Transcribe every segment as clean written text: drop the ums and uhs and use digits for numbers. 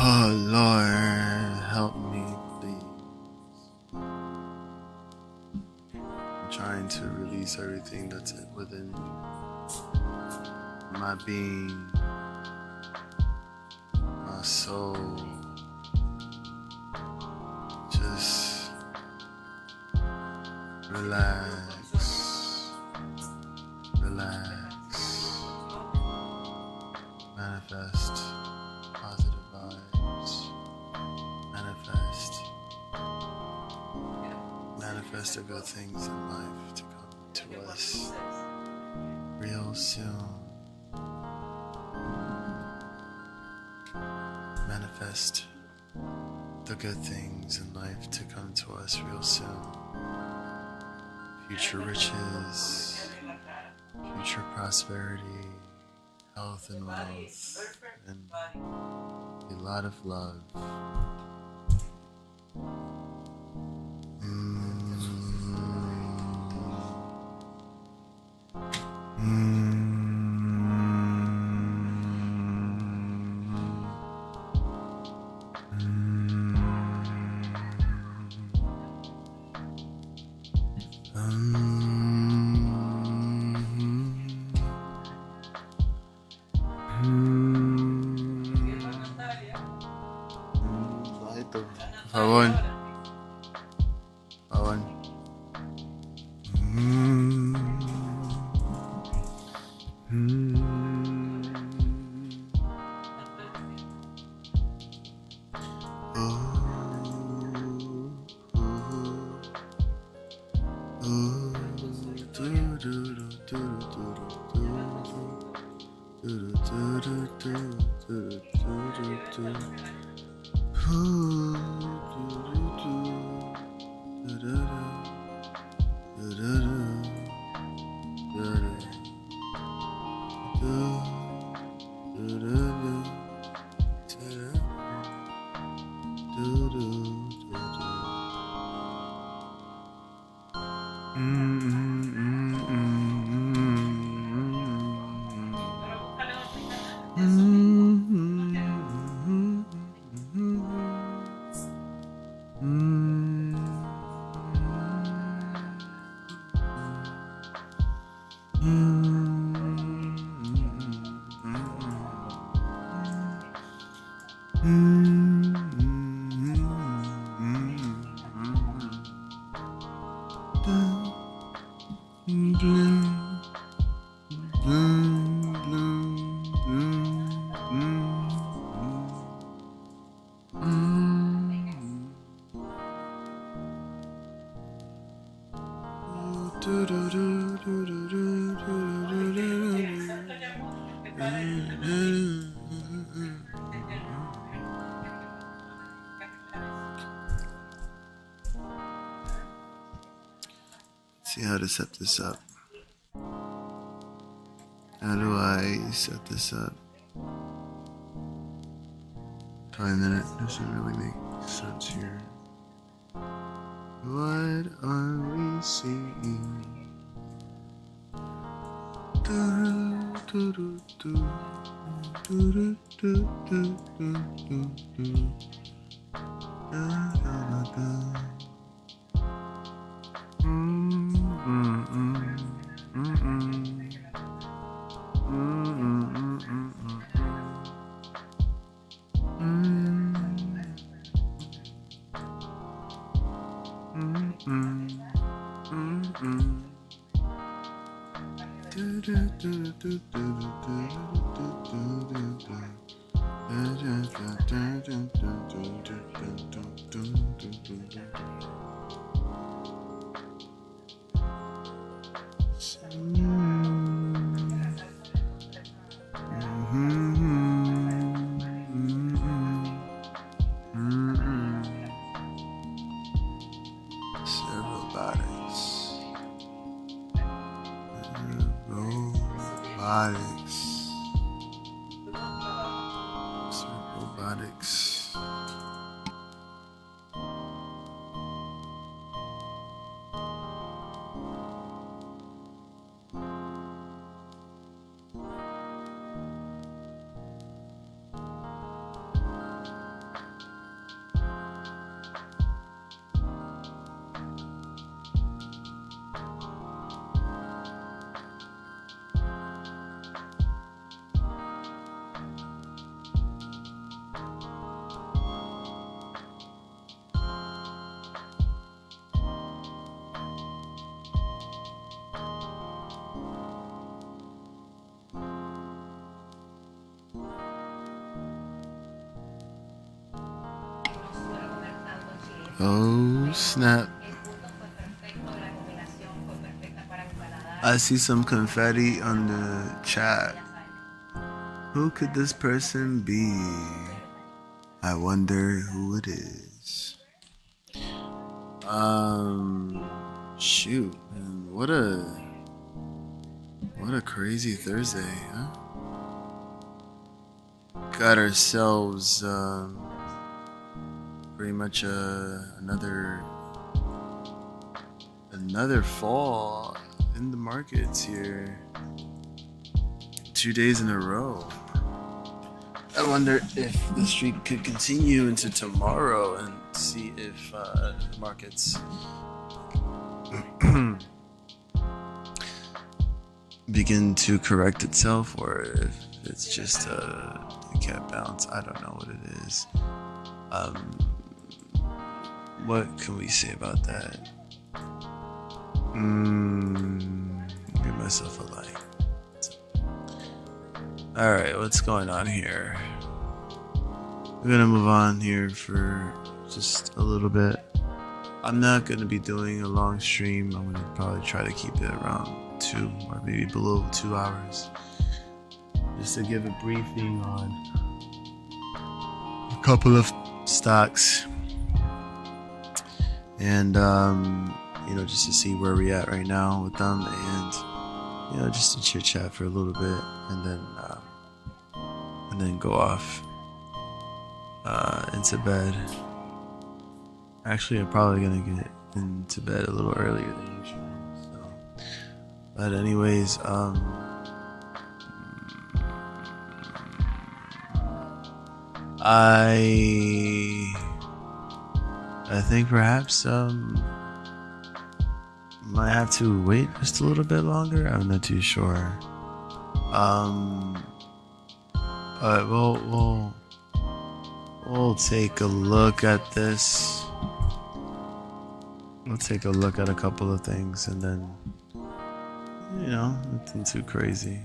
Oh Lord, help me, please. I'm trying to release everything that's within my being, my soul. Just relax, relax, manifest positive vibes, manifest the good things in life to come to us real soon. Manifest the good things in life to come to us real soon. Future riches, future prosperity, health and wealth, and a lot of love. Favor. See how to set this up. How do I set this up? 5 minutes doesn't really make sense here. What are we seeing? Robotics. Oh snap. I see some confetti on the chat. Who could this person be? I wonder who it is. Shoot, man, what a crazy Thursday, huh? Got ourselves pretty much another fall in the markets here. 2 days in a row. I wonder if the streak could continue into tomorrow and see if the markets begin to correct itself, or if it's just a cat bounce. I don't know what it is. What can we say about that? Give myself a like. Alright, what's going on here? We're gonna move on here for just a little bit. I'm not gonna be doing a long stream. I'm gonna probably try to keep it around 2 or maybe below 2 hours. Just to give a briefing on a couple of stocks. And just to see where we're at right now with them, and just to chit chat for a little bit, and then go off into bed. Actually, I'm probably gonna get into bed a little earlier than usual. So, but anyways, I think perhaps might have to wait just a little bit longer. I'm not too sure. But we'll take a look at this. We'll take a look at a couple of things, and then, you know, nothing too crazy.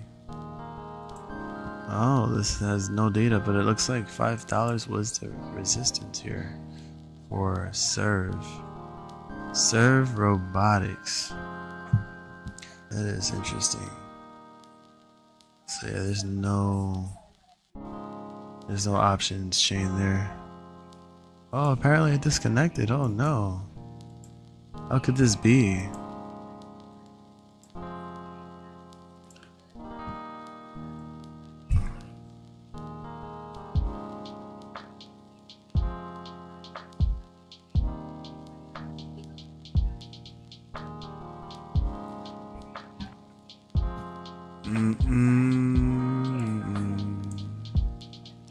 Oh, this has no data, but it looks like $5 was the resistance here for Serve Robotics. That is interesting. So yeah, there's no options chain there. Oh, apparently it disconnected. Oh no. How could this be?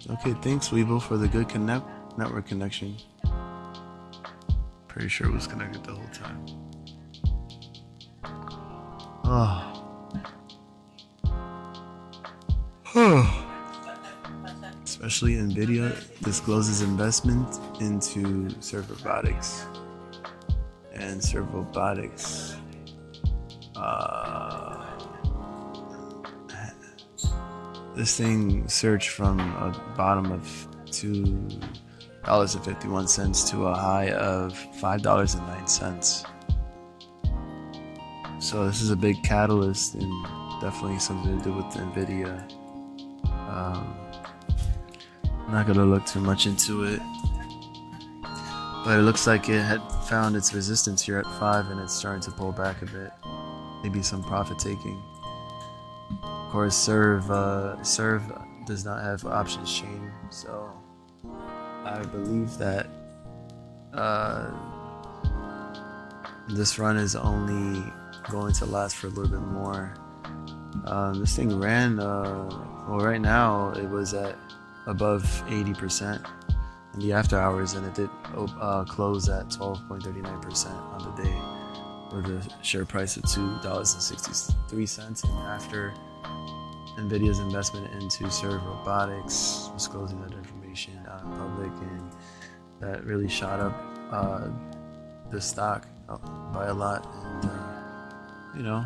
Okay, thanks Weeble for the good network connection. Pretty sure it was connected the whole time. Especially NVIDIA discloses investment into Serve Robotics. And Serve Robotics this thing surged from a bottom of $2.51 to a high of $5.09. So this is a big catalyst and definitely something to do with NVIDIA. I'm not gonna look too much into it, but it looks like it had found its resistance here at 5 and it's starting to pull back a bit. Maybe some profit taking. Of course, Serve does not have options chain, so I believe that this run is only going to last for a little bit more. This thing ran, well, right now it was at above 80% in the after hours, and it did close at 12.39% on the day, with a share price of $2.63. And after NVIDIA's investment into Serve Robotics, disclosing that information out in public, and that really shot up the stock by a lot. And you know,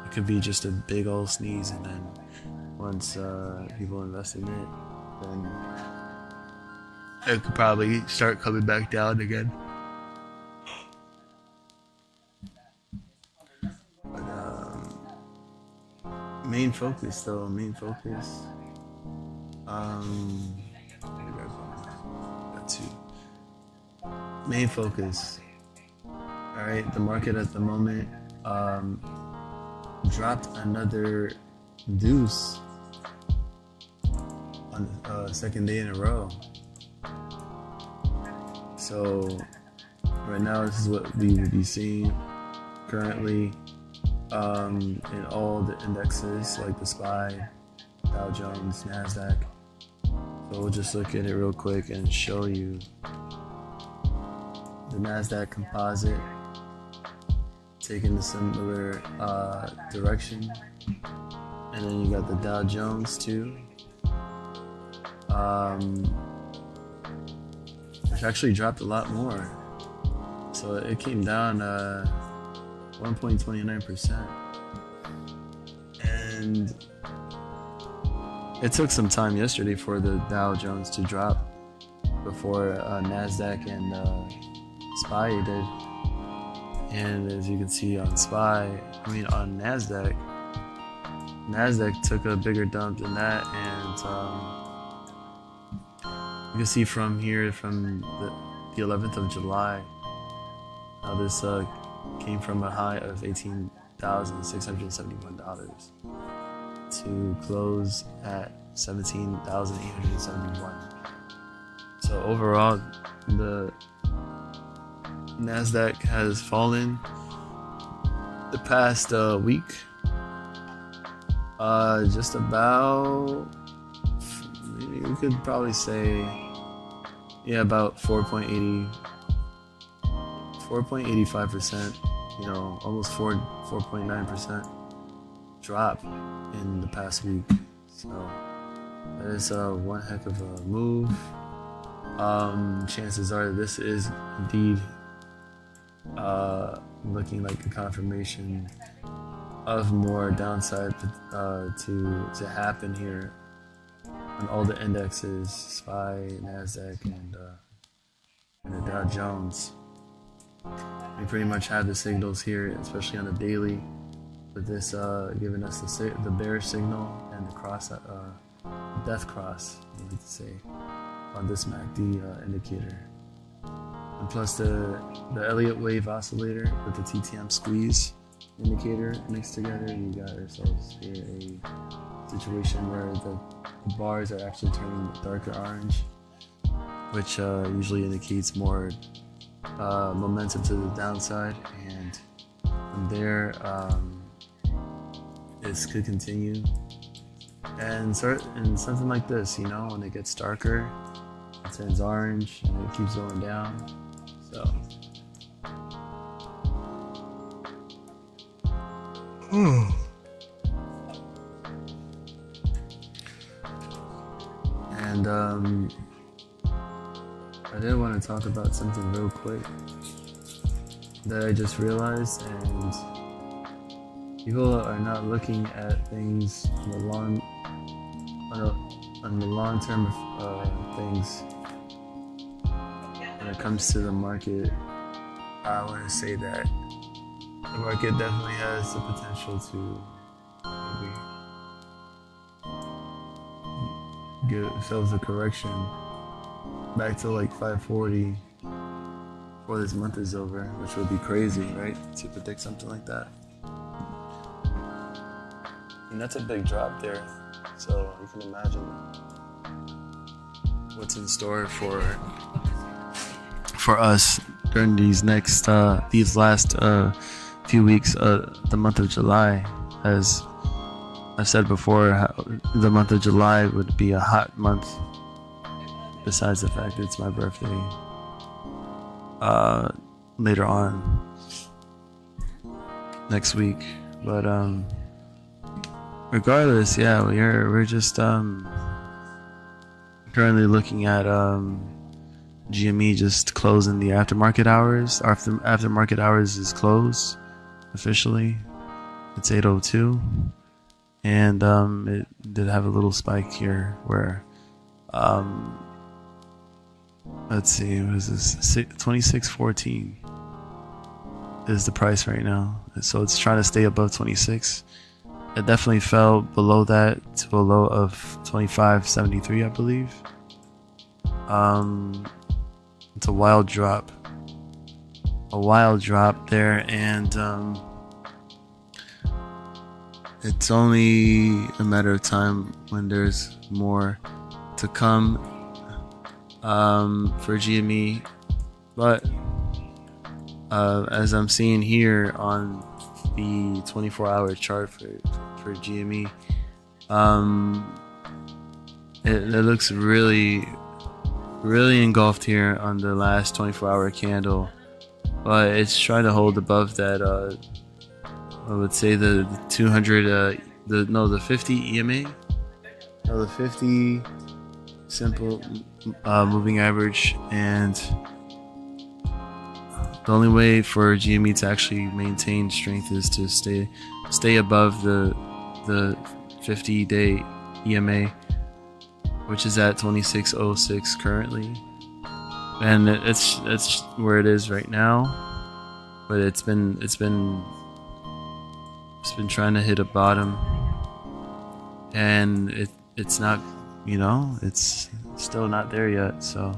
it could be just a big old sneeze, and then once people invest in it, then it could probably start coming back down again. Main focus though, got two. Main focus. Alright, the market at the moment dropped another deuce on the second day in a row. So right now this is what we would be seeing currently. In all the indexes like the SPY, Dow Jones, NASDAQ. So we'll just look at it real quick and show you the NASDAQ composite taking a similar direction, and then you got the Dow Jones too, which actually dropped a lot more. So it came down 1.29%, and it took some time yesterday for the Dow Jones to drop before NASDAQ and SPY did. And as you can see on on NASDAQ took a bigger dump than that, and you can see from here, from the 11th of July, how this came from a high of $18,671 to close at $17,871. So overall, the NASDAQ has fallen the past week, just about, maybe we could probably say, yeah, about 4.85%. you know, almost 4.9% drop in the past week. So that is one heck of a move. Chances are this is indeed looking like a confirmation of more downside to happen here on all the indexes, SPY, NASDAQ, and the Dow Jones. We pretty much have the signals here, especially on the daily, with this giving us the bearish signal and the cross, death cross, you like to say, on this MACD indicator. And plus the Elliott wave oscillator with the TTM squeeze indicator mixed together, you got ourselves here a situation where the bars are actually turning darker orange, which usually indicates more momentum to the downside, and from there this could continue and something like this, you know, when it gets darker, it turns orange and it keeps going down. So and I did want to talk about something real quick that I just realized, and people are not looking at things on the long term things when it comes to the market. I want to say that the market definitely has the potential to maybe give ourselves a correction back to like 540 before this month is over, which would be crazy, right? To predict something like that. And that's a big drop there. So you can imagine what's in store for us during these last few weeks. The month of July, as I've said before, the month of July would be a hot month, besides the fact that it's my birthday later on next week. But regardless, yeah, we're just currently looking at GME just closing the aftermarket hours. Our aftermarket hours is closed officially. It's 8:02, and it did have a little spike here where let's see, what is this? 26.14 is the price right now. So it's trying to stay above 26. It definitely fell below that to a low of 25.73, I believe. It's a wild drop there, and it's only a matter of time when there's more to come for GME. But as I'm seeing here on the 24-hour chart for GME, it looks really engulfed here on the last 24-hour candle, but it's trying to hold above that I would say the 200 the 50 EMA, the 50 simple moving average. And the only way for GME to actually maintain strength is to stay above the 50-day EMA, which is at 26.06 currently, and it's where it is right now. But it's been trying to hit a bottom, and it's not, you know, it's still not there yet. So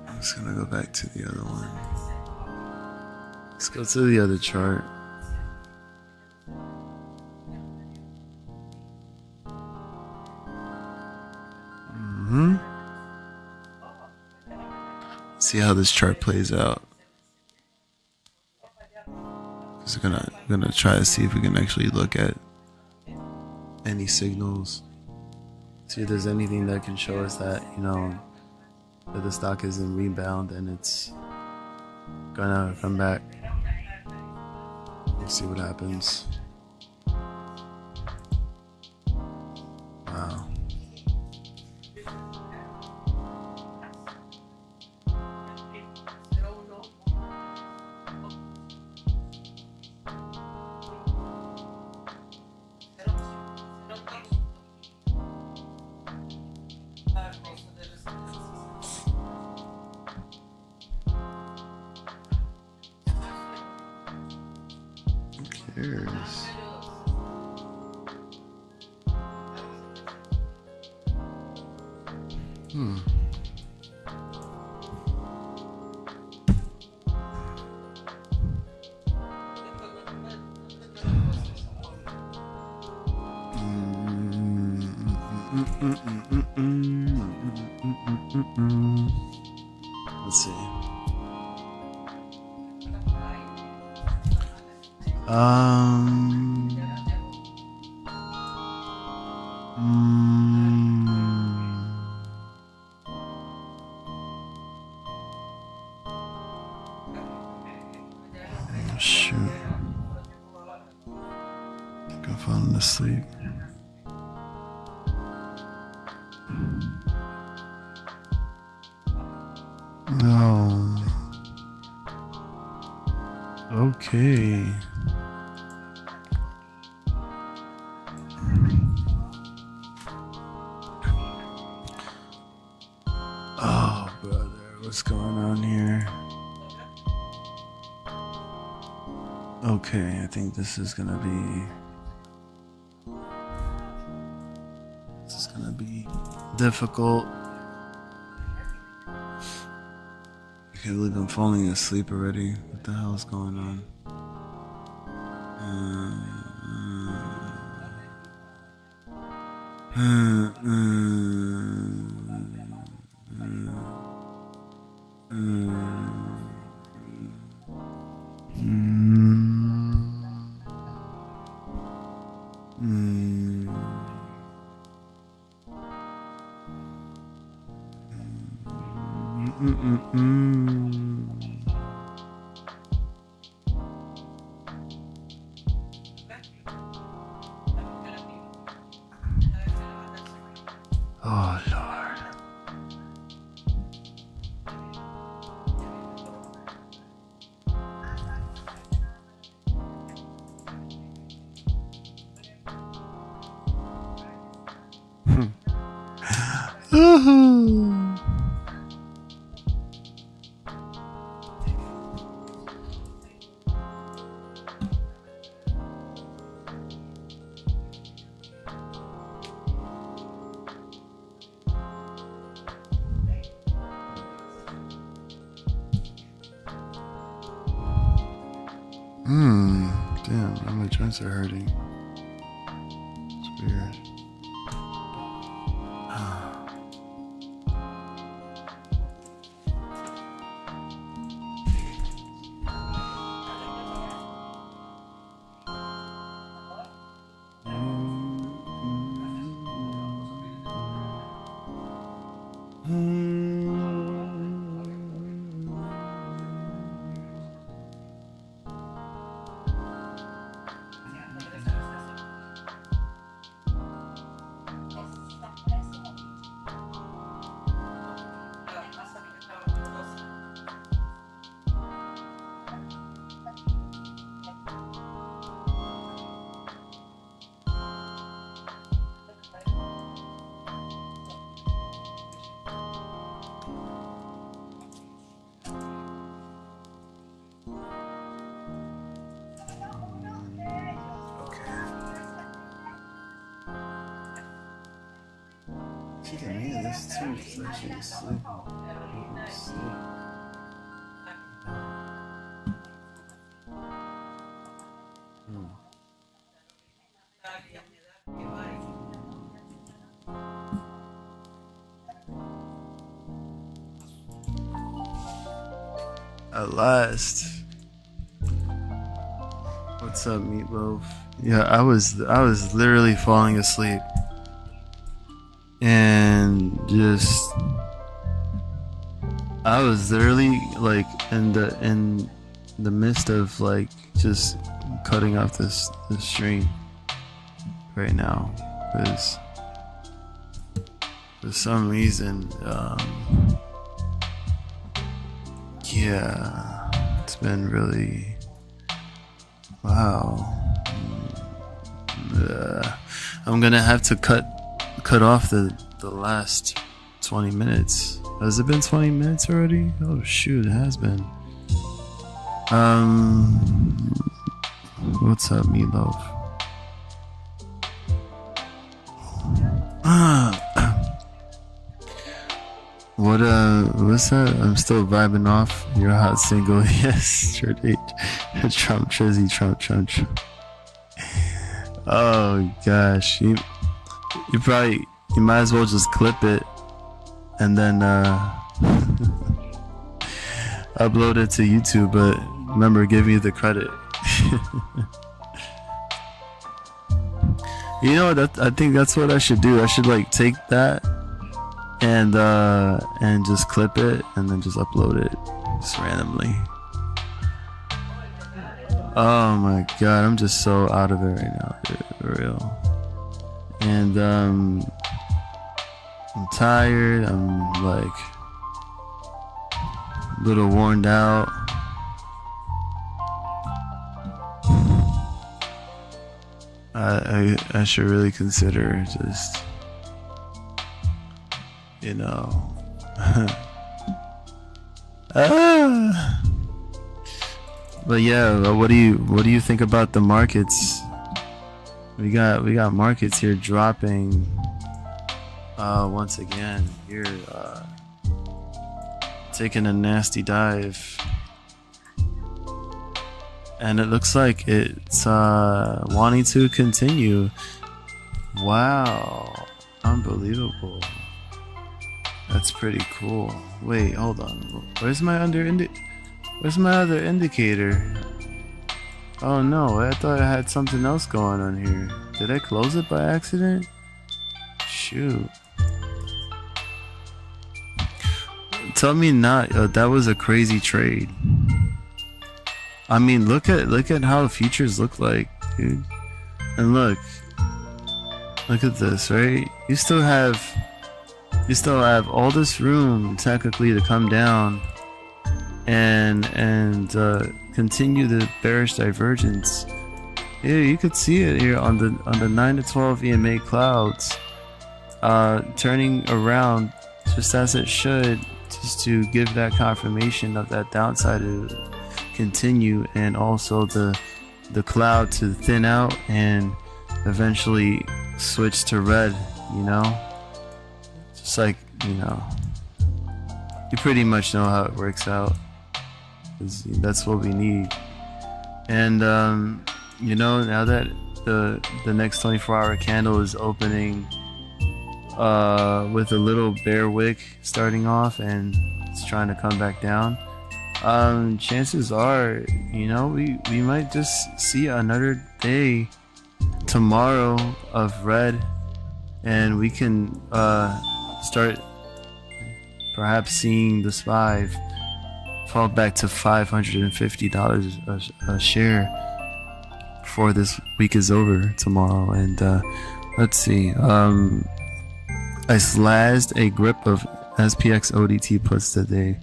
I'm just gonna go back to the other one. Let's go to the other chart. See how this chart plays out. Because we're gonna try to see if we can actually look at any signals. See if there's anything that can show us that, you know, that the stock is in rebound and it's gonna come back. Let's see what happens. Wow. Who cares? Let's see. Oh, shoot. I think I'm falling asleep. No. Okay. Oh, brother, what's going on here? Okay, I think this is gonna be difficult. I can't believe I'm falling asleep already. What the hell is going on? Oh, Lord. Damn, my joints are hurting. It's weird. Man, this too is actually sleeping. At last. What's up, Meatloaf? Yeah, I was literally falling asleep. And just I was literally like in the midst of like just cutting off this stream right now because for some reason yeah, it's been really wow. I'm gonna have to cut off the last 20 minutes. Has it been 20 minutes already? Oh shoot, it has been. What's up, Meatloaf? What's that? I'm still vibing off your hot single. Yes, Trump, Trizzy, Trump. Oh gosh, you might as well just clip it and then upload it to YouTube, but remember, give me the credit. You know, I think that's what I should do. I should like take that and just clip it and then just upload it just randomly. Oh my god, I'm just so out of it right now, dude, for real. And I'm tired, I'm like a little worn out. I should really consider just, you know, but yeah, what do you think about the markets? We got markets here dropping once again here, taking a nasty dive, and it looks like it's wanting to continue. Wow, unbelievable. That's pretty cool. Wait, hold on. Where's my other indicator? Oh no, I thought I had something else going on here. Did I close it by accident? Shoot. Tell me not. That was a crazy trade. I mean, look at how futures look like, dude. And look at this, right? You still have all this room technically to come down and continue the bearish divergence. Yeah, you could see it here on the 9 to 12 EMA clouds, turning around just as it should, just to give that confirmation of that downside to continue, and also the cloud to thin out and eventually switch to red, you know? Just like, you know, you pretty much know how it works out. That's what we need. And you know, now that the next 24-hour candle is opening with a little bear wick starting off and it's trying to come back down, chances are, you know, we might just see another day tomorrow of red, and we can start perhaps seeing the SPY fall back to $550 a share before this week is over tomorrow. And let's see, I slashed a grip of SPX ODT puts today,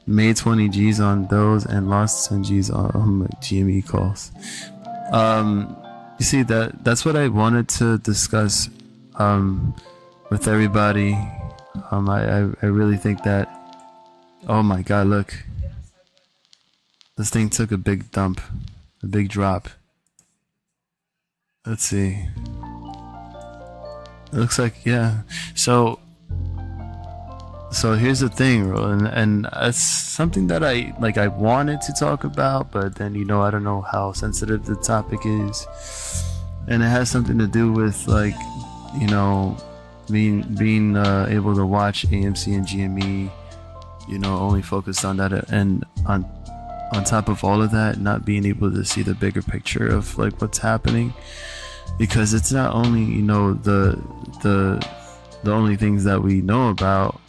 made 20 G's on those and lost 10 G's on my GME calls. You see, that's what I wanted to discuss with everybody. I really think that, oh my god, look, this thing took a big dump, a big drop. Let's see, it looks like, yeah, so So here's the thing, bro, and it's something that I wanted to talk about, but then I don't know how sensitive the topic is, and it has something to do with being able to watch AMC and GME, only focused on that, and on top of all of that, not being able to see the bigger picture of what's happening, because it's not only the only things that we know about,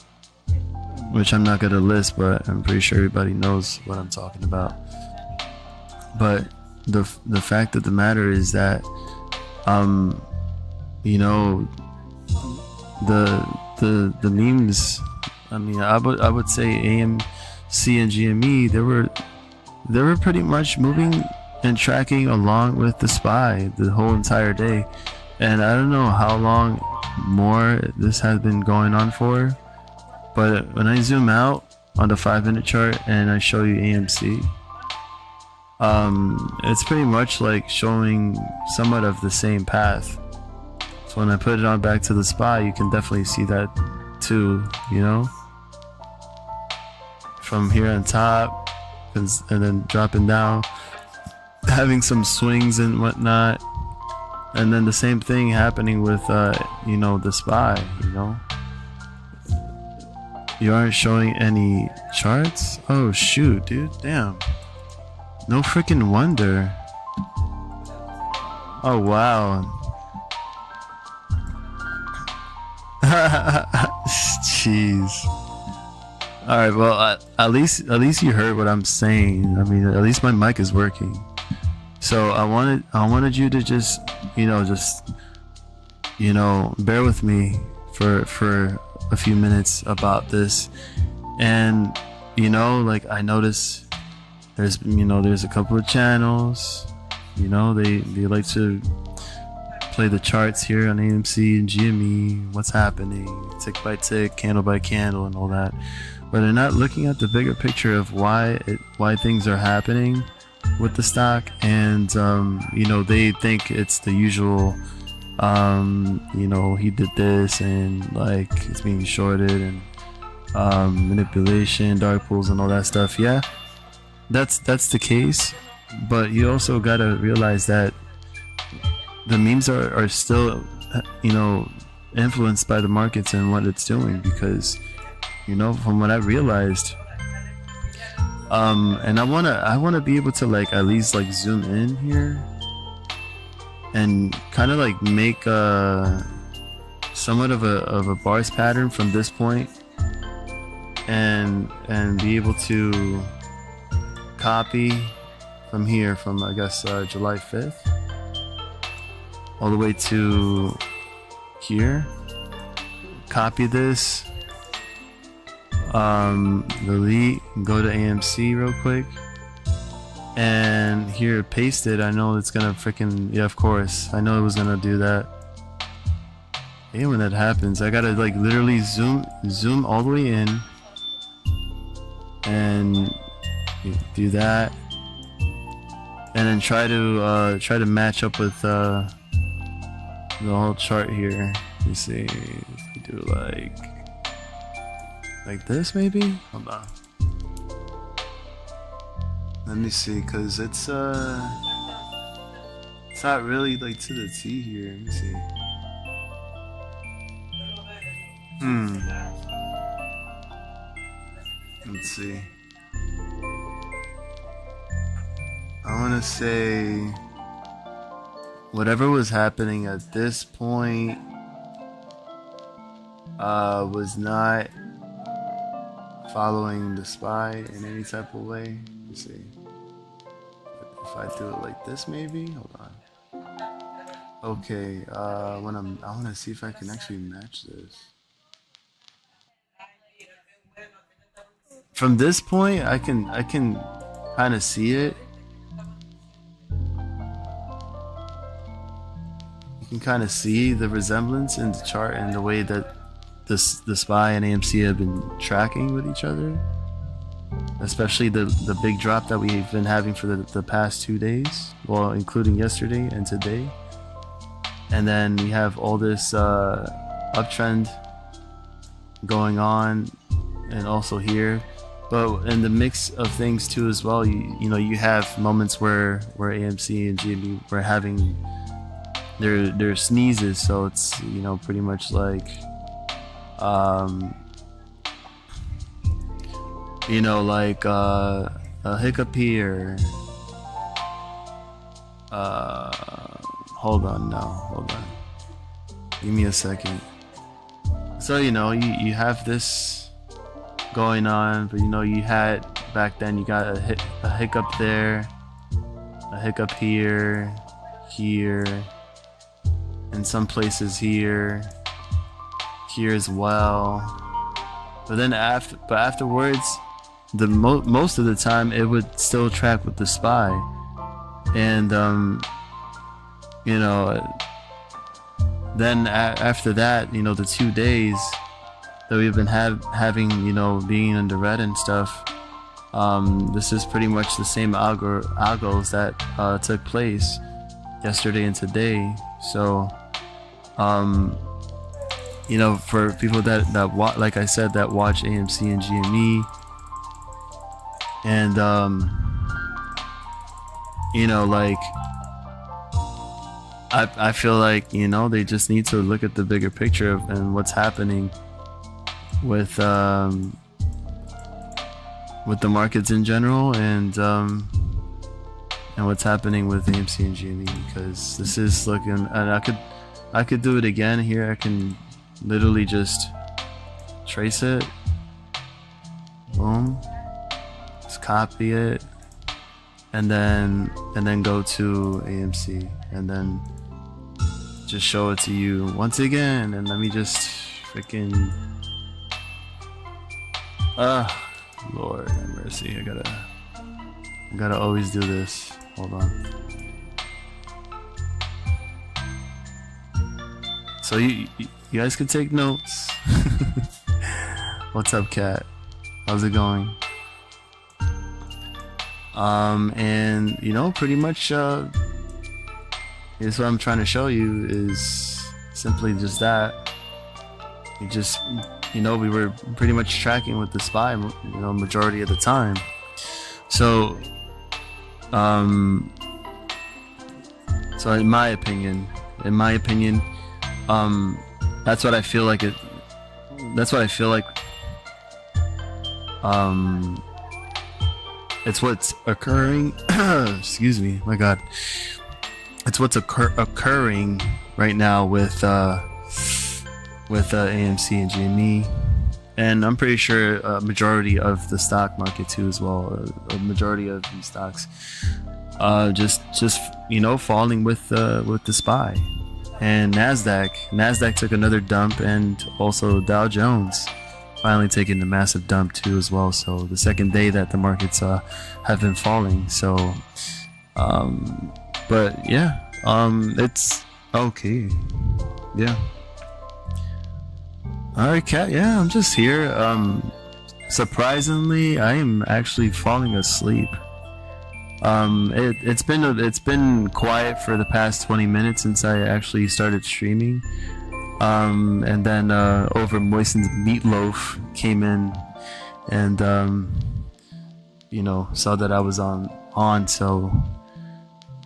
which I'm not gonna list, but I'm pretty sure everybody knows what I'm talking about. But the fact of the matter is that the memes, I mean, I would say AMC and GME, they were pretty much moving and tracking along with the SPY the whole entire day, and I don't know how long more this has been going on for. But when I zoom out on the 5-minute chart and I show you AMC, it's pretty much showing somewhat of the same path. So when I put it on back to the SPY, you can definitely see that too, from here on top and then dropping down, having some swings and whatnot, and then the same thing happening with the SPY. You aren't showing any charts? Oh shoot, dude, damn. No freaking wonder. Oh wow. Jeez. Alright, well, at least you heard what I'm saying. I mean, at least my mic is working. So I wanted you to just bear with me for a few minutes about this. And I notice there's a couple of channels, they like to play the charts here on AMC and GME, what's happening tick by tick, candle by candle, and all that, but they're not looking at the bigger picture of why things are happening with the stock. And they think it's the usual, he did this, and it's being shorted, and manipulation, dark pools, and all that stuff. Yeah, that's the case, but you also gotta realize that the memes are still influenced by the markets and what it's doing, because from what I realized, and I wanna be able to at least zoom in here and kind of make somewhat of a bars pattern from this point, and be able to copy from here, from I guess July 5th all the way to here, copy this, delete, go to AMC real quick, and here paste it. I know it's gonna freaking, yeah, of course I know it was gonna do that. Hey, when that happens, I gotta literally zoom all the way in and do that, and then try to match up with the whole chart here. Let me see if we do like this, maybe. Hold on. Let me see, cause it's not really to the T here. Let me see. Let's see. I want to say whatever was happening at this point was not following the SPY in any type of way. Let's see. If I do it like this, maybe. Hold on. Okay. I want to see if I can actually match this. From this point, I can kind of see it. You can kind of see the resemblance in the chart and the way that the SPY and AMC have been tracking with each other, especially the big drop that we've been having for the past 2 days, well, including yesterday and today. And then we have all this uptrend going on and also here. But in the mix of things too as well, you know, you have moments where AMC and GME were having their sneezes, so it's, you know, pretty much like you know, like a hiccup here. Hold on. Give me a second. So, you know, you have this going on, but you know, you had back then, you got a hiccup there, a hiccup here, and some places here as well. But then afterwards, most of the time it would still track with the SPY, and you know, then after that, you know, the 2 days that we've been having, you know, being in the red and stuff, this is pretty much the same algos that took place yesterday and today. So you know, for people that watch, like I said, that watch AMC and GME, and you know, like I feel like, you know, they just need to look at the bigger picture and what's happening with the markets in general, and what's happening with AMC and GME, because this is looking, and I could do it again here. I can literally just trace it, boom, just copy it, and then go to AMC, and then just show it to you once again. And let me just freaking Lord have mercy, I gotta always do this. Hold on. So you guys can take notes. What's up, Cat? How's it going? And you know, pretty much here's what I'm trying to show you is simply just that. You know, we were pretty much tracking with the SPY, you know, majority of the time. So so in my opinion, that's what I feel like it's what's occurring. Excuse me, my God. It's what's occurring right now with AMC and GME, and I'm pretty sure a majority of the stock market too as well. A majority of these stocks, just you know, falling with the SPY, and Nasdaq took another dump, and also Dow Jones finally taking a massive dump too as well. So the second day that the markets have been falling. So but yeah, it's okay. Yeah. Alright, Cat. Yeah, I'm just here. Surprisingly, I am actually falling asleep. It's been quiet for the past 20 minutes since I actually started streaming. And then over Moisten's Meatloaf came in and you know, saw that I was on, so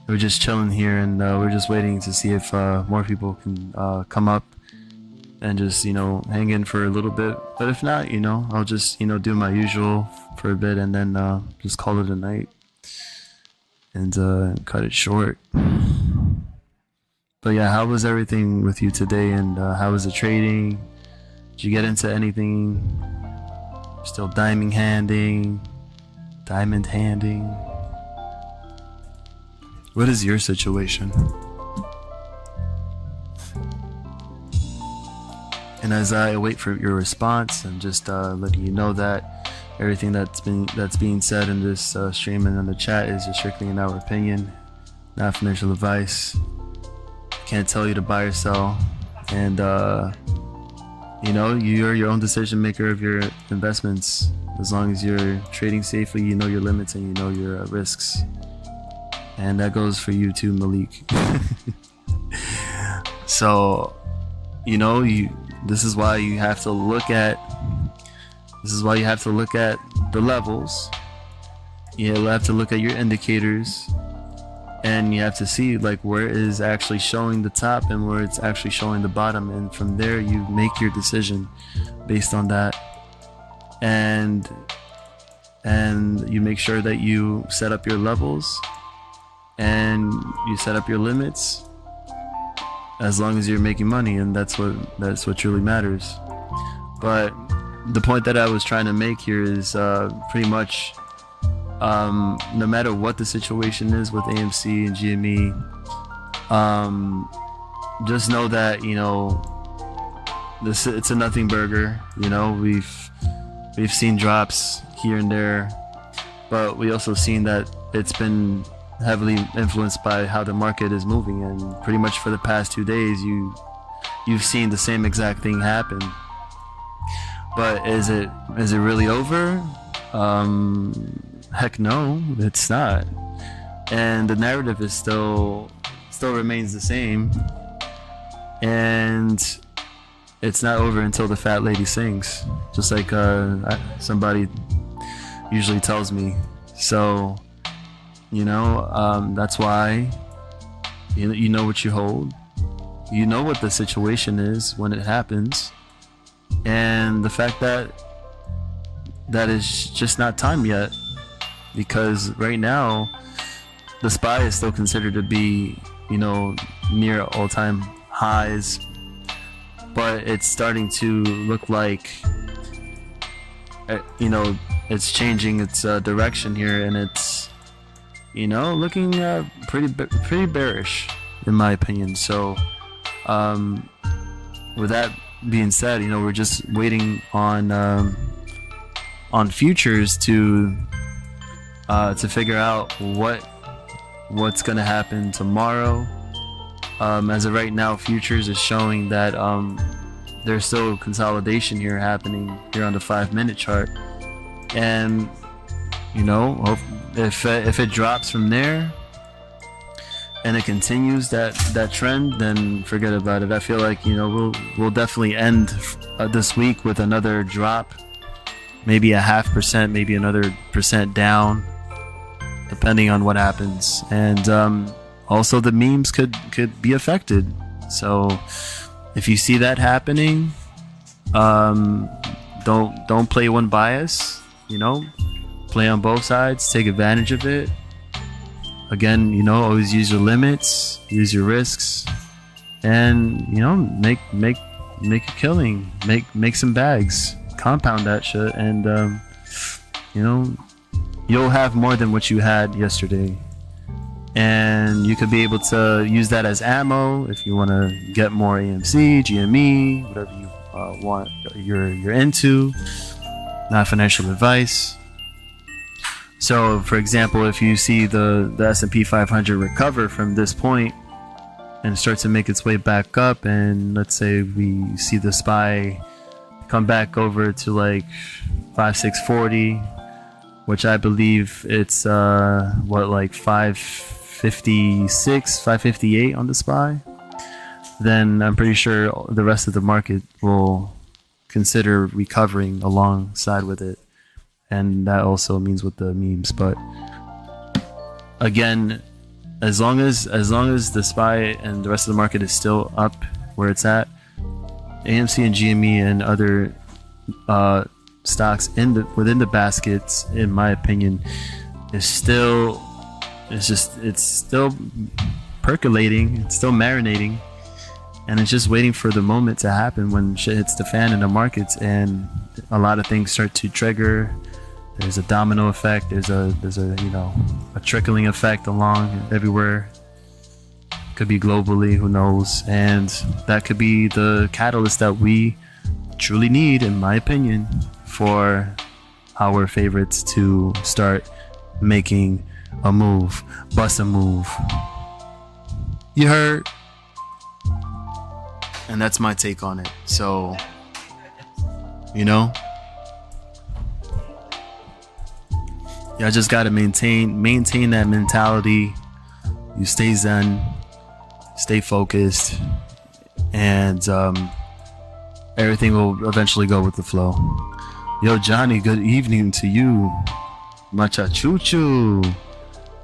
we're just chilling here, and we're just waiting to see if more people can come up and just, you know, hang in for a little bit. But if not, you know, I'll just, you know, do my usual for a bit, and then just call it a night and cut it short. But yeah, how was everything with you today, and how was the trading? Did you get into anything? Still diamond handing? What is your situation? And as I wait for your response, I'm just letting you know that everything that's being said in this stream and in the chat is just strictly in our opinion, not financial advice. Can't tell you to buy or sell, and you know, you're your own decision maker of your investments. As long as you're trading safely, you know your limits and you know your risks, and that goes for you too, Malik. So, you know, this is why you have to look at This is why you have to look at the levels. You have to look at your indicators, and you have to see like where is actually showing the top and where it's actually showing the bottom, and from there you make your decision based on that, and you make sure that you set up your levels and you set up your limits, as long as you're making money, and that's what truly matters. But the point that I was trying to make here is pretty much no matter what the situation is with AMC and GME, just know that, you know, it's a nothing burger. You know, we've seen drops here and there, but we also seen that it's been heavily influenced by how the market is moving, and pretty much for the past 2 days you've seen the same exact thing happen. But is it really over? Heck no, it's not. And the narrative is still remains the same, and it's not over until the fat lady sings, just like somebody usually tells me. So, you know, that's why you know what you hold. You know what the situation is when it happens, and the fact that is just not time yet, because right now the SPY is still considered to be, you know, near all-time highs, but it's starting to look like, you know, it's changing its direction here, and it's, you know, looking pretty bearish in my opinion. So with that being said, you know, we're just waiting on futures to figure out what's gonna happen tomorrow. As of right now, futures is showing that there's still consolidation here happening here on the 5-minute chart, and you know, if it drops from there and it continues that trend, then forget about it. I feel like, you know, we'll definitely end this week with another drop, maybe a 0.5%, maybe another % down, depending on what happens. And also the memes could be affected. So if you see that happening, don't play one bias, you know, play on both sides, take advantage of it. Again, you know, always use your limits, use your risks, and, you know, make a killing, make some bags, compound that shit, and you know, you'll have more than what you had yesterday, and you could be able to use that as ammo if you want to get more AMC, GME, whatever you want, you're into. Not financial advice. So, for example, if you see the S&P 500 recover from this point and start to make its way back up, and let's say we see the SPY come back over to like 5640, which I believe it's like 556, 558 on the SPY, then I'm pretty sure the rest of the market will consider recovering alongside with it. And that also means with the memes. But again, as long as the SPY and the rest of the market is still up where it's at, AMC and GME and other stocks within the baskets, in my opinion, it's still percolating, it's still marinating, and it's just waiting for the moment to happen when shit hits the fan in the markets and a lot of things start to trigger. There's a domino effect. There's a you know, a trickling effect along everywhere. Could be globally, who knows? And that could be the catalyst that we truly need, in my opinion, for our favorites to start making a move, bust a move. You heard? And that's my take on it. So, you know, y'all just gotta maintain that mentality. You stay zen, stay focused, and everything will eventually go with the flow. Yo, Johnny, good evening to you. Macha choo choo.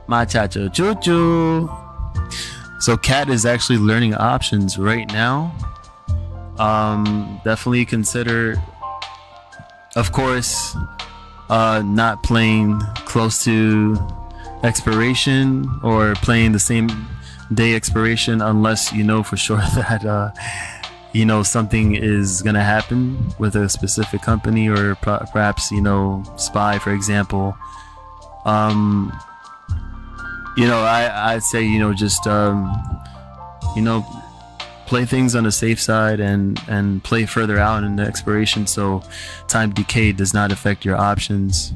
Macha choo choo choo. So Cat is actually learning options right now. Definitely consider, of course, not playing close to expiration or playing the same day expiration unless you know for sure that you know something is gonna happen with a specific company, or perhaps, you know, SPY, for example. You know, I'd say, you know, just you know, play things on the safe side and play further out in the expiration so time decay does not affect your options.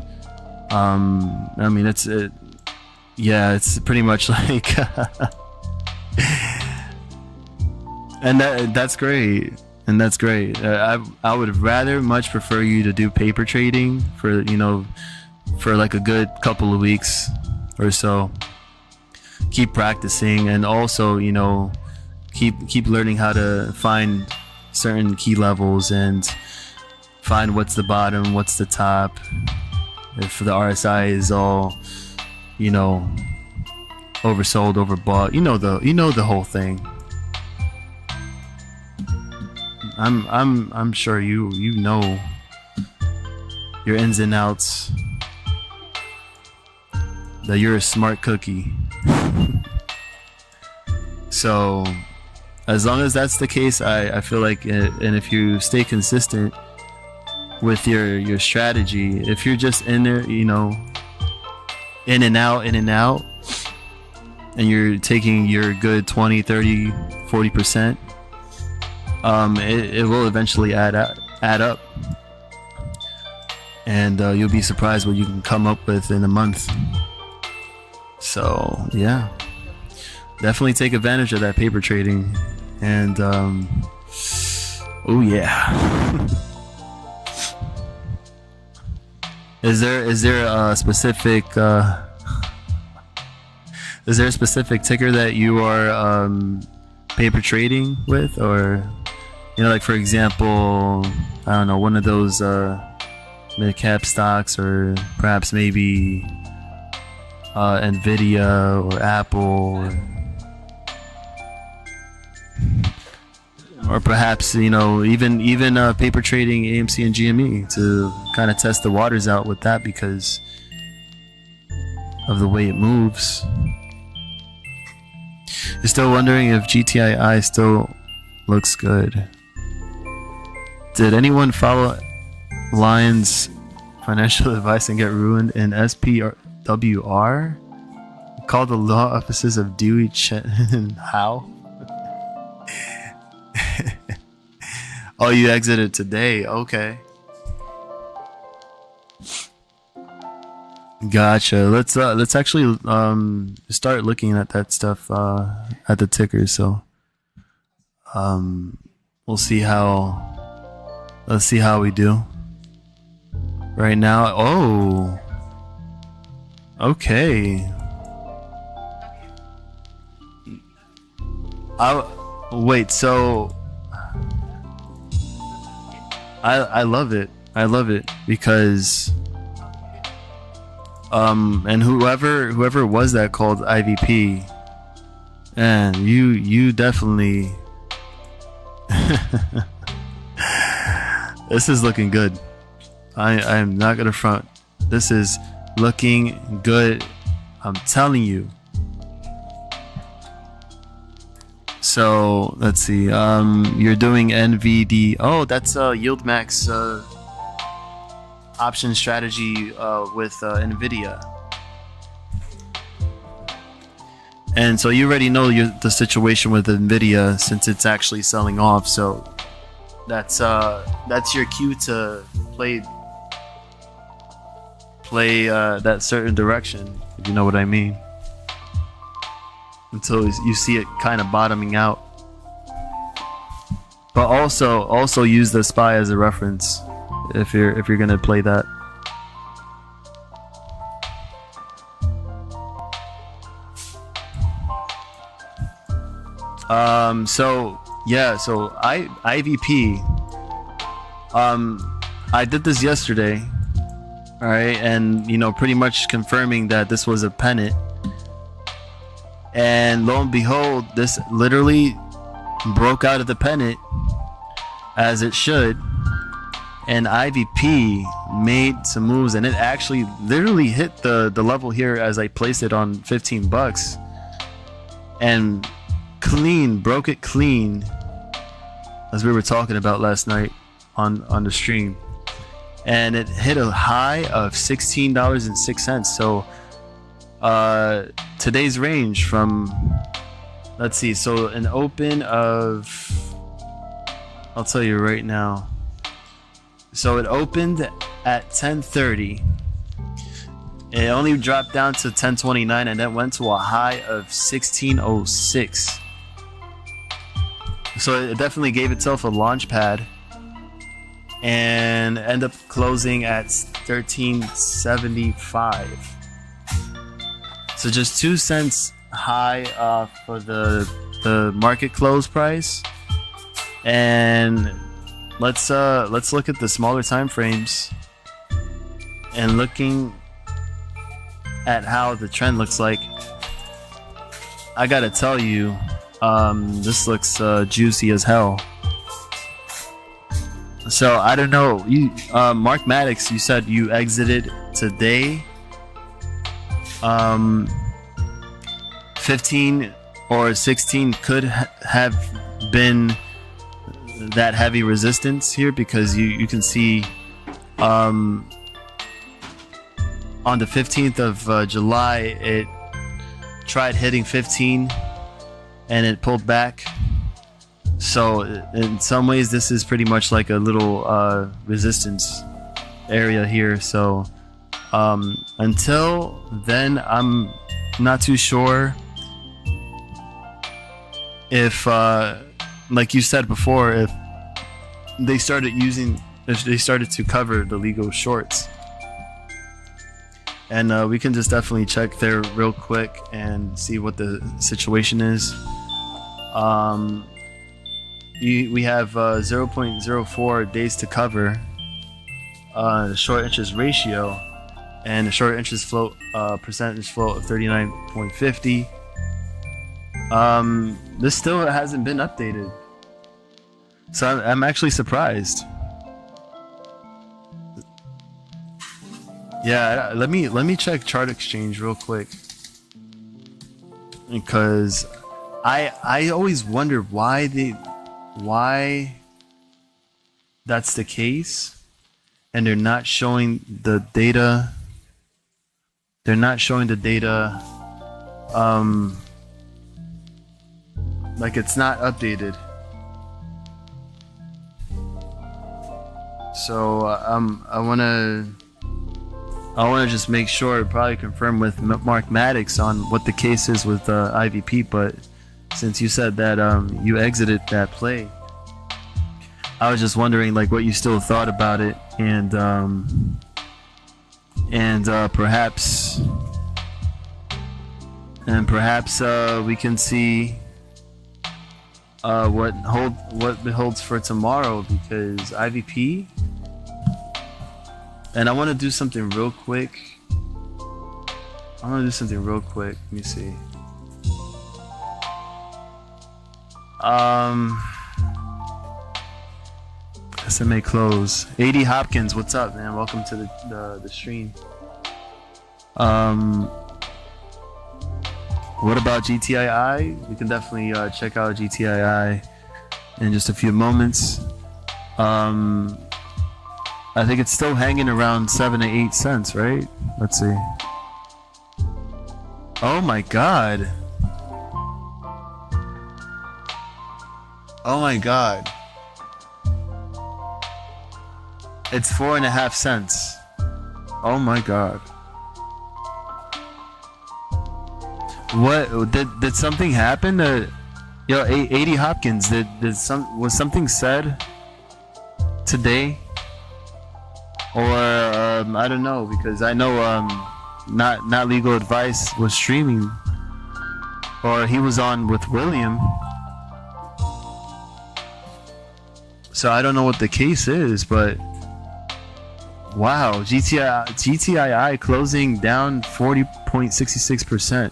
I mean, yeah, it's pretty much like and that's great, and that's great. I would rather much prefer you to do paper trading for, you know, for like a good couple of weeks or so. Keep practicing, and also, you know, keep learning how to find certain key levels and find what's the bottom, what's the top. If the RSI is all, you know, oversold, overbought, you know the whole thing. I'm sure you know your ins and outs, that you're a smart cookie. So as long as that's the case, I feel like, and if you stay consistent with your strategy, if you're just in there, you know, in and out, and you're taking your good 20, 30, 40%, it will eventually add up, and you'll be surprised what you can come up with in a month. So yeah, definitely take advantage of that paper trading. And oh yeah. Is there a specific ticker that you are paper trading with, or, you know, like for example, I don't know, one of those mid cap stocks, or perhaps maybe Nvidia or Apple, or perhaps, you know, even paper trading AMC and GME to kind of test the waters out with that because of the way it moves. You're still wondering if GTII still looks good. Did anyone follow Lion's financial advice and get ruined in SPWR? Call the law offices of Dewey, Chen, and How? Oh, you exited today. Okay. Gotcha. Let's actually start looking at that stuff at the tickers. So we'll see how. Let's see how we do right now. Oh, okay. Wait. So I love it. I love it because and whoever was that called IVP, and you definitely this is looking good. I am not gonna front. This is looking good, I'm telling you. So let's see. You're doing NVD. Oh, that's yield max option strategy with Nvidia. And so you already know the situation with Nvidia since it's actually selling off. So that's your cue to play that certain direction, if you know what I mean, until you see it kind of bottoming out. But also use the SPY as a reference if you're gonna play that. So yeah, so IVP, I did this yesterday. All right, and you know, pretty much confirming that this was a pennant. And lo and behold, this literally broke out of the pennant as it should. And IVP made some moves, and it actually literally hit the level here as I placed it on 15 bucks, and broke it clean, as we were talking about last night on the stream. And it hit a high of $16.06. So today's range from, let's see, so an open of, I'll tell you right now. So it opened at 10:30. It only dropped down to 10:29 and then went to a high of 16:06. So it definitely gave itself a launch pad and ended up closing at 13.75. So just 2 cents high for the market close price. And let's look at the smaller time frames, and looking at how the trend looks like. I gotta tell you, this looks juicy as hell. So I don't know, you Mark Maddox, you said you exited today. 15 or 16 could have been that heavy resistance here, because you can see on the 15th of July it tried hitting 15 and it pulled back. So in some ways this is pretty much like a little resistance area here. So until then, I'm not too sure if like you said before, if they started to cover the legal shorts. And we can just definitely check there real quick and see what the situation is. We have 0.04 days to cover, the short interest ratio, and the short interest float percentage float of 39.50. This still hasn't been updated, so I'm actually surprised. Yeah, let me check Chart Exchange real quick, because I always wonder why that's the case, and they're not showing the data. They're not showing the data. Like it's not updated. So I wanna just make sure, probably confirm with Mark Maddox on what the case is with IVP. But since you said that you exited that play, I was just wondering like what you still thought about it, and perhaps we can see what holds for tomorrow, because IVP. And I want to do something real quick. Let me see. SMA close. 80 Hopkins, what's up, man? Welcome to the stream. What about GTII? We can definitely check out GTII in just a few moments. I think it's still hanging around 7 to 8 cents, right? Let's see. Oh my god. Oh my god. It's 4.5 cents. Oh my god. What did something happen to 80 Hopkins? Was something said today? Or I don't know, because I know not legal advice was streaming, or he was on with William. So I don't know what the case is, but Wow, GTII closing down 40.66%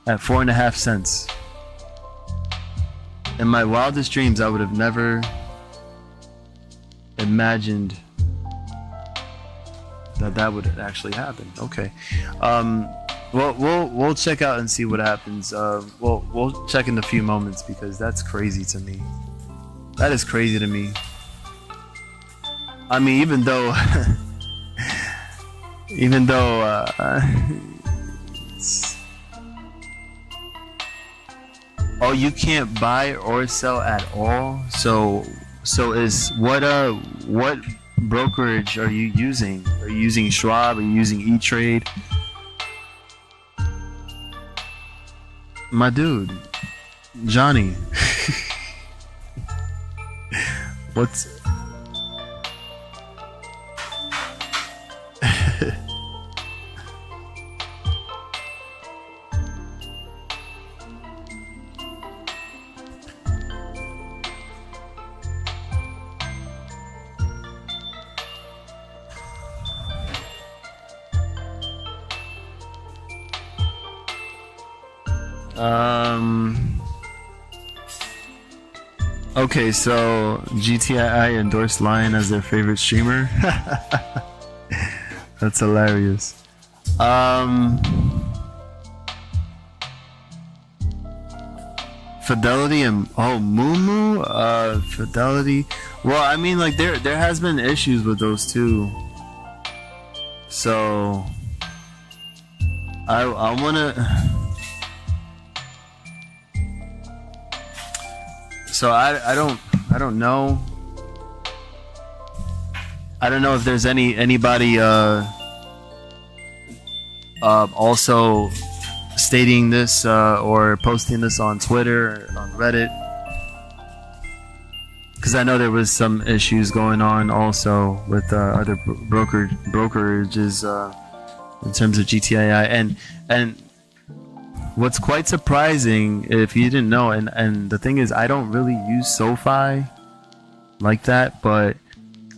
at 4.5 cents. In my wildest dreams, I would have never imagined that would actually happen. Okay, well, we'll check out and see what happens. We'll check in a few moments because that's crazy to me. That is crazy to me. I mean, even though oh, you can't buy or sell at all. So is what brokerage are you using? Are you using Schwab? Are you using E-Trade? My dude, Johnny. What's okay, so GTII endorsed Lion as their favorite streamer. That's hilarious. Fidelity and Mumu, Fidelity. Well, I mean, like there has been issues with those two. So I wanna. So I don't know. I don't know if there's anybody also stating this or posting this on Twitter or on Reddit, because I know there was some issues going on also with other brokerages in terms of GTII, and what's quite surprising, if you didn't know, and the thing is, I don't really use SoFi like that, but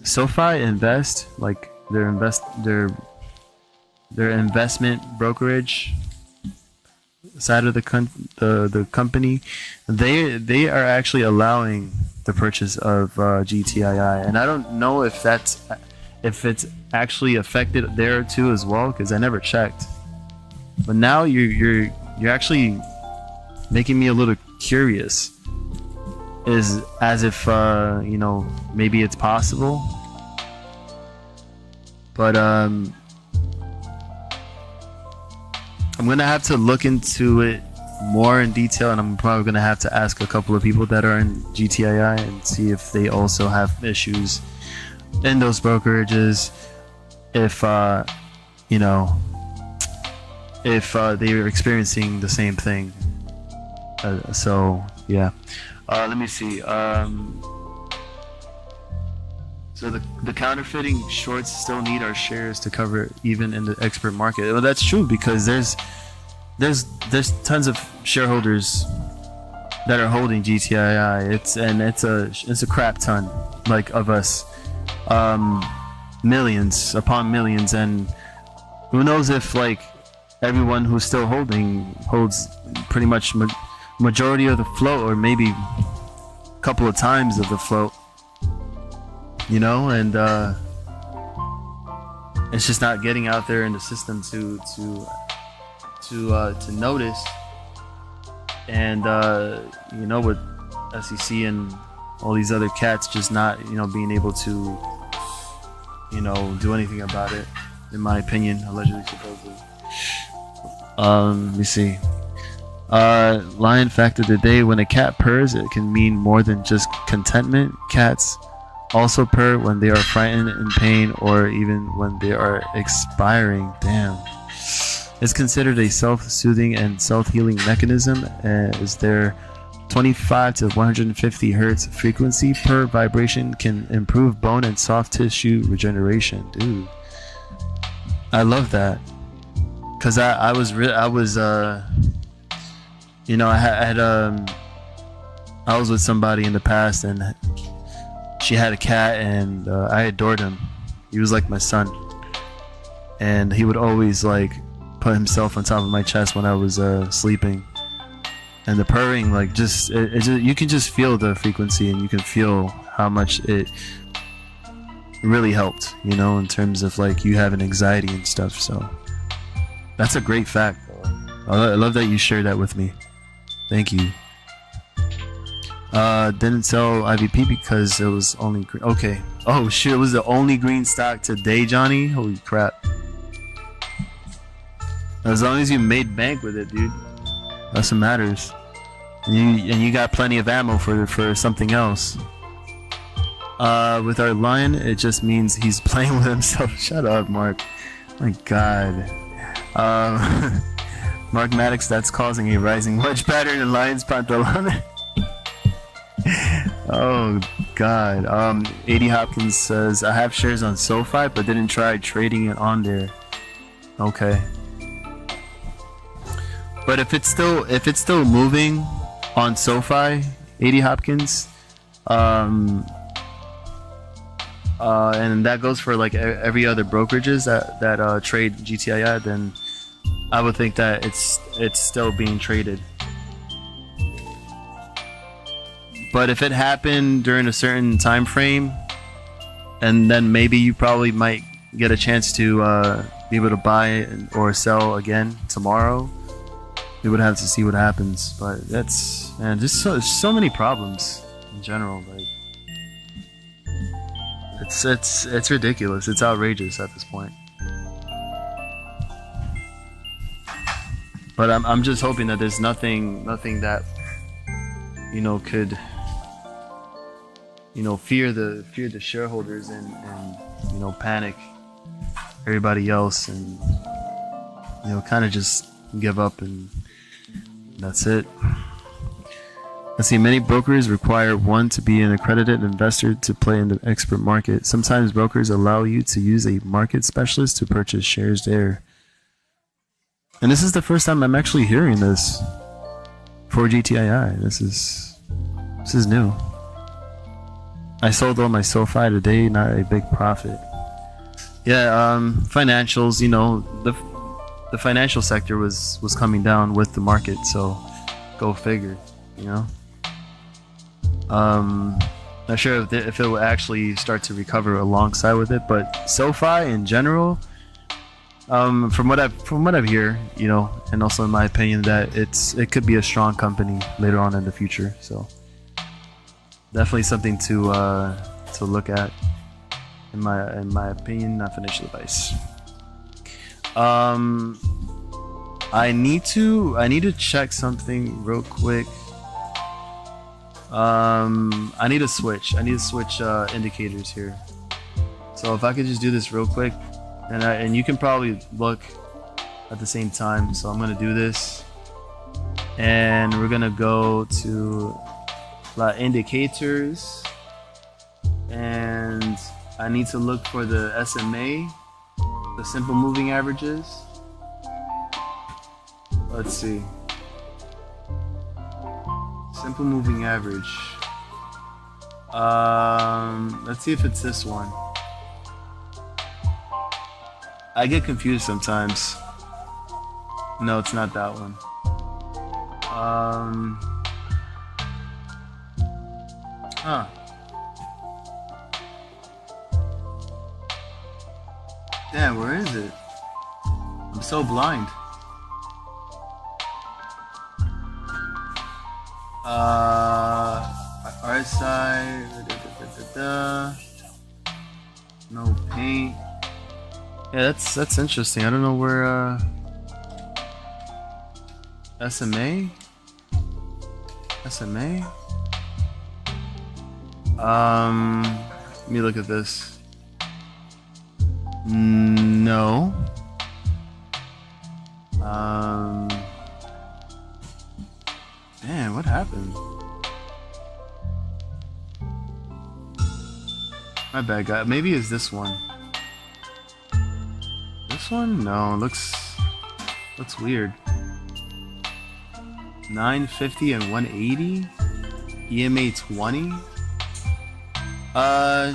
SoFi Invest, like their investment brokerage side of the company, they are actually allowing the purchase of GTII, and I don't know if it's actually affected there too as well, because I never checked. But now you're actually making me a little curious, is as if maybe it's possible, but I'm gonna have to look into it more in detail, and I'm probably gonna have to ask a couple of people that are in GTII and see if they also have issues in those brokerages, if they are experiencing the same thing. So yeah, let me see. So the counterfeiting shorts still need our shares to cover even in the expert market. Well, that's true, because there's tons of shareholders that are holding GTII. It's a crap ton, like, of us, millions upon millions, and who knows if like everyone who's still holds pretty much majority of the float, or maybe a couple of times of the float, and it's just not getting out there in the system to notice. And with SEC and all these other cats just not being able to do anything about it, in my opinion, allegedly, supposedly. Let me see. Lion fact of the day: when a cat purrs, it can mean more than just contentment. Cats also purr when they are frightened, in pain, or even when they are expiring. Damn. It's considered a self-soothing and self-healing mechanism, as their 25 to 150 hertz frequency per vibration can improve bone and soft tissue regeneration. Dude, I love that, because I was with somebody in the past, and she had a cat, and I adored him. He was like my son, and he would always like put himself on top of my chest when I was sleeping. And the purring, like, just you can just feel the frequency, and you can feel how much it really helped, you know, in terms of like you having anxiety and stuff. So that's a great fact. I love that you shared that with me. Thank you. Didn't sell IVP because it was only green. Okay. Oh shit, it was the only green stock today, Johnny. Holy crap. As long as you made bank with it, dude, that's what matters. And you got plenty of ammo for something else. With our lion, it just means he's playing with himself. Shut up, Mark. My God. Mark Maddox, that's causing a rising wedge pattern in Lions Pantalon. Oh God. 80 Hopkins says, I have shares on SoFi but didn't try trading it on there. Okay. But if it's still moving on SoFi, 80 Hopkins, and that goes for like every other brokerages that trade GTII, then I would think that it's still being traded. But if it happened during a certain time frame, and then maybe you probably might get a chance to be able to buy or sell again tomorrow. We would have to see what happens. But that's, man, just so many problems in general. Like, it's ridiculous. It's outrageous at this point. But I'm just hoping that there's nothing that, you know, could, you know, fear the shareholders and you know, panic everybody else, and, you know, kind of just give up, and that's it. Let's see, many brokers require one to be an accredited investor to play in the expert market. Sometimes brokers allow you to use a market specialist to purchase shares there. And this is the first time I'm actually hearing this for GTII. This is new. I sold all my SoFi today, not a big profit. Yeah, financials, you know, the financial sector was coming down with the market, so go figure, you know. Not sure if it will actually start to recover alongside with it, but SoFi in general, from what I've heard, you know, and also in my opinion, that it could be a strong company later on in the future. So definitely something to look at, in my opinion, not financial advice. I need to check something real quick. I need to switch indicators here. So if I could just do this real quick, and you can probably look at the same time. So I'm gonna do this, and we're gonna go to indicators, and I need to look for the SMA, the simple moving averages. Let's see. Simple moving average. Let's see if it's this one. I get confused sometimes. No, it's not that one. Damn, where is it? I'm so blind. RSI, no paint. Yeah, that's interesting. I don't know where SMA. Let me look at this. No. Man, what happened? My bad, guy. Maybe it's this one. This one? No, looks weird. 950 and 180? EMA 20?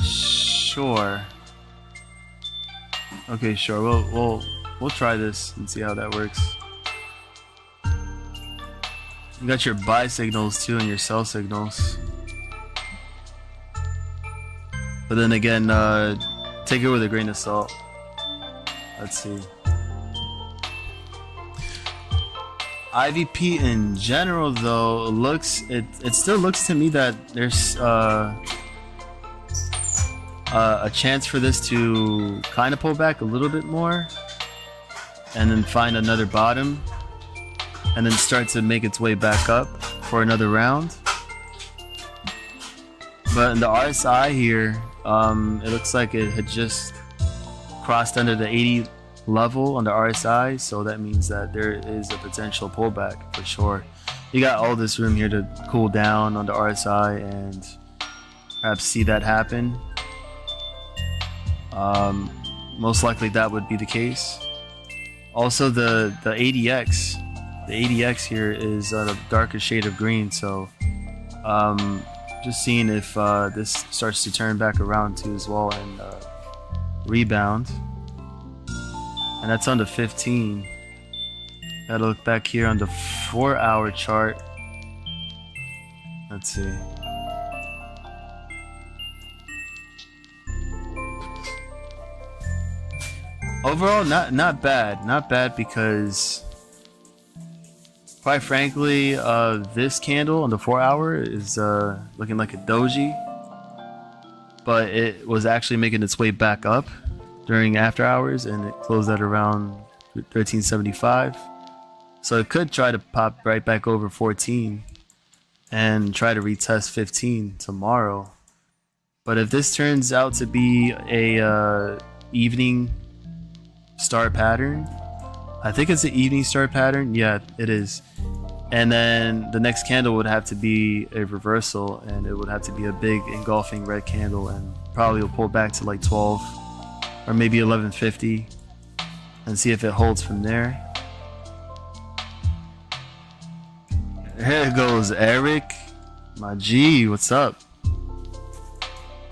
Sure. Okay, sure. We'll try this and see how that works. You got your buy signals too and your sell signals. But then again, take it with a grain of salt. Let's see. IVP in general though it still looks to me that there's a chance for this to kind of pull back a little bit more and then find another bottom and then start to make its way back up for another round. But in the RSI here, it looks like it had just crossed under the 80 level on the RSI, so that means that there is a potential pullback for sure. You got all this room here to cool down on the RSI and perhaps see that happen. Most likely that would be the case. Also the ADX here is a darker shade of green, so just seeing if this starts to turn back around too as well and rebound. And that's on the 15. Gotta look back here on the 4-hour chart. Let's see. Overall, not bad because quite frankly, this candle on the 4-hour is looking like a doji, but it was actually making its way back up during after hours and it closed at around 1375, so it could try to pop right back over 14 and try to retest 15 tomorrow. But if this turns out to be a evening star pattern, I think it's an evening star pattern, yeah it is, and then the next candle would have to be a reversal and it would have to be a big engulfing red candle and probably will pull back to like 12 or maybe 1150 and see if it holds from there. Here goes Eric, my G, what's up?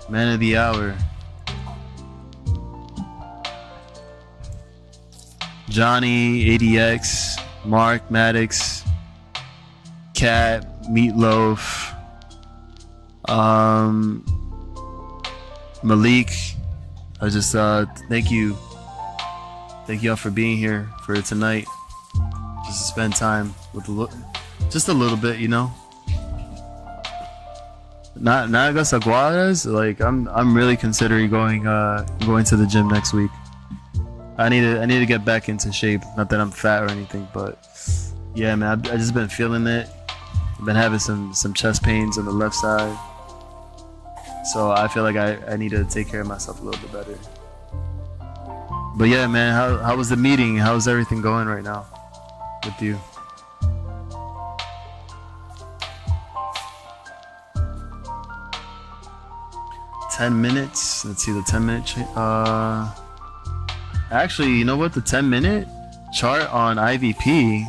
Man of the hour. Johnny, ADX, Mark, Maddox, Cat, Meatloaf, Malik. I just thank you all for being here for tonight, just to spend time with just a little bit, you know. Not Aguadas. Like I'm really considering going to the gym next week. I need to get back into shape. Not that I'm fat or anything, but yeah, man, I just been feeling it. I've been having some chest pains on the left side. So I feel like I need to take care of myself a little bit better. But yeah, man, how was the meeting? How's everything going right now with you? $10. Let's see the 10-minute. Actually, you know what? The 10-minute chart on IVP.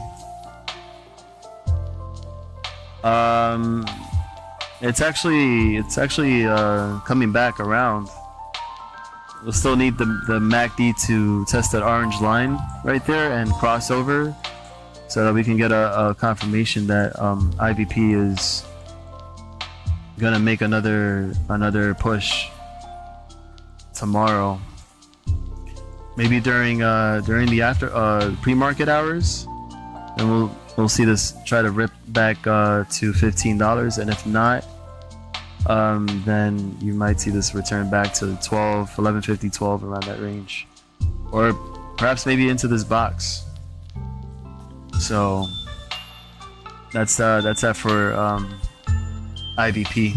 It's actually coming back around. We'll still need the MACD to test that orange line right there and cross over, so that we can get a confirmation that IVP is gonna make another push tomorrow. Maybe during the after pre-market hours, and we'll see this try to rip back to $15, and if not, then you might see this return back to 12, 1150, 12, around that range, or perhaps maybe into this box. So that's that for IVP.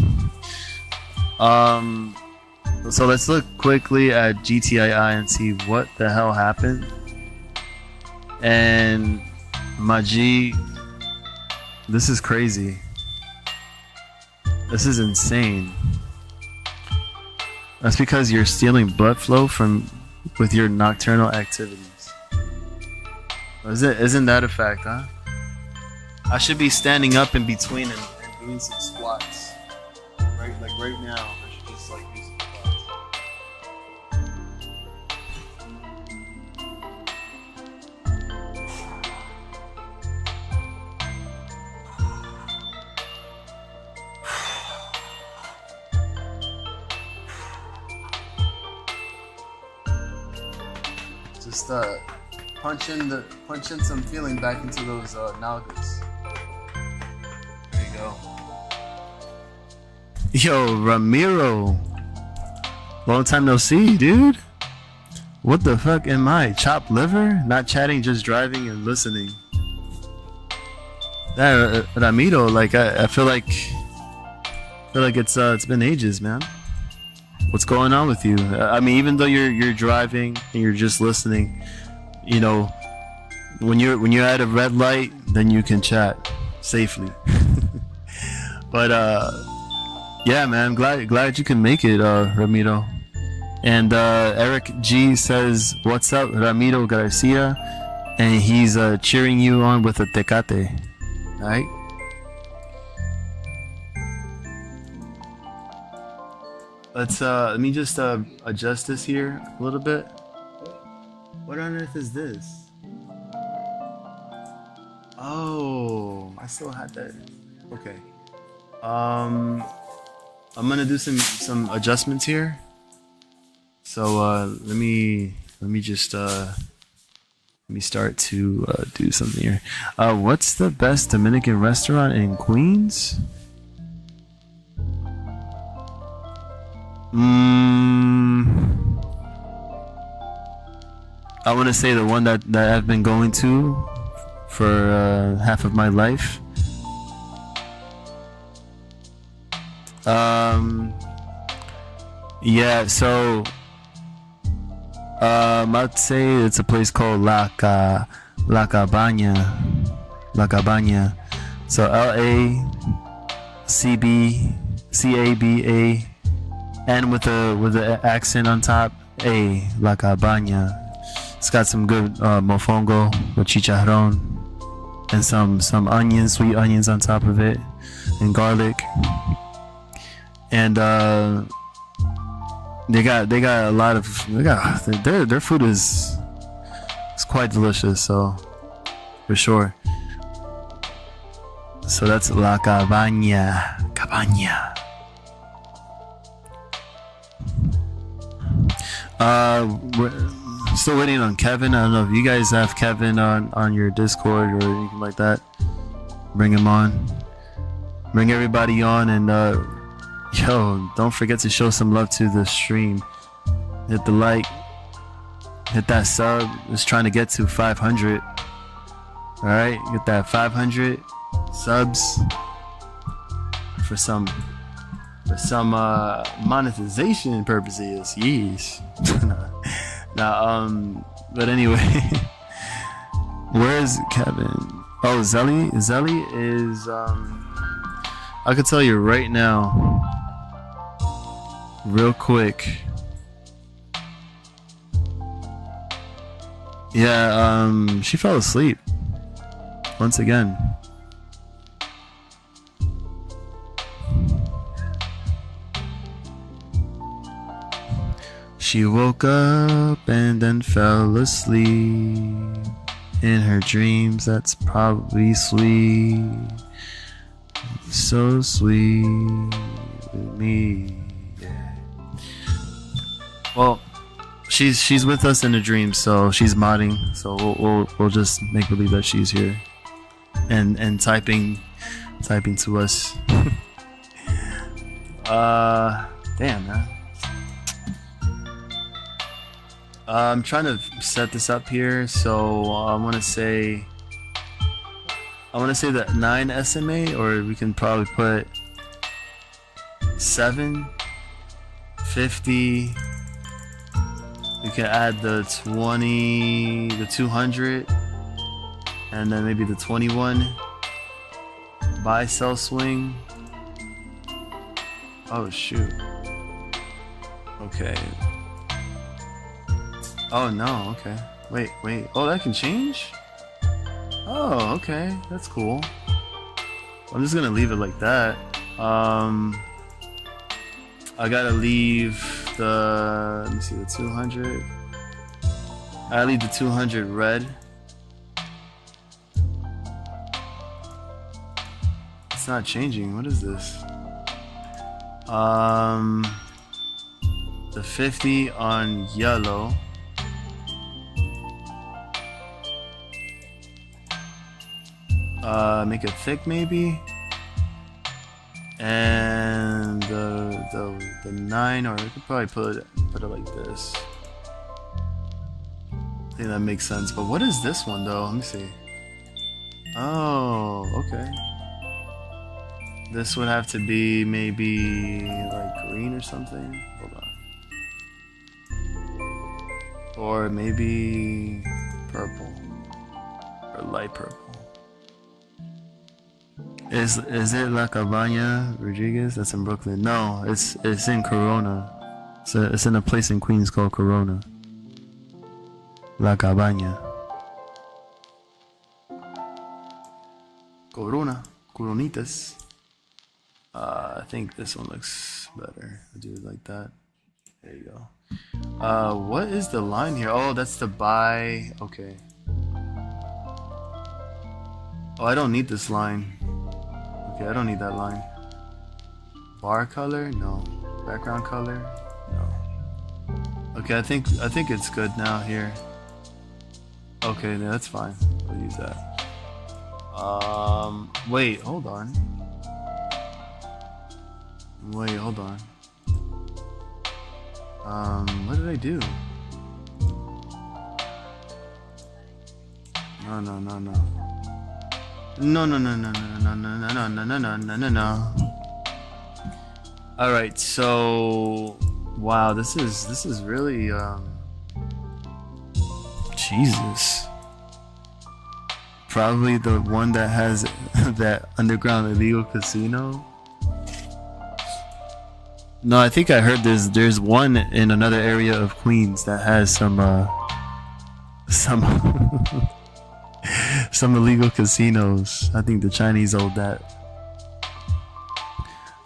So let's look quickly at GTII and see what the hell happened. And my G, this is crazy. This is insane. That's because you're stealing blood flow with your nocturnal activities. Isn't that a fact, huh? I should be standing up in between and doing some squats. Right now. I should just like do some squats. just punch in some feeling back into those nalgas. There you go. Yo, Ramiro. Long time no see, dude. What the fuck am I? Chopped liver? Not chatting, just driving and listening. That Ramiro, like I feel like it's been ages, man. What's going on with you? I mean, even though you're driving and you're just listening, you know, when you're at a red light, then you can chat safely. But yeah, man, glad you can make it, Ramiro. And Eric G says, "What's up, Ramiro Garcia?" And he's cheering you on with a tecate. All right. Let me just adjust this here a little bit. What on earth is this? Oh, I still had that. Okay. I'm gonna do some adjustments here. So let me just let me start to do something here. What's the best Dominican restaurant in Queens? I want to say the one that I've been going to for half of my life. Yeah, so I'd say it's a place called La Cabana. So LACBCABA, and with the accent on top, La Cabana. It's got some good mofongo with chicharrón and some onions, sweet onions on top of it, and garlic. And they got a lot of their food is quite delicious, so for sure. So that's La Cabana. We're still waiting on Kevin. I don't know if you guys have Kevin on your Discord or anything like that. Bring him on. Bring everybody on, and yo, don't forget to show some love to the stream. Hit the like, hit that sub. Just trying to get to 500. All right, get that 500 subs for some monetization purposes. Yes. But anyway, where's Kevin? Oh, Zelly is I could tell you right now, real quick. Yeah, she fell asleep once again. She woke up and then fell asleep. In her dreams, that's probably sweet. So sweet with me. Yeah. Well, she's with us in a dream, so she's modding. So we'll just make believe that she's here and typing to us. Damn, man. I'm trying to set this up here, so I want to say that 9 SMA, or we can probably put 7, 50. We can add the 20, the 200, and then maybe the 21. Buy, sell, swing. Oh shoot. Okay. Oh no, okay. Wait. Oh, that can change? Oh, okay. That's cool. I'm just gonna leave it like that. I gotta leave the, let me see, the 200. I leave the 200 red. It's not changing. What is this? The 50 on yellow. Make it thick maybe. And the 9, or we could probably put it like this. I think that makes sense. But what is this one though? Let me see. Oh, okay. This would have to be maybe like green or something. Hold on. Or maybe purple. Or light purple. Is it La Cabana Rodriguez? That's in Brooklyn. No, it's in Corona. It's in a place in Queens called Corona. La Cabana. Corona. Coronitas. I think this one looks better. I'll do it like that. There you go. What is the line here? Oh, that's the buy. Okay. Oh, I don't need this line. Okay, I don't need that line. Bar color? No. Background color? No. Okay, I think it's good now here. Okay, yeah, that's fine. We'll use that. Wait, hold on. Wait, hold on. What did I do? No. No. All right, so wow, this is really Jesus. Probably the one that has that underground illegal casino. No, I think I heard there's one in another area of Queens that has some some illegal casinos. I think the Chinese own that.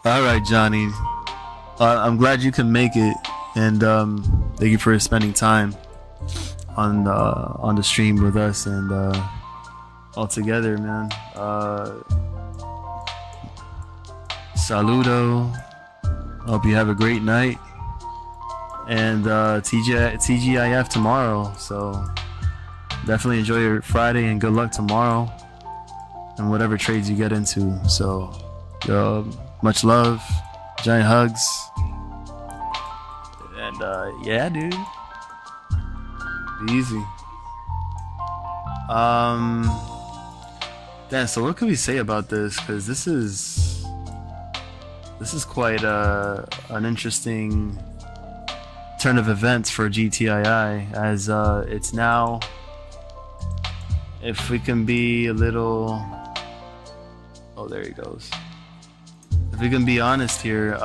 All right, Johnny. I'm glad you can make it, and thank you for spending time on the stream with us and all together, man. Saludo. Hope you have a great night, and TGIF tomorrow. So definitely enjoy your Friday and good luck tomorrow and whatever trades you get into. So much love, giant hugs, and yeah, dude, be easy. Damn, so what can we say about this? Because this is quite an interesting turn of events for GTII, as it's now, if we can be a little, oh, there he goes. If we can be honest here,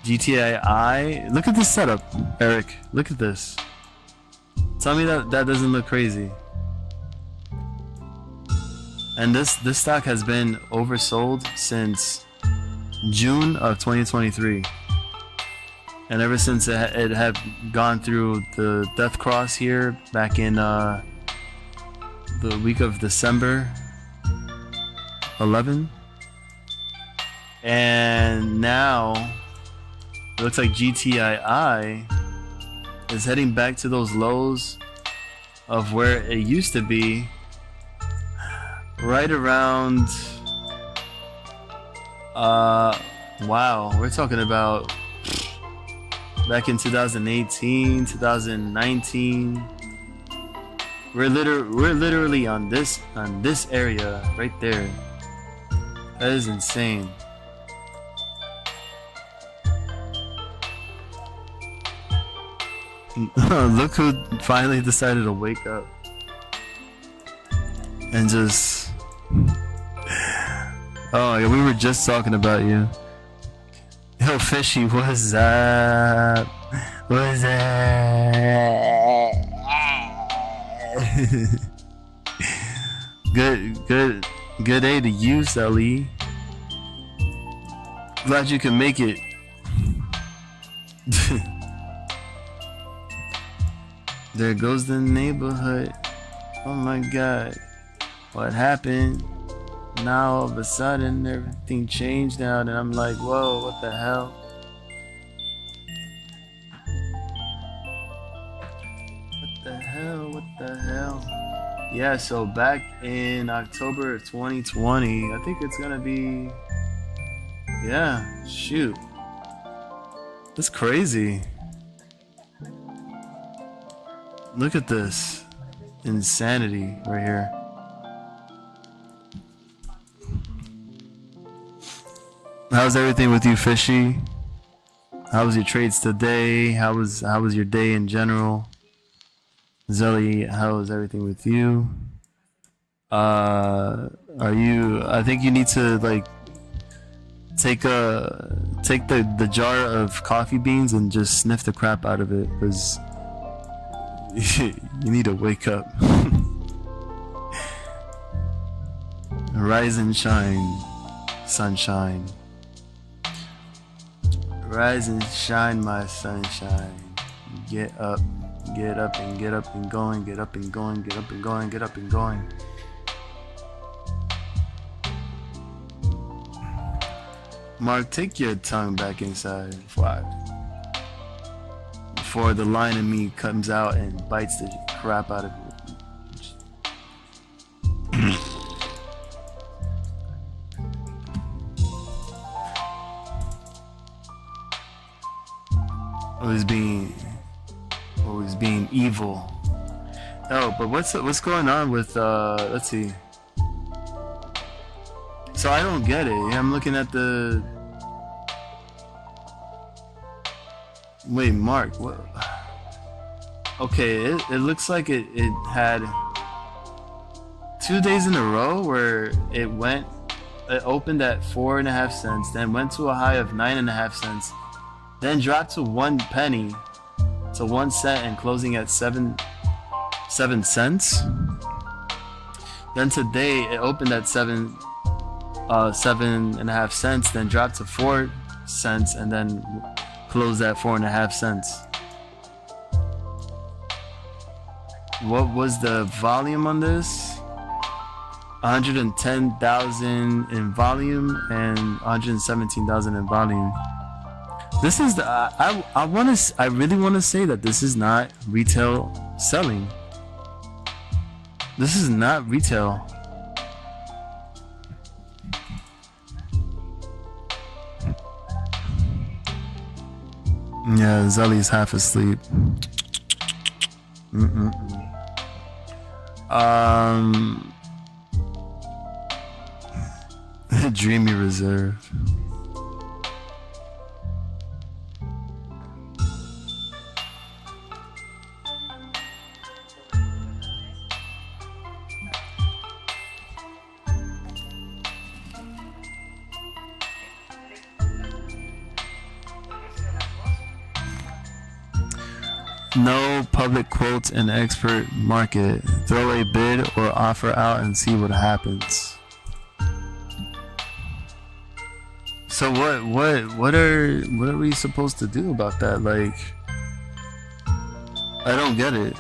GTII, look at this setup, Eric. Look at this. Tell me that doesn't look crazy. And this stock has been oversold since June of 2023, and ever since it had gone through the death cross here back in the week of December 11, and now it looks like GTII is heading back to those lows of where it used to be, right around wow, we're talking about back in 2018, 2019. We're literally on this area right there. That is insane. Look who finally decided to wake up and just, oh yeah, we were just talking about you. Yo, Fishy, what's up? What's up? Good day to you, Sally. Glad you can make it. There goes the neighborhood. Oh my God, what happened? Now all of a sudden everything changed now, and I'm like, whoa, what the hell? What the hell? Yeah, so back in October of 2020, I think it's gonna be, yeah, shoot. That's crazy. Look at this insanity right here. How's everything with you, Fishy? How was your trades today? How was your day in general? Zelly, how is everything with you? Are you? I think you need to like take the jar of coffee beans and just sniff the crap out of it, because you need to wake up. Rise and shine, sunshine. Rise and shine, my sunshine. Get up and get up and going, get up and going, get up and going, get up and going. Mark, take your tongue back inside before the lion in me comes out and bites the crap out of it. Always being evil. Oh, but what's going on with let's see. So I don't get it. I'm looking at the. Wait, Mark, what? Okay, it looks like it had 2 days in a row where it opened at 4.5 cents, then went to a high of 9.5 cents, then dropped to 1 penny, to 1 cent, and closing at 7 cents. Then today it opened at 7.5 cents, then dropped to 4 cents, and then closed at 4.5 cents. What was the volume on this? 110,000 in volume and 117,000 in volume. This is the I really want to say that this is not retail selling. This is not retail. Yeah, Zelly's half asleep. Dreamy reserve. No public quotes in expert market. Throw a bid or offer out and see what happens. So what are we supposed to do about that? Like, I don't get it.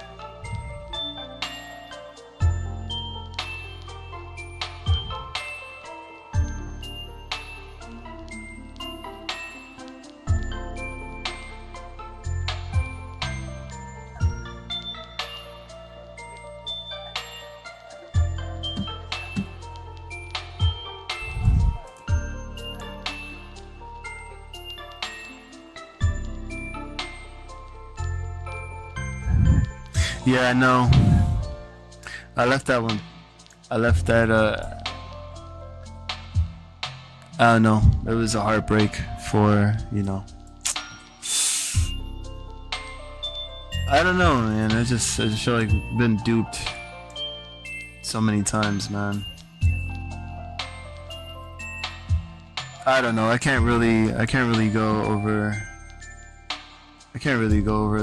Yeah, I know. I left that one. I left that, I don't know. It was a heartbreak for, you know. I don't know, man. I just feel like I've been duped so many times, man. I don't know. I can't really go over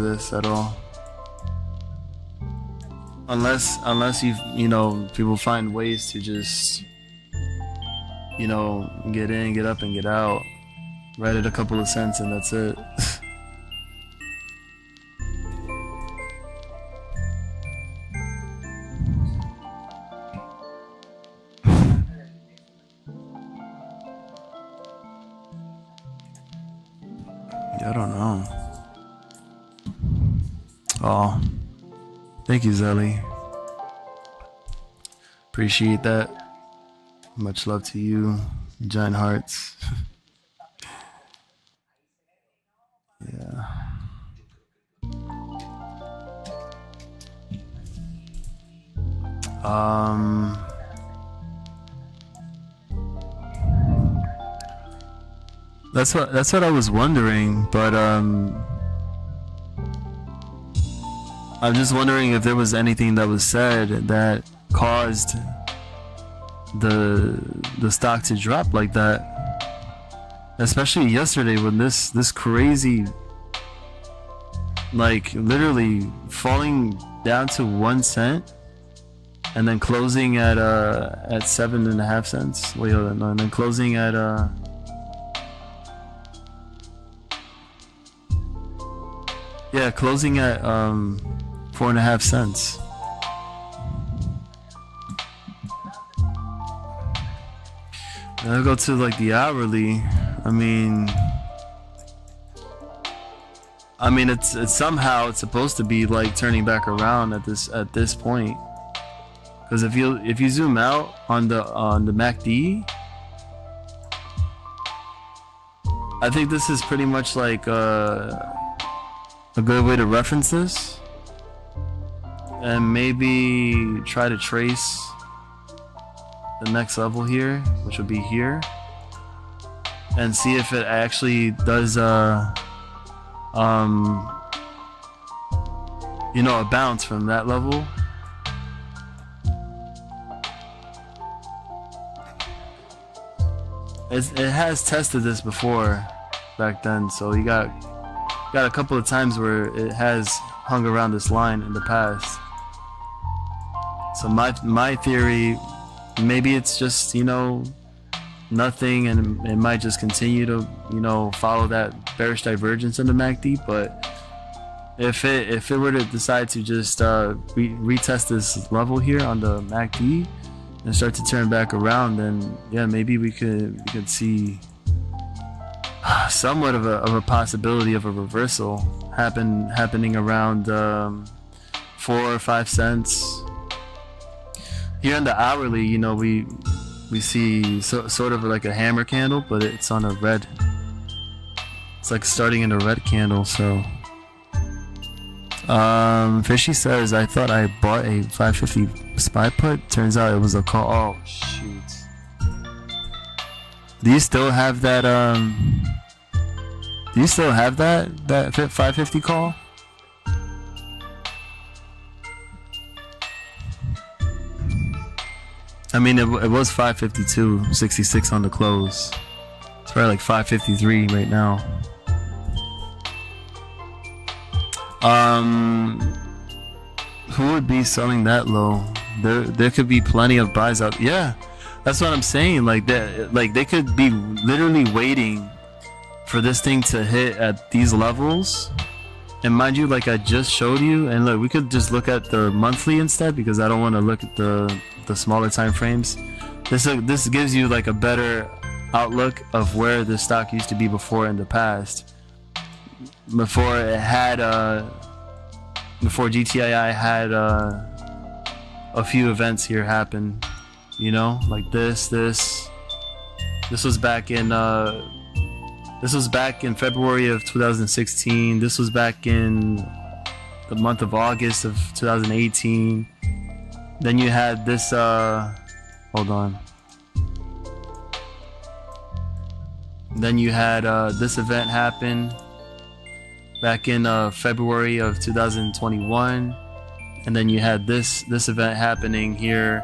this at all. Unless you know, people find ways to just, you know, get in, get up, and get out, right at a couple of cents, and that's it. I don't know. Oh. Thank you, Zelly. Appreciate that. Much love to you, giant hearts. Yeah. That's what I was wondering, but I'm just wondering if there was anything that was said that caused the stock to drop like that, especially yesterday when this crazy, like literally falling down to 1 cent and then closing at 7.5 cents. Wait, hold on, no, and then closing at yeah, closing at 4.5 cents. I'll go to like the hourly. I mean it's somehow it's supposed to be like turning back around at this point, because if you zoom out on the MACD, I think this is pretty much like a good way to reference this, and maybe try to trace the next level here, which would be here, and see if it actually does you know, a bounce from that level. It has tested this before back then, so you got a couple of times where it has hung around this line in the past. So my theory, maybe it's just, you know, nothing, and it might just continue to, you know, follow that bearish divergence in the MACD. But if it were to decide to just retest this level here on the MACD and start to turn back around, then yeah, maybe we could see somewhat of a possibility of a reversal happening around 4 or 5 cents. Here in the hourly, you know, we see sort of like a hammer candle, but it's on a red. It's like starting in a red candle. So Fishy says, I thought I bought a 550 SPY put. Turns out it was a call. Oh shoot. Do you still have that do you still have that 550 call? I mean, it was 552.66 on the close. It's probably like 553 right now. Who would be selling that low? There could be plenty of buys out. Yeah, that's what I'm saying. Like that, like they could be literally waiting for this thing to hit at these levels. And mind you, like I just showed you, and look, we could just look at the monthly instead, because I don't want to look at the smaller time frames. This gives you like a better outlook of where the stock used to be before in the past, before it had before GTII had a few events here happen, you know, like this was back in February of 2016. This was back in the month of August of 2018. Then you had this hold on. Then you had this event happen back in February of 2021, and then you had this event happening here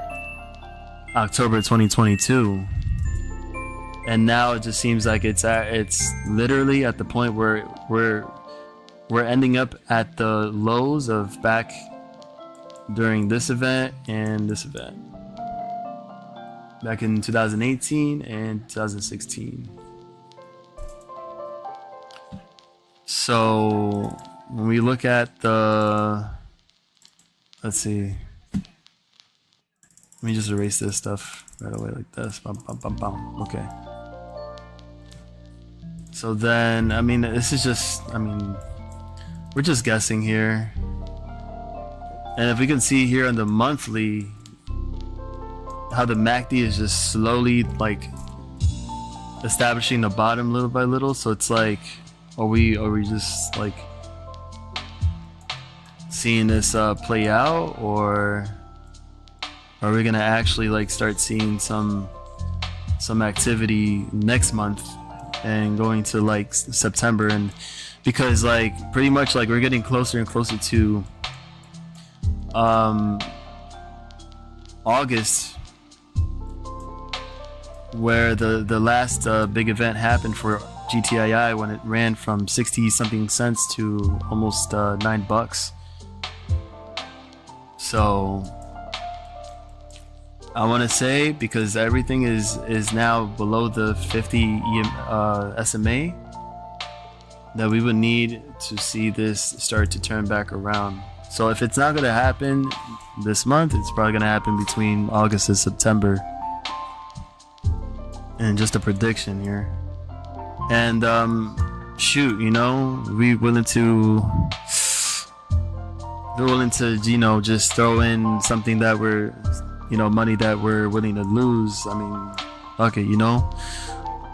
October 2022. And now it just seems like it's literally at the point where we're ending up at the lows of back during this event and this event back in 2018 and 2016. So when we look at the, let's see, let me just erase this stuff right away like this. Bum, bum, bum, bum. Okay. So then, I mean, this is just, I mean, we're just guessing here. And if we can see here on the monthly, the MACD is just slowly like establishing the bottom little by little. So it's like, are we just like seeing this play out, or are we gonna actually like start seeing some activity next month and going to like September? And because like pretty much like we're getting closer and closer to August, where the last big event happened for GTII, when it ran from 60 something cents to almost $9. So I want to say, because everything is now below the 50 SMA, that we would need to see this start to turn back around. So if it's not going to happen this month, it's probably going to happen between August and September. And just a prediction here. And shoot, you know, we're willing to you know, just throw in something that we're, you know, money that we're willing to lose. I mean, okay, you know,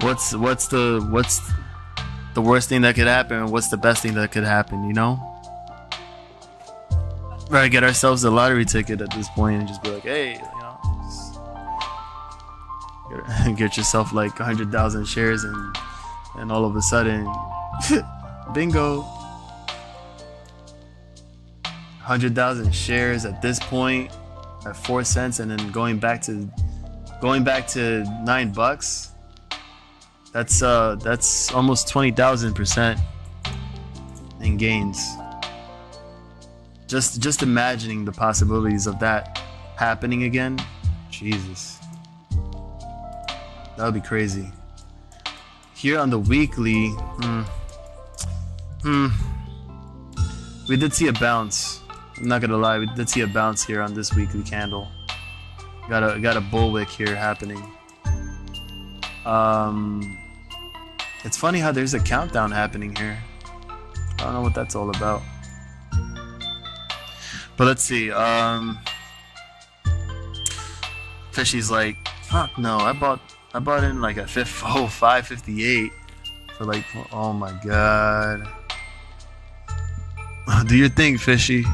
what's the worst thing that could happen? What's the best thing that could happen? You know, right? Get ourselves a lottery ticket at this point and just be like, hey, you know, get yourself like 100,000 shares, and all of a sudden, bingo. 100,000 shares at this point at 4 cents, and then going back to $9. That's almost 20,000% in gains. Just imagining the possibilities of that happening again. Jesus, that would be crazy. Here on the weekly, we did see a bounce. I'm not gonna lie, we did see a bounce here on this weekly candle. Got a bullwick here happening. It's funny how there's a countdown happening here. I don't know what that's all about. But let's see. Fishy's like, fuck no, I bought in like a 558 for like, oh my god. Do your thing, Fishy.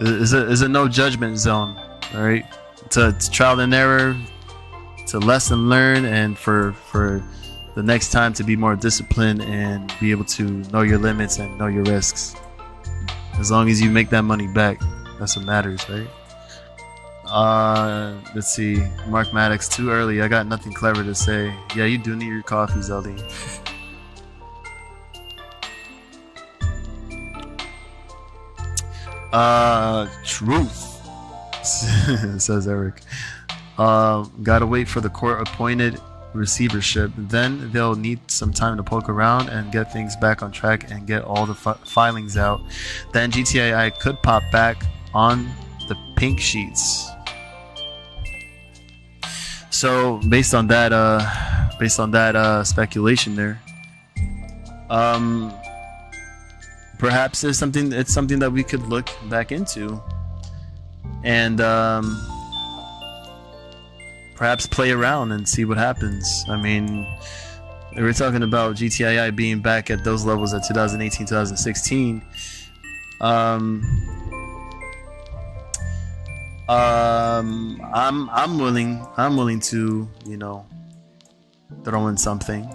It's a no judgment zone, all right? It's trial and error, it's a lesson learned, and for the next time to be more disciplined and be able to know your limits and know your risks. As long as you make that money back, that's what matters, right? Let's see. Mark Maddox, too early. I got nothing clever to say. Yeah, you do need your coffee, Zeldy. Truth, says Eric. Gotta wait for the court appointed receivership. Then they'll need some time to poke around and get things back on track and get all the filings out. Then GTII could pop back on the pink sheets. So based on that speculation there, perhaps it's something that we could look back into, and perhaps play around and see what happens. I mean, we're talking about GTII being back at those levels at 2018, 2016. I'm willing to, you know, throw in something.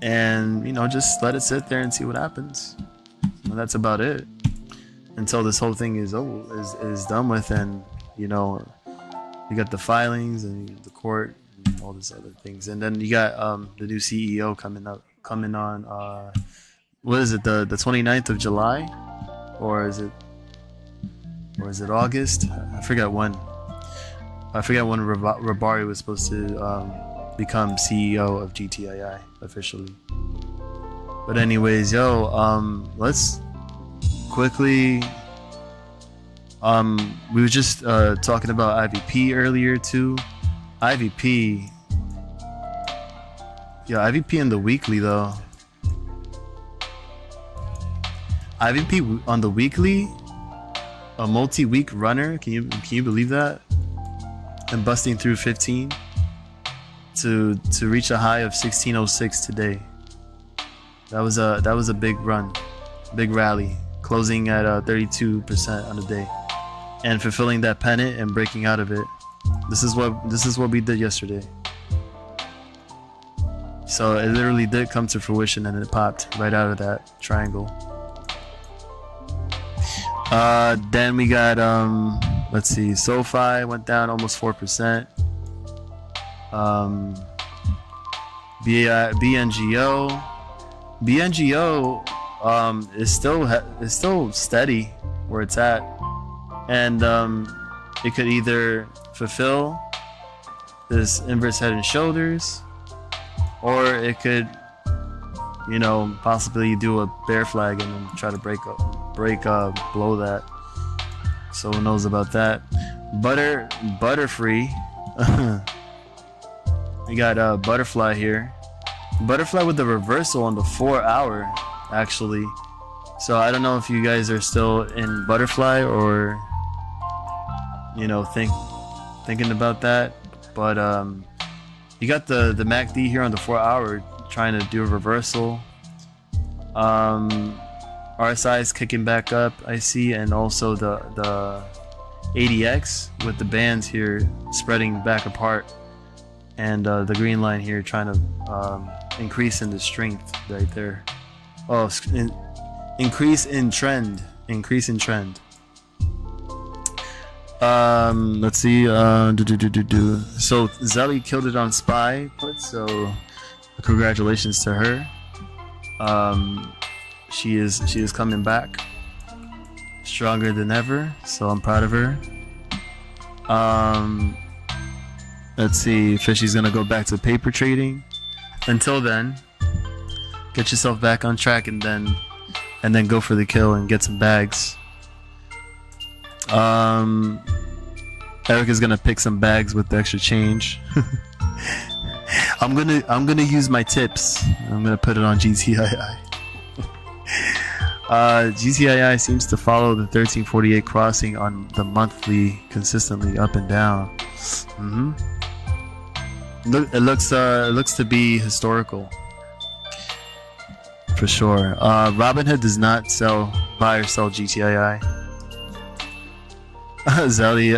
And, you know, just let it sit there and see what happens. And that's about it until this whole thing is done with, and, you know, you got the filings and the court and all these other things, and then you got the new CEO coming on. What is it? The 29th of July, or is it August? I forget when. Rabari was supposed to become CEO of GTII officially. But anyways, let's quickly, we were just talking about IVP earlier too. IVP in the weekly though. IVP on the weekly a multi-week runner. Can you believe that? And busting through 15 to reach a high of 1606 today. That was a big run, big rally, closing at 32% on the day, and fulfilling that pennant and breaking out of it. This is what we did yesterday. So it literally did come to fruition, and it popped right out of that triangle. Then we got let's see, SoFi went down almost 4%. BNGO is still steady where it's at, and it could either fulfill this inverse head and shoulders, or it could, you know, possibly do a bear flag and then try to break below that. So who knows about that? Butterfree. We got Butterfly here. Butterfly with the reversal on the 4 hour, actually. So I don't know if you guys are still in Butterfly or, you know, thinking about that. But you got the MACD here on the 4 hour trying to do a reversal. RSI is kicking back up, I see, and also the ADX with the bands here spreading back apart, and the green line here trying to increase in the strength right there. Oh, increase in trend. Let's see. So Zelly killed it on SPY put, so congratulations to her. She is coming back stronger than ever, so I'm proud of her. Let's see, Fishy's gonna go back to paper trading. Until then, get yourself back on track, and then go for the kill and get some bags. Eric is gonna pick some bags with the extra change. I'm gonna use my tips. I'm gonna put it on GTII. GTII seems to follow the 1348 crossing on the monthly consistently up and down. It looks to be historical for sure. Robinhood does not buy or sell GTII. Zelly,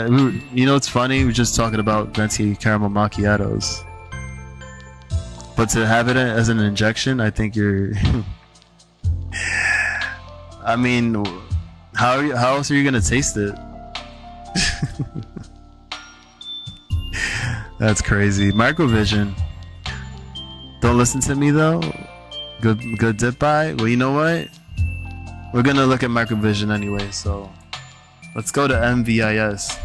you know what's funny? We're just talking about venti caramel macchiatos, but to have it as an injection, I think you're. I mean, how else are you gonna taste it? That's crazy. Microvision. Don't listen to me though. Good dip buy. Well, you know what? We're gonna look at Microvision anyway. So let's go to MVIS,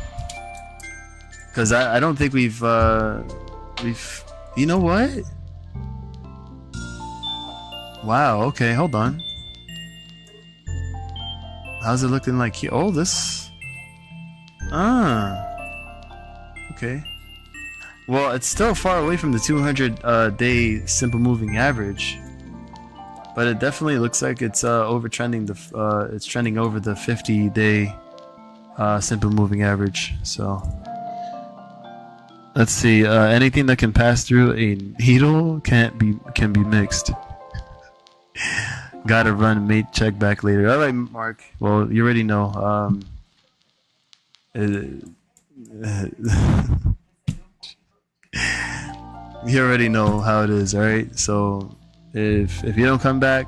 because I don't think we've. You know what? Wow. Okay. Hold on. How's it looking like here? Oh, this. Okay. Well, it's still far away from the 200-day simple moving average, but it definitely looks like it's overtrending it's trending over the 50-day simple moving average. So let's see. Anything that can pass through a needle can be mixed. Gotta run, mate. Check back later. All right, Mark. Well, you already know. You already know how it is. All right. So if you don't come back,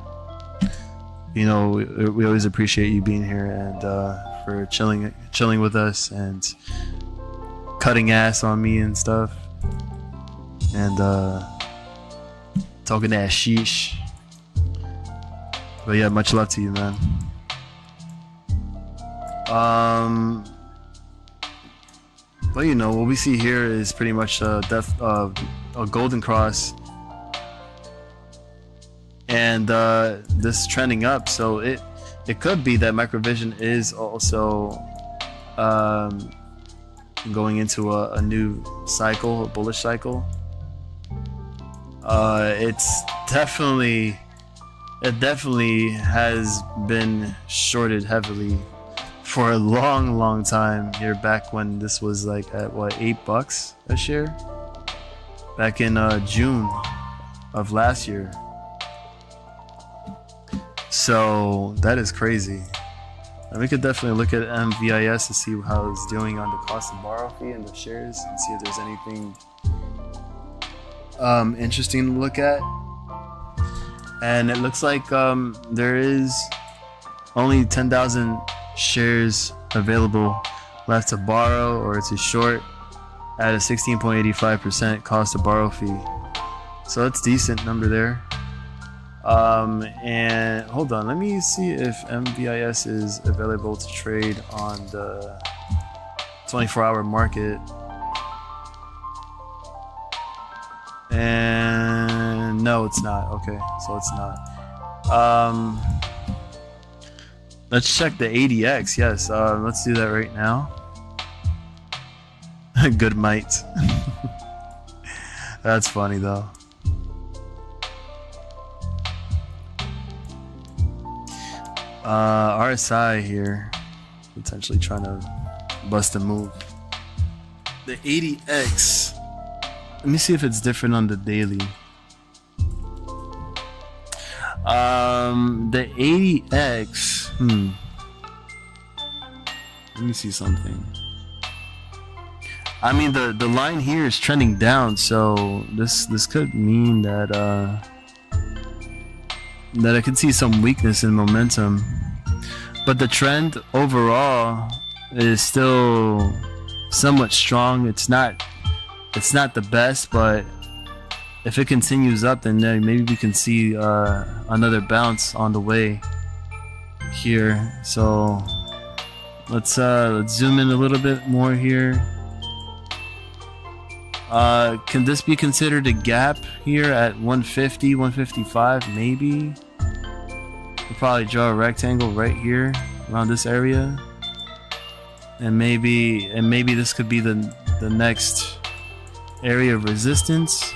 you know we always appreciate you being here and for chilling with us and cutting ass on me and stuff, and talking that sheesh. But yeah, much love to you, man. Well, you know what we see here is pretty much a golden cross, and this trending up. So it could be that Microvision is also going into a new cycle, a bullish cycle. It definitely has been shorted heavily for a long time here, back when this was like at what, $8 a share, back in June of last year. So that is crazy. And we could definitely look at MVIS to see how it's doing on the cost of borrow fee and the shares, and see if there's anything interesting to look at. And it looks like there is only 10,000 shares available left to borrow or to short at a 16.85% cost of borrow fee. So that's decent number there. And hold on, let me see if MVIS is available to trade on the 24-hour market. And no, it's not. Okay, so it's not. Let's check the ADX. Yes, let's do that right now. Good mite. That's funny though. RSI here, potentially trying to bust a move. The ADX, let me see if it's different on the daily. The ADX, let me see something. I mean, the line here is trending down, so this could mean that that I could see some weakness in momentum, but the trend overall is still somewhat strong. It's not the best, but if it continues up, then maybe we can see another bounce on the way here. So let's zoom in a little bit more here. Can this be considered a gap here at 150, 155? Maybe. We'll probably draw a rectangle right here around this area, and maybe this could be the next area of resistance.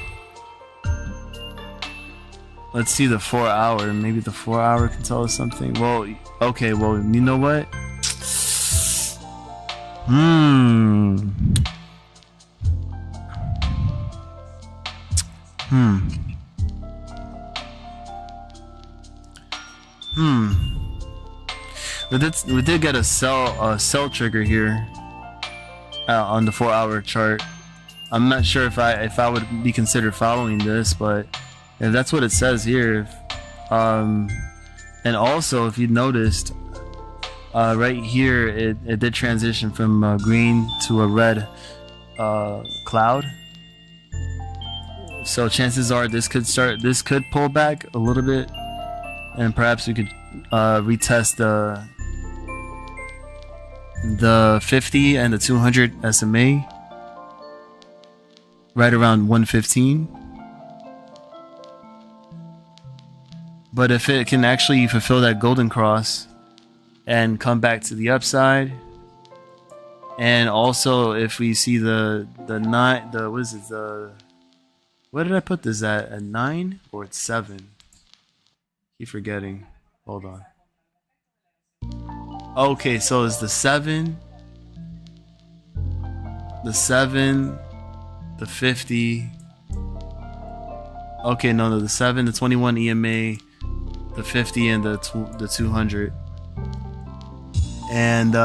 Let's see the 4 hour. Maybe the 4 hour can tell us something. Well, okay. Well, you know what? We did get a sell trigger here on the 4 hour chart. I'm not sure if I would be considered following this, but if that's what it says here, and also if you noticed, right here it did transition from green to a red cloud. So chances are this could pull back a little bit, and perhaps we could retest the 50 and the 200 SMA right around 115. But if it can actually fulfill that golden cross and come back to the upside, and also if we see what did I put this at 9 or it's 7? Keep forgetting. Hold on. Okay, so it's the 7, the 50. Okay, no, the 7, the 21 EMA, the 50, and the 200. And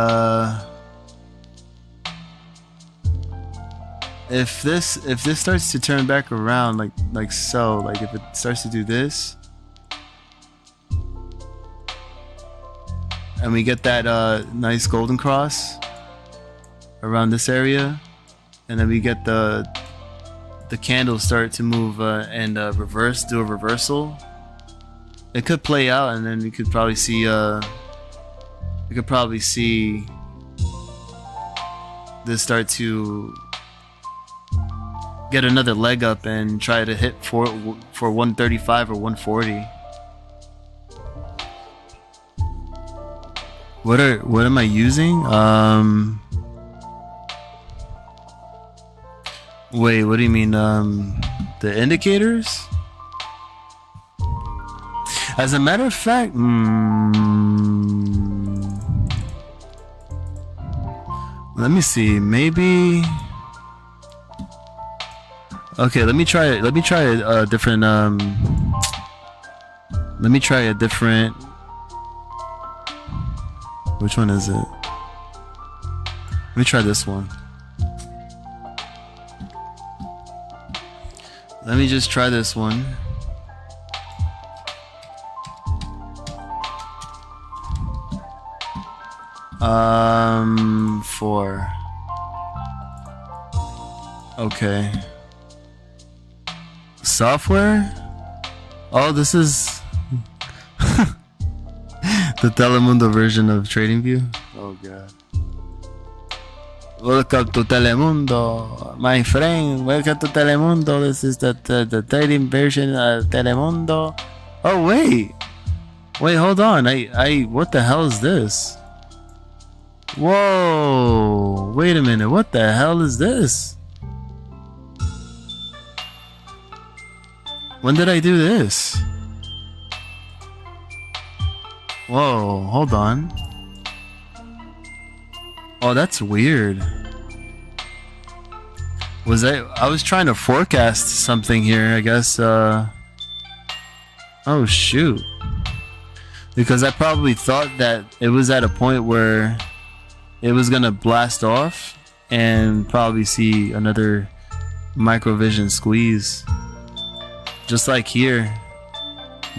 if this starts to turn back around like so, like if it starts to do this, and we get that nice golden cross around this area, and then we get the candles start to move and do a reversal, it could play out, and then we could probably see this start to get another leg up and try to hit for 135 or 140. What am I using? Wait, what do you mean? The indicators? As a matter of fact, Let me see. Maybe. Okay, let me try it. Let me try a different. Let me try a different. Which one is it? Let me try this one. Let me just try this one. Four. Okay. Software? Oh, this is the Telemundo version of TradingView. Oh god. Welcome to Telemundo, my friend. Welcome to Telemundo. This is the trading version of Telemundo. Oh wait, hold on. I what the hell is this? Whoa, wait a minute. What the hell is this? When did I do this? Whoa, hold on. Oh, that's weird. I was trying to forecast something here, I guess. Oh shoot. Because I probably thought that it was at a point where it was gonna blast off and probably see another microvision squeeze. Just like here,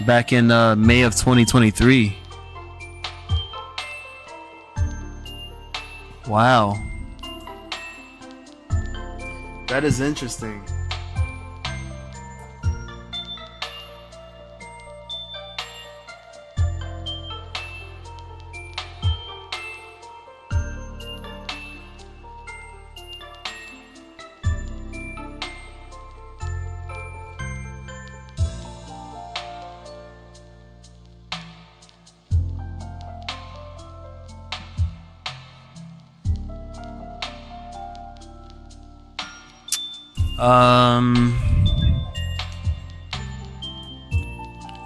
back in May of 2023. Wow. That is interesting.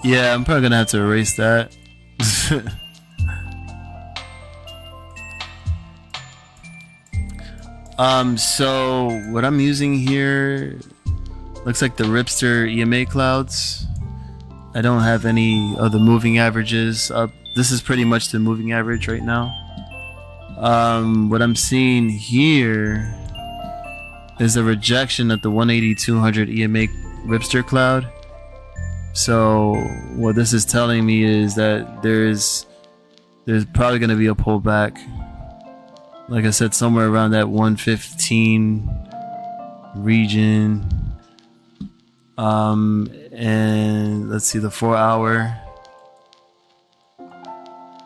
Yeah, I'm probably gonna have to erase that. So what I'm using here looks like the Ripster EMA clouds. I don't have any of the moving averages up. This is pretty much the moving average right now. What I'm seeing here is a rejection at the 180-200 EMA Ripster cloud. So what this is telling me is that there's probably going to be a pullback. Like I said, somewhere around that 115 region. And let's see the 4 hour.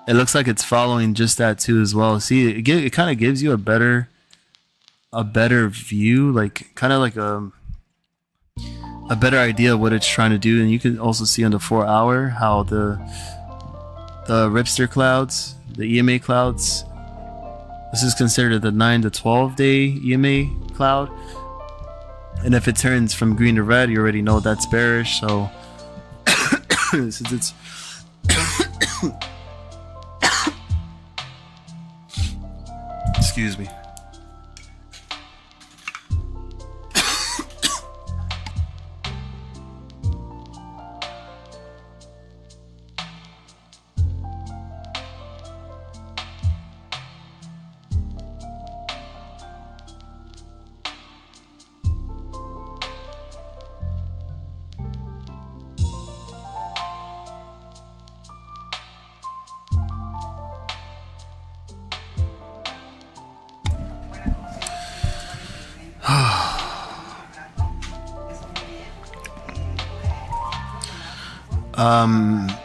It looks like it's following just that too as well. See, it kind of gives you a better view, like kind of like a better idea of what it's trying to do. And you can also see on the 4 hour how the Ripster clouds, the EMA clouds, this is considered the 9 to 12 day EMA cloud, and if it turns from green to red, you already know that's bearish. So since it's excuse me.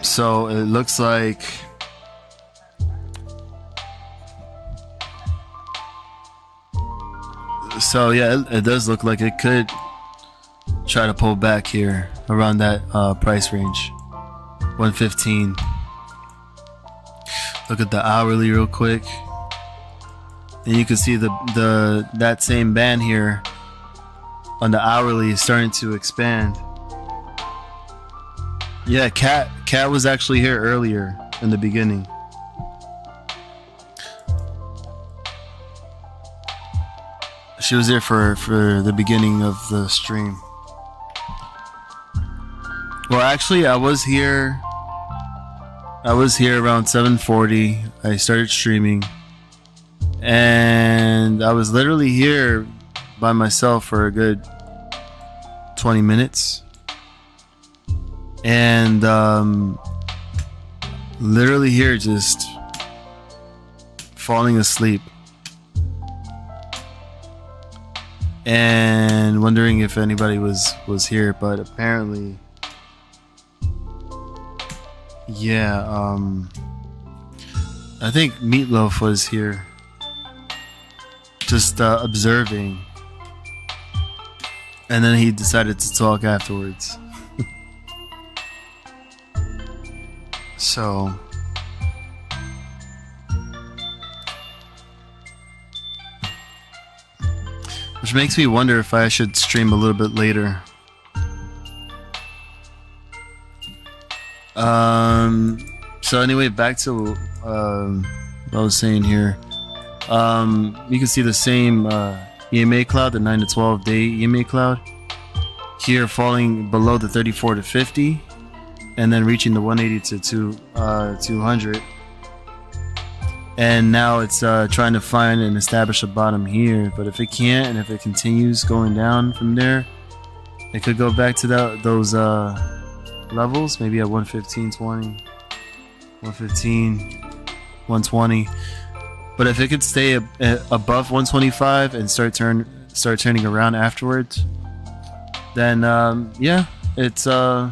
So it looks like yeah, it does look like it could try to pull back here around that price range, 115. Look at the hourly real quick, and you can see that same band here on the hourly is starting to expand. Yeah, Cat was actually here earlier in the beginning. She was there for the beginning of the stream. Well, actually, I was here around 7:40. I started streaming, and I was literally here by myself for a good 20 minutes, and literally here just falling asleep and wondering if anybody was here, but apparently, yeah, I think Meatloaf was here just observing, and then he decided to talk afterwards. So which makes me wonder if I should stream a little bit later. So anyway, back to what I was saying here. You can see the same EMA cloud, the 9 to 12 day EMA cloud, here falling below the 34 to 50, and then reaching the 180 to 200. And now it's trying to find and establish a bottom here, but if it can't, and if it continues going down from there, it could go back to those levels, maybe at 115.20, 115, 120. But if it could stay above 125 and start turning around afterwards, then yeah, it's I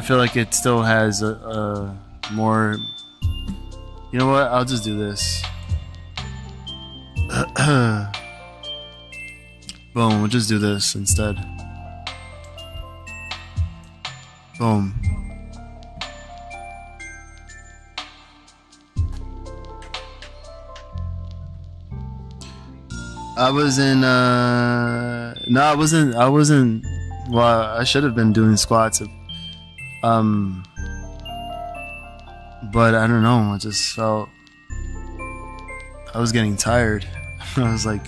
feel like it still has a more. You know what? I'll just do this. Boom. We'll just do this instead. Boom. I was in no, I wasn't well, I should have been doing squats. But I don't know, I just felt I was getting tired. I was like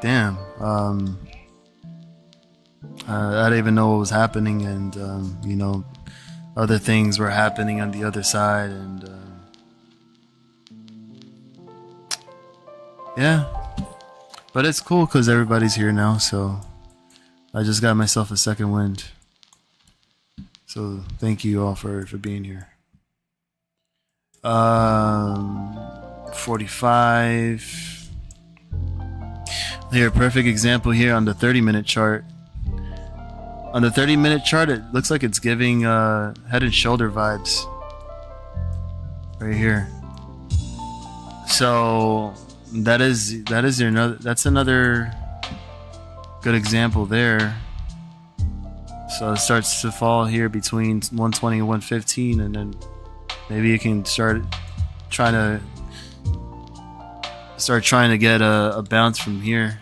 damn, I didn't even know what was happening, and you know, other things were happening on the other side, and yeah, but it's cool because everybody's here now, so I just got myself a second wind. So thank you all for being here. 45 here, perfect example here on the 30-minute chart. On the 30-minute chart, it looks like it's giving head and shoulder vibes right here. So that's another good example there. So it starts to fall here between 120 and 115, and then maybe you can start trying to get a bounce from here,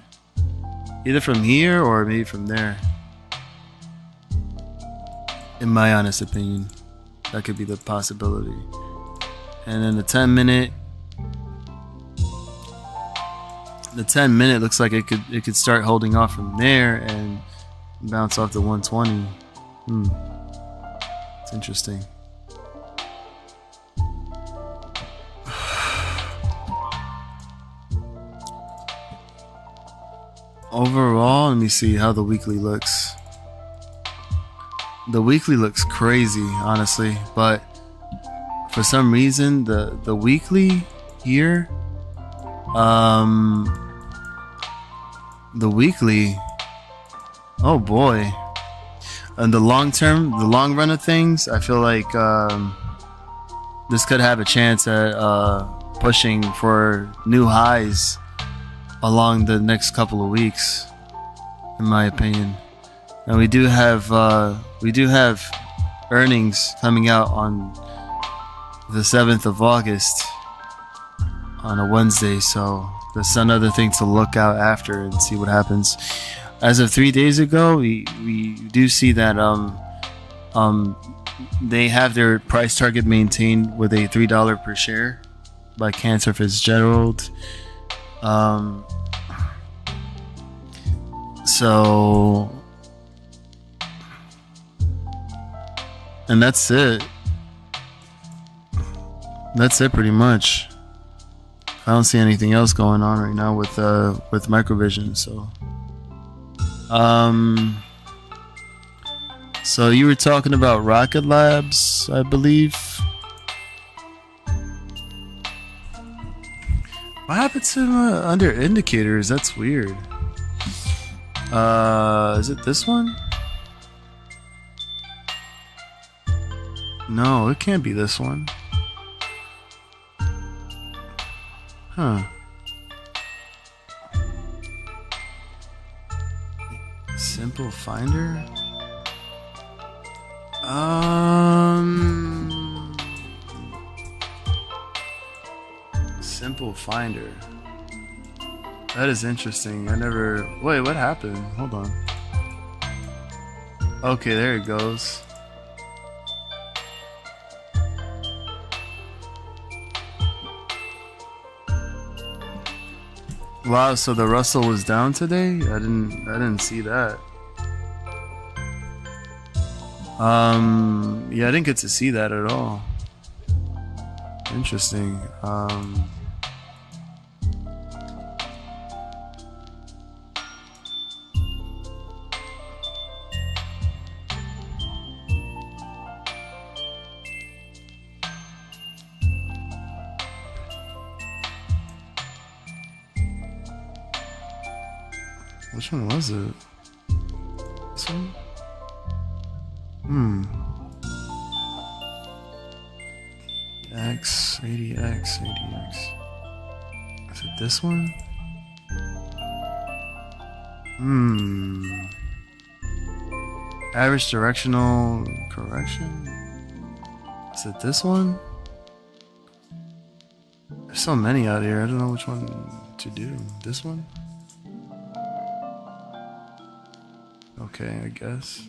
either from here or maybe from there. In my honest opinion, that could be the possibility. And then the 10-minute looks like it could start holding off from there and bounce off the 120. It's interesting. Overall, let me see how the weekly looks. The weekly looks crazy, honestly, but for some reason the weekly here, the weekly, oh boy, and the long run of things, I feel like this could have a chance at pushing for new highs along the next couple of weeks, in my opinion. And we do have earnings coming out on the 7th of August on a Wednesday, so that's another thing to look out after and see what happens. As of 3 days ago, we do see that they have their price target maintained with a $3 per share by Cantor Fitzgerald. So, and that's it. That's it pretty much. I don't see anything else going on right now with Microvision. So you were talking about Rocket Labs, I believe. What happened to under indicators? That's weird. Is it this one? No, it can't be this one. Huh. Simple Finder? Simple Finder. That is interesting. I never... Wait, what happened? Hold on. Okay, there it goes. Wow, so the Russell was down today? I didn't see that. Yeah, I didn't get to see that at all. Interesting. Which one was it? This one? X, 80X, 80X. Is it this one? Average directional correction? Is it this one? There's so many out here, I don't know which one to do. This one? Okay, I guess.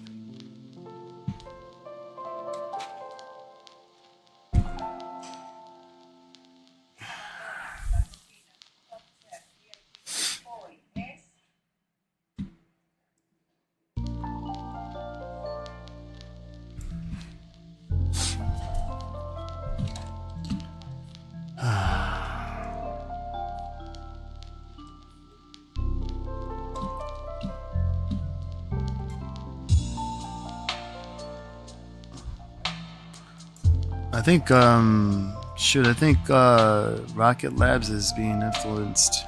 I think, I think Rocket Labs is being influenced.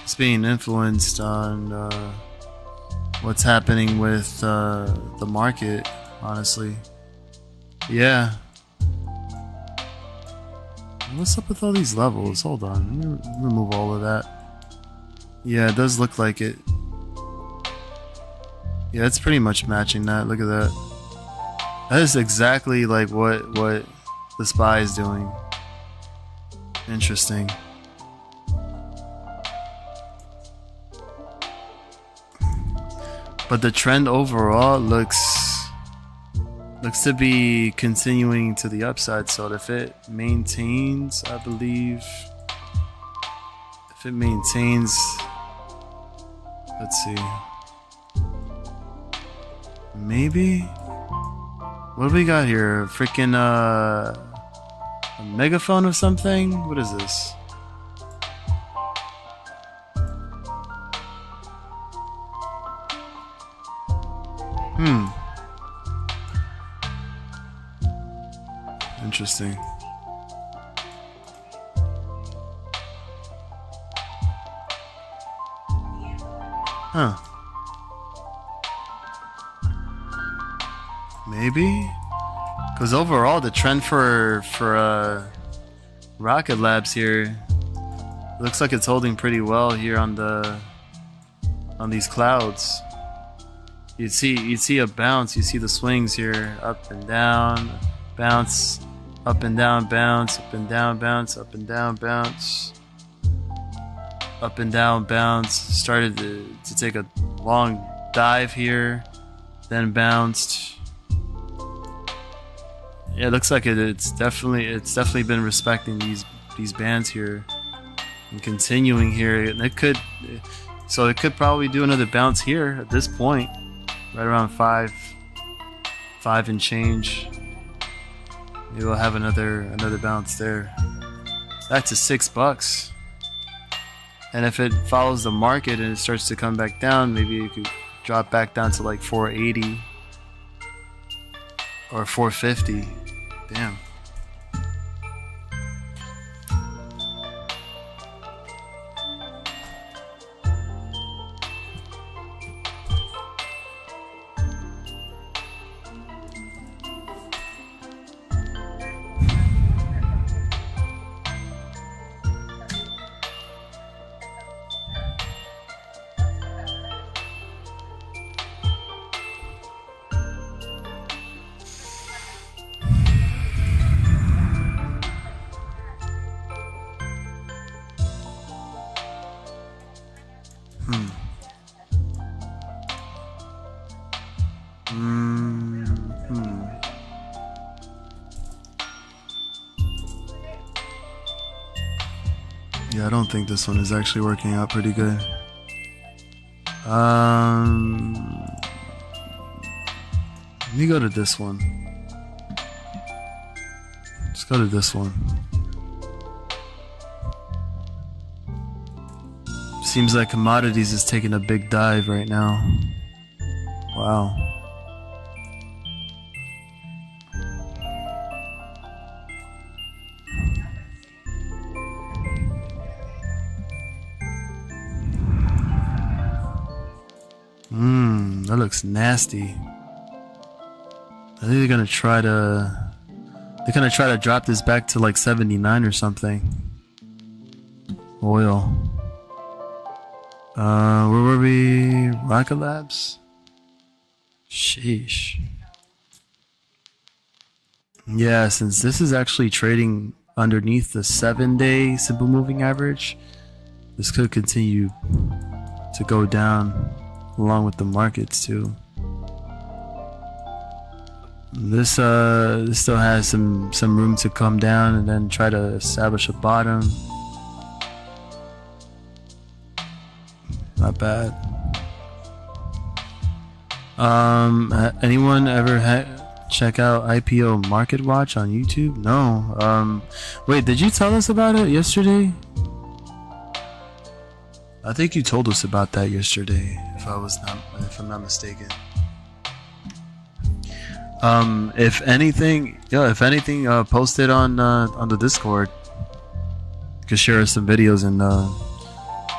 It's being influenced on what's happening with the market, honestly. Yeah. What's up with all these levels? Hold on, let me remove all of that. Yeah, it does look like it. Yeah, it's pretty much matching that. Look at that. That is exactly like what the SPY is doing. Interesting. But the trend overall looks to be continuing to the upside. So if it maintains, I believe, if it maintains, let's see, maybe. What do we got here? Freaking a megaphone or something? What is this? Interesting. Huh. Maybe? Because overall the trend for Rocket Labs here looks like it's holding pretty well here on these clouds. You'd see a bounce, you see the swings here, up and down, bounce, up and down, bounce, up and down, bounce, up and down, bounce, up and down, bounce. Started to take a long dive here, then bounced. Yeah, it looks like it's definitely been respecting these bands here. and continuing here, and it could probably do another bounce here at this point, right around 5 and change. Maybe we'll have another bounce there. Back to $6. And if it follows the market and it starts to come back down, maybe it could drop back down to like 480 or 450. Damn. Yeah, I don't think this one is actually working out pretty good. Let me go to this one. Let's go to this one. Seems like commodities is taking a big dive right now. Wow. That looks nasty. I think they're gonna try to drop this back to like 79 or something. Oil. Where were we? Rocket Labs? Sheesh. Yeah, since this is actually trading underneath the 7-day simple moving average, this could continue to go down along with the markets too. This still has some room to come down and then try to establish a bottom. Not bad. Anyone ever check out IPO Market Watch on YouTube? No. Wait, did you tell us about it yesterday? I think you told us about that yesterday, if I'm not mistaken. If anything, post it on the Discord. You could share us some videos and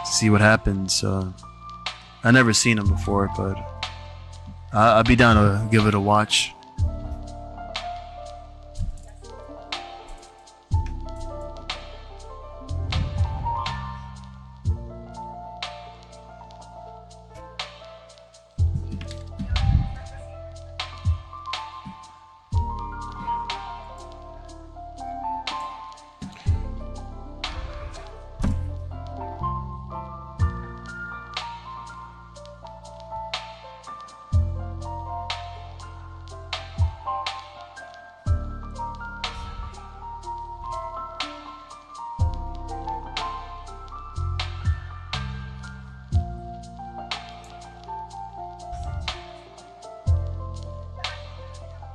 see what happens. I never seen them before, but I'd be down to give it a watch.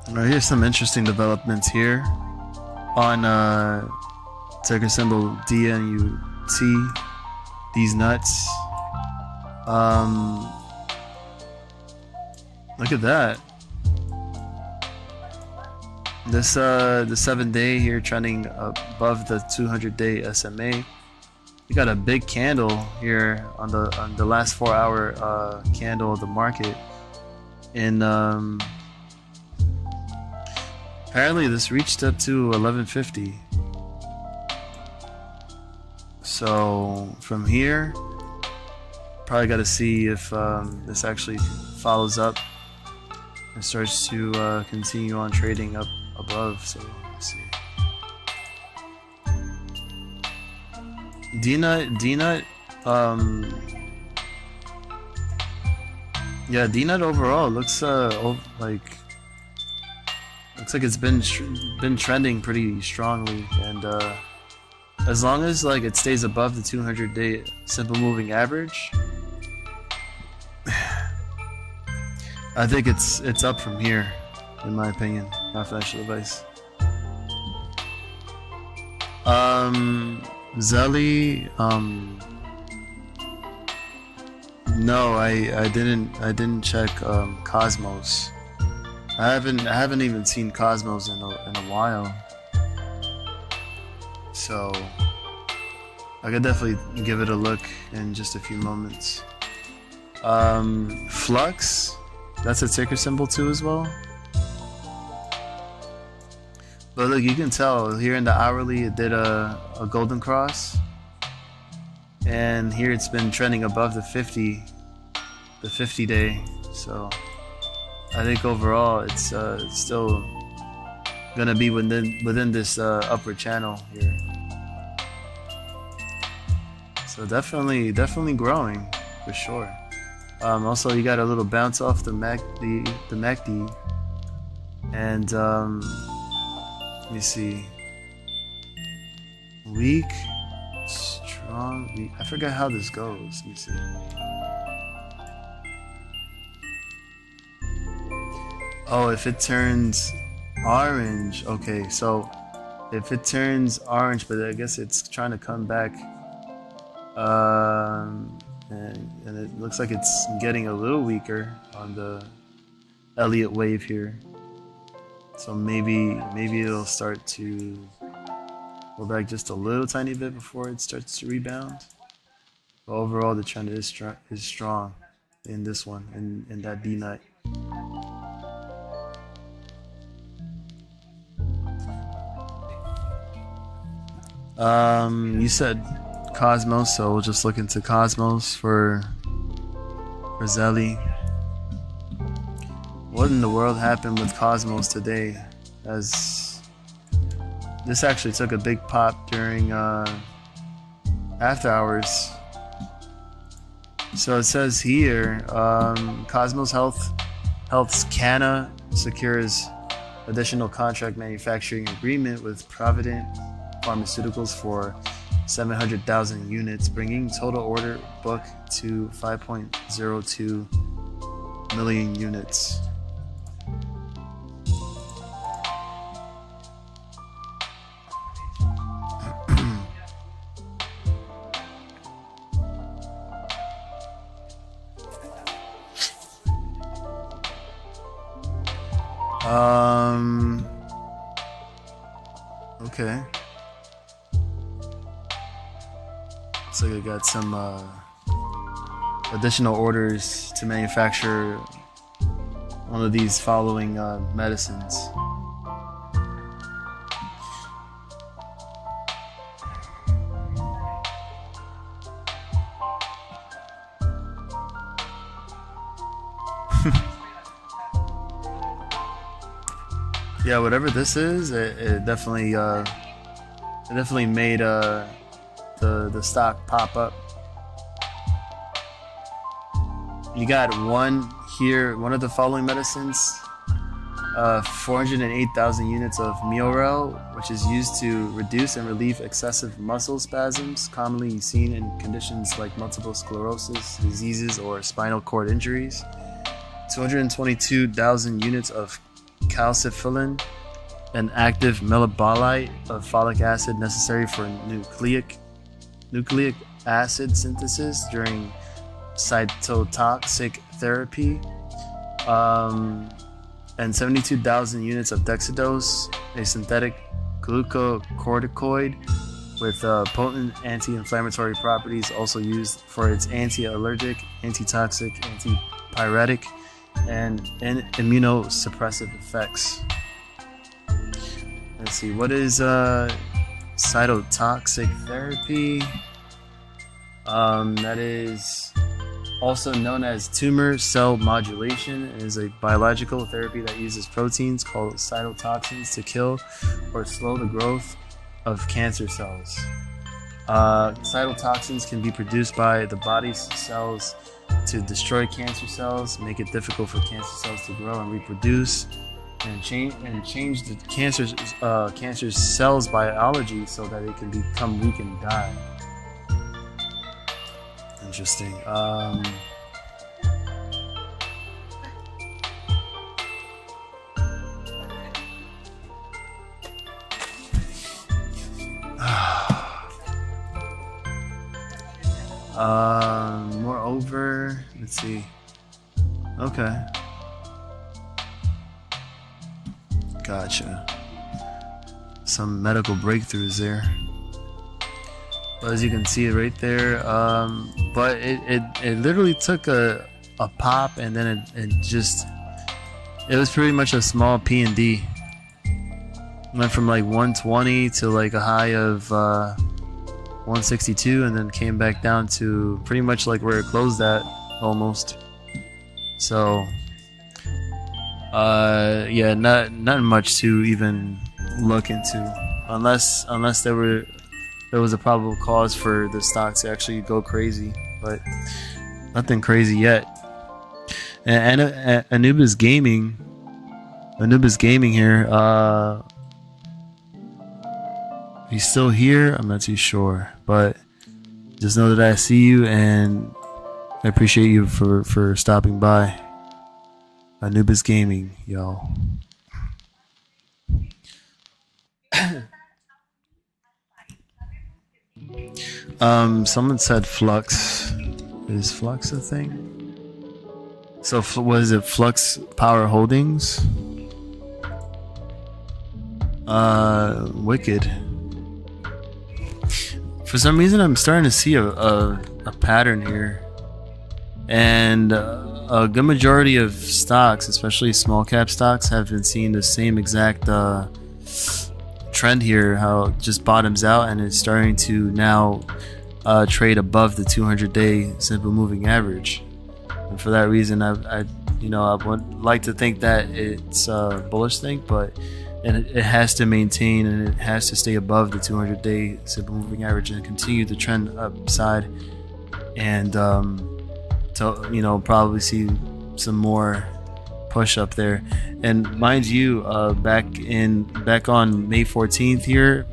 Alright, here's some interesting developments here on ticker symbol DNUT. These nuts. Look at that. This the 7-day here trending above the 200-day SMA. You got a big candle here on the last 4-hour candle of the market. And apparently this reached up to 1150. So from here, probably got to see if this actually follows up and starts to continue on trading up above. So let's see. DNUT, yeah, DNUT overall looks looks like it's been trending pretty strongly, and as long as like it stays above the 200-day simple moving average, I think it's up from here, in my opinion. My financial advice. Zelly, no, I didn't check Cosmos. I haven't even seen Cosmos in a while, so I could definitely give it a look in just a few moments. Flux, that's a ticker symbol too as well. But look, you can tell here in the hourly it did a golden cross, and here it's been trending above the 50 day. So I think overall it's still gonna be within this upward channel here. So definitely growing for sure. Also, you got a little bounce off the MACD, and let me see. Weak, strong, weak. I forgot how this goes. Let me see. Oh, if it turns orange. Okay, so if it turns orange, but I guess it's trying to come back. And it looks like it's getting a little weaker on the Elliott wave here. So maybe it'll start to go back just a little tiny bit before it starts to rebound. But overall, the trend is strong in this one, in that DNUT. You said Cosmos, so we'll just look into Cosmos for Zelly. What in the world happened with Cosmos today? As this actually took a big pop during after hours. So it says here, Cosmos Health's Canna secures additional contract manufacturing agreement with Provident Pharmaceuticals for 700,000 units, bringing total order book to 5.02 million units. Okay. Looks like I got some additional orders to manufacture one of these following medicines. Yeah, whatever this is, it definitely made the stock pop up. You got one here, one of the following medicines, 408,000 units of Miorel, which is used to reduce and relieve excessive muscle spasms commonly seen in conditions like multiple sclerosis diseases or spinal cord injuries. 222,000 units of calcifilin, an active metabolite of folic acid necessary for nucleic acid synthesis during cytotoxic therapy, and 72,000 units of dexedose, a synthetic glucocorticoid with potent anti-inflammatory properties, also used for its anti-allergic, antitoxic, antipyretic, and immunosuppressive effects. Let's see, what is cytotoxic therapy? That is also known as tumor cell modulation. It is a biological therapy that uses proteins called cytotoxins to kill or slow the growth of cancer cells. Cytotoxins can be produced by the body's cells to destroy cancer cells, make it difficult for cancer cells to grow and reproduce. and change the cancer's cells biology so that it can become weak and die. Interesting. Moreover, let's see. Okay. Gotcha. Some medical breakthroughs there. But as you can see right there, but it literally took a pop, and then it was pretty much a small P&D. Went from like 120 to like a high of 162, and then came back down to pretty much like where it closed at almost. So yeah, not much to even look into, unless there was a probable cause for the stocks to actually go crazy, but nothing crazy yet. And Anubis Gaming here, he's still here. I'm not too sure, but just know that I see you, and I appreciate you for stopping by. Anubis Gaming, y'all. Someone said Flux. Is Flux a thing? So what is it? Flux Power Holdings? Wicked. For some reason, I'm starting to see a pattern here, and a good majority of stocks, especially small cap stocks, have been seeing the same exact trend here. How it just bottoms out and it's starting to now trade above the 200-day simple moving average. And for that reason, I would like to think that it's a bullish thing, but it has to maintain and it has to stay above the 200-day simple moving average and continue the trend upside, and to probably see some more push up there. And mind you, back on May 14th here,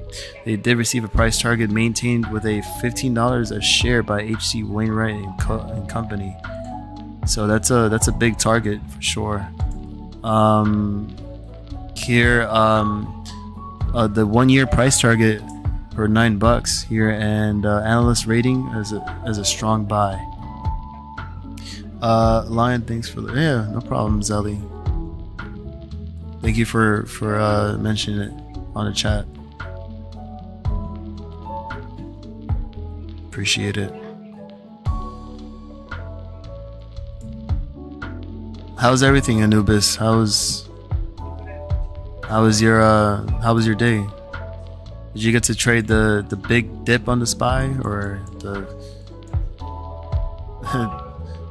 they did receive a price target maintained with a $15 a share by H.C. Wainwright and Company. So that's a big target for sure. Here, the 1 year price target for $9 here, and analyst rating as a strong buy. Lion, thanks for no problem, Zelly. Thank you for mentioning it on the chat. Appreciate it. How's everything, Anubis? How was your day? Did you get to trade the big dip on the SPY, or the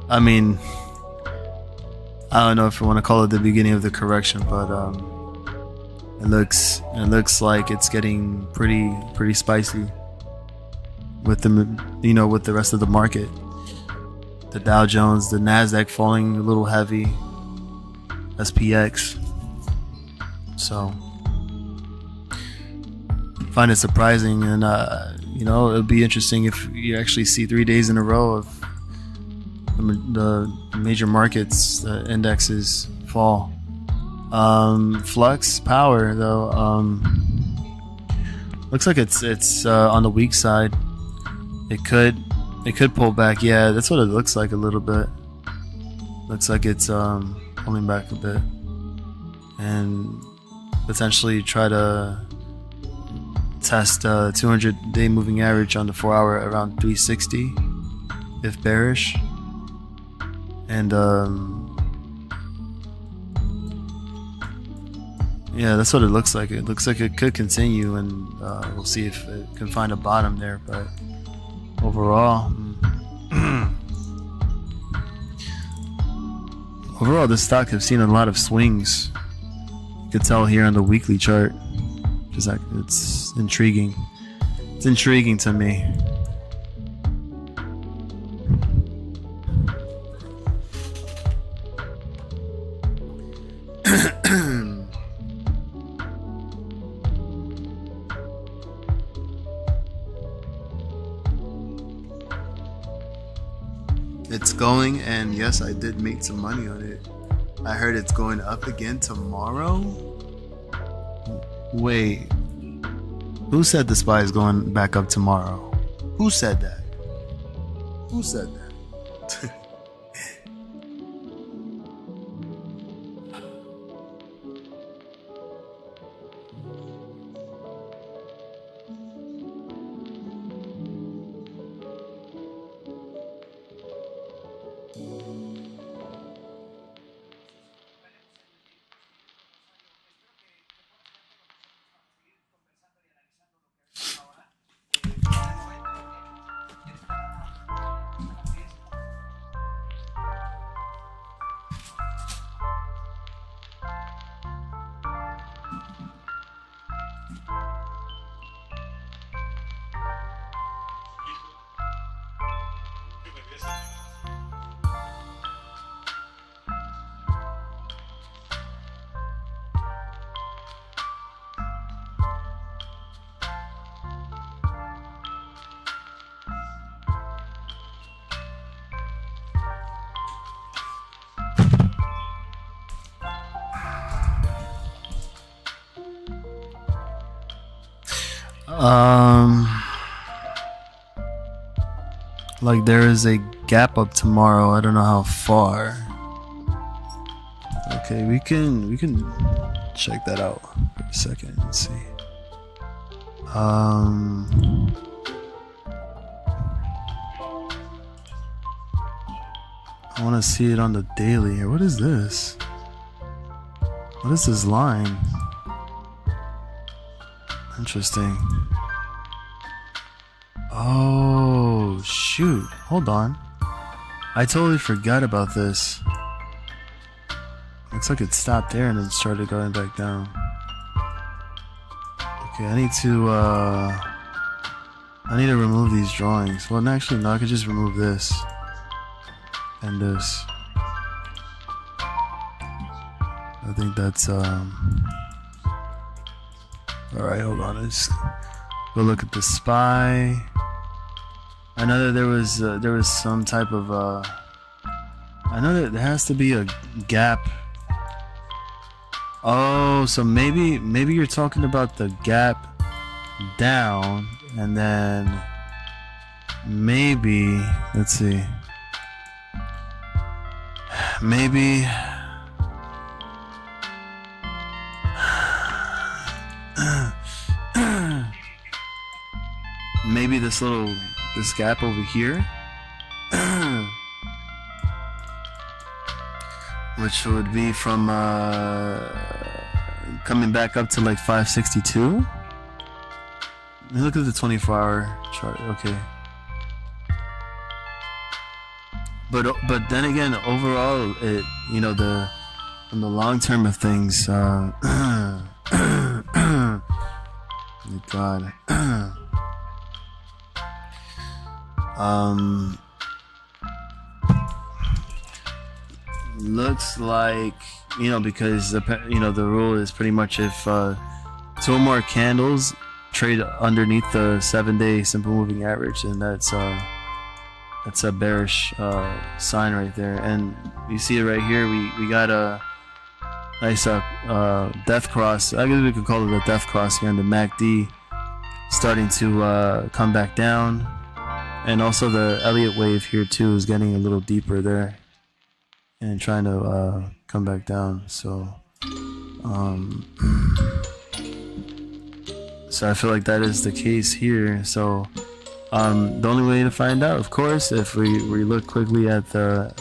I mean, I don't know if you want to call it the beginning of the correction, but it looks like it's getting pretty spicy with the rest of the market. The Dow Jones, the Nasdaq falling a little heavy, SPX. So find it surprising, and it'll be interesting if you actually see 3 days in a row of the major markets, the indexes fall. Flux Power though, looks like it's on the weak side. It could pull back. Yeah, that's what it looks like a little bit. Looks like it's pulling back a bit, and potentially try to test 200-day moving average on the 4-hour around 360 if bearish. And yeah, that's what it looks like. It looks like it could continue, and we'll see if it can find a bottom there. But overall, the stock have seen a lot of swings. You could tell here on the weekly chart. It's intriguing. It's intriguing to me. going, and yes, I did make some money on it. I heard it's going up again tomorrow. Wait, who said the SPY is going back up tomorrow? Who said that? Who said that? Like there is a gap up tomorrow. I don't know how far. Okay, we can check that out for a second. Let's see. I want to see it on the daily here. What is this? What is this line? Interesting. Oh, shoot. Hold on. I totally forgot about this. Looks like it stopped there and then started going back down. Okay, I need to remove these drawings. Well, actually, no, I could just remove this. And this. I think that's, alright, hold on. Let's go look at the SPY. I know that there was some type of I know that there has to be a gap. Oh, so maybe you're talking about the gap down, and then maybe, let's see, maybe maybe this gap over here, which would be from coming back up to like 562. Look at the 24-hour chart. Okay, but then again, overall, it, you know, on the long term of things, God. Looks like, you know, because the rule is pretty much if two more candles trade underneath the 7-day simple moving average, and that's a bearish sign right there. And you see it right here. We got a nice death cross. I guess we could call it a death cross here on the MACD, starting to come back down. And also the Elliott wave here too is getting a little deeper there and trying to come back down. So so I feel like that is the case here. So the only way to find out, of course, if we look quickly at the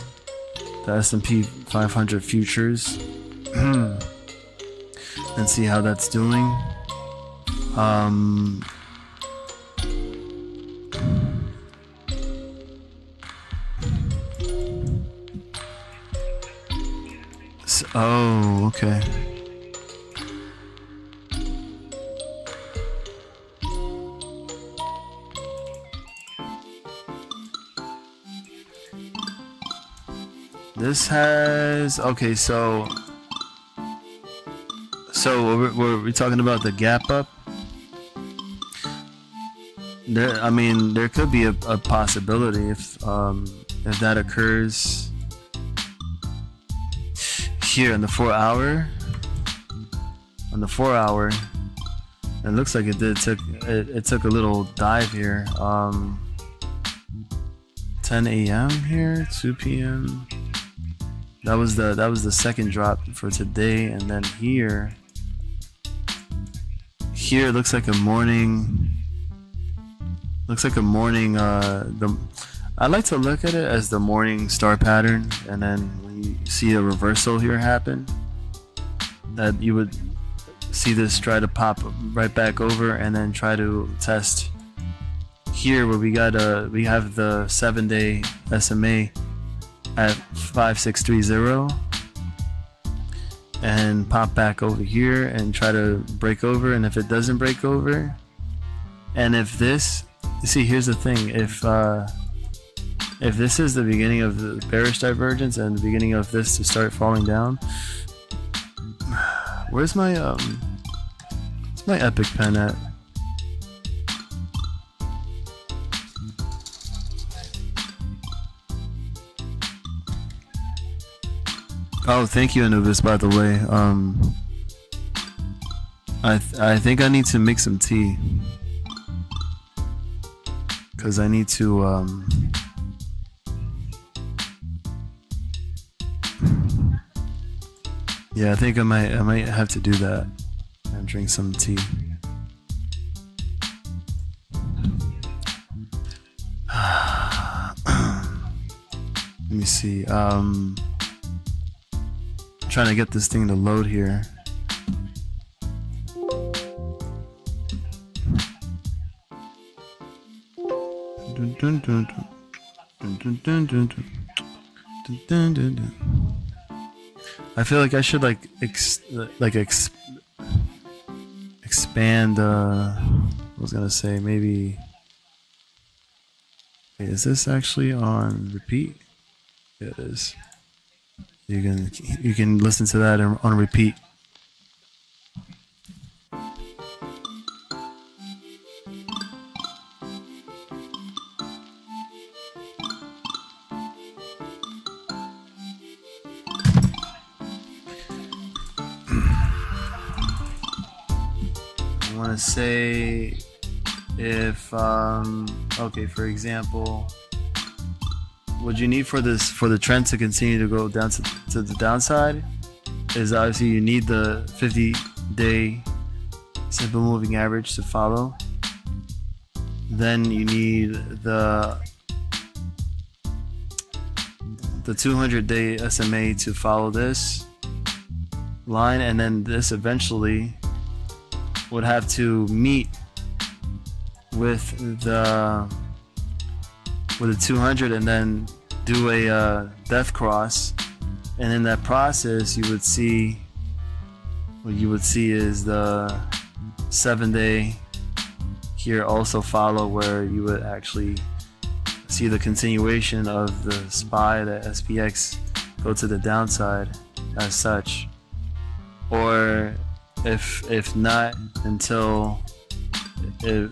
S&P 500 futures and see how that's doing. Oh, okay. This has, okay, so were we talking about the gap up? There, I mean, there could be a possibility if if that occurs here in the 4 hour, on the 4 hour, it looks like it took a little dive here. 10 a.m. here, 2 p.m. That was the second drop for today, and then here it looks like a morning. I like to look at it as the morning star pattern, and then when you see a reversal here happen, that you would see this try to pop right back over and then try to test here where we have the 7-day SMA at 5630 and pop back over here and try to break over. And if it doesn't break over, and if this, you see, here's the thing, if this is the beginning of the bearish divergence and the beginning of this to start falling down, where's my epic pen at? Oh, thank you, Anubis, by the way. I think I need to make some tea, because I need to yeah, I think I might have to do that and drink some tea. Let me see. Trying to get this thing to load here. I feel like I should expand. I was gonna say maybe. Wait, is this actually on repeat? Yeah, it is. You can listen to that on repeat. I want to say if okay, for example, what you need for the trend to continue to go down to the downside is obviously you need the 50-day simple moving average to follow. Then you need the 200-day SMA to follow this line, and then this eventually would have to meet with the 200 and then do a death cross, and in that process you would see is the 7-day here also follow, where you would actually see the continuation of the SPY, the SPX, go to the downside as such, or if not, until it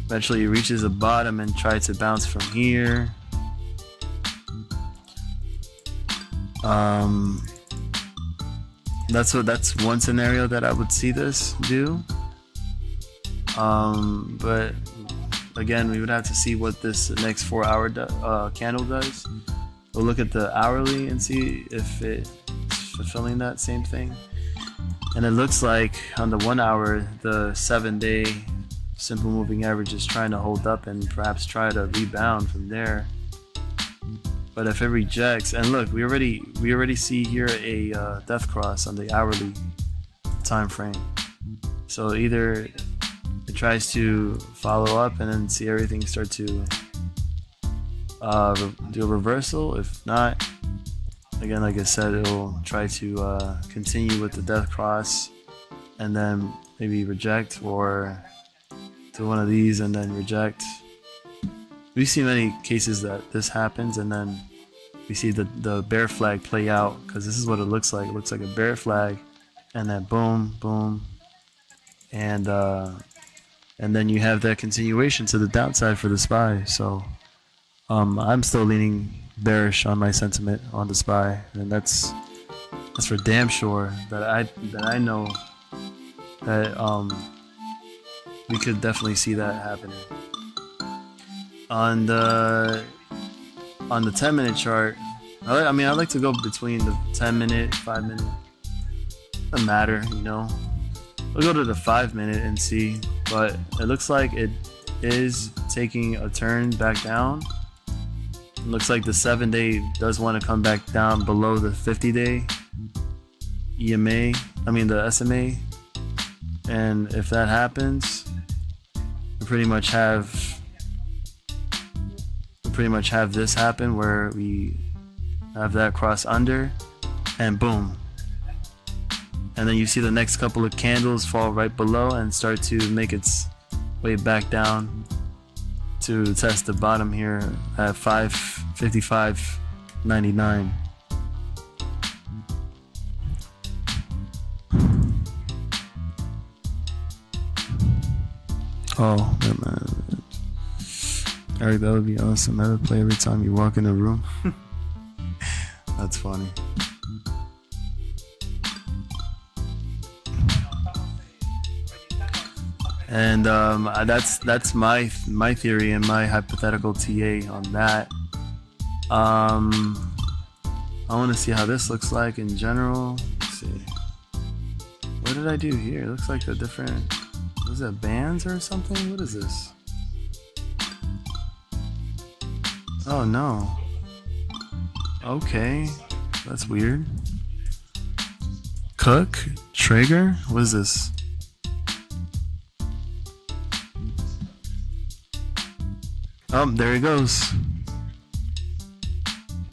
eventually reaches a bottom and try to bounce from here. That's one scenario that I would see this do. But again, we would have to see what this next 4-hour candle does. We'll look at the hourly and see if it's fulfilling that same thing. And it looks like on the 1 hour, the 7-day simple moving average is trying to hold up and perhaps try to rebound from there. But if it rejects, and look, we already see here a death cross on the hourly time frame. So either it tries to follow up and then see everything start to do a reversal. If not, again, like I said, it will try to continue with the death cross and then maybe reject, or do one of these and then reject. We see many cases that this happens, and then we see the bear flag play out, because this is what it looks like. It looks like a bear flag, and then boom, boom, and then you have that continuation to the downside for the SPY. So I'm still leaning bearish on my sentiment on the SPY, and that's for damn sure. That I know that we could definitely see that happening. On the 10-minute chart, I mean, I like to go between the 10-minute, 5-minute. Doesn't matter, you know. We'll go to the 5-minute and see, but it looks like it is taking a turn back down. It looks like the 7-day does want to come back down below the 50-day EMA. I mean the SMA, and if that happens, we pretty much have this happen where we have that cross under, and boom. And then you see the next couple of candles fall right below and start to make its way back down to test the bottom here at 555.99. Oh, man. Eric, that would be awesome. I would play every time you walk in the room. That's funny. And that's my theory and my hypothetical TA on that. I want to see how this looks like in general. Let's see. What did I do here? It looks like a different. Was that bands or something? What is this? Oh no. Okay, that's weird. Cook? Traeger? What is this? Oh, there it goes.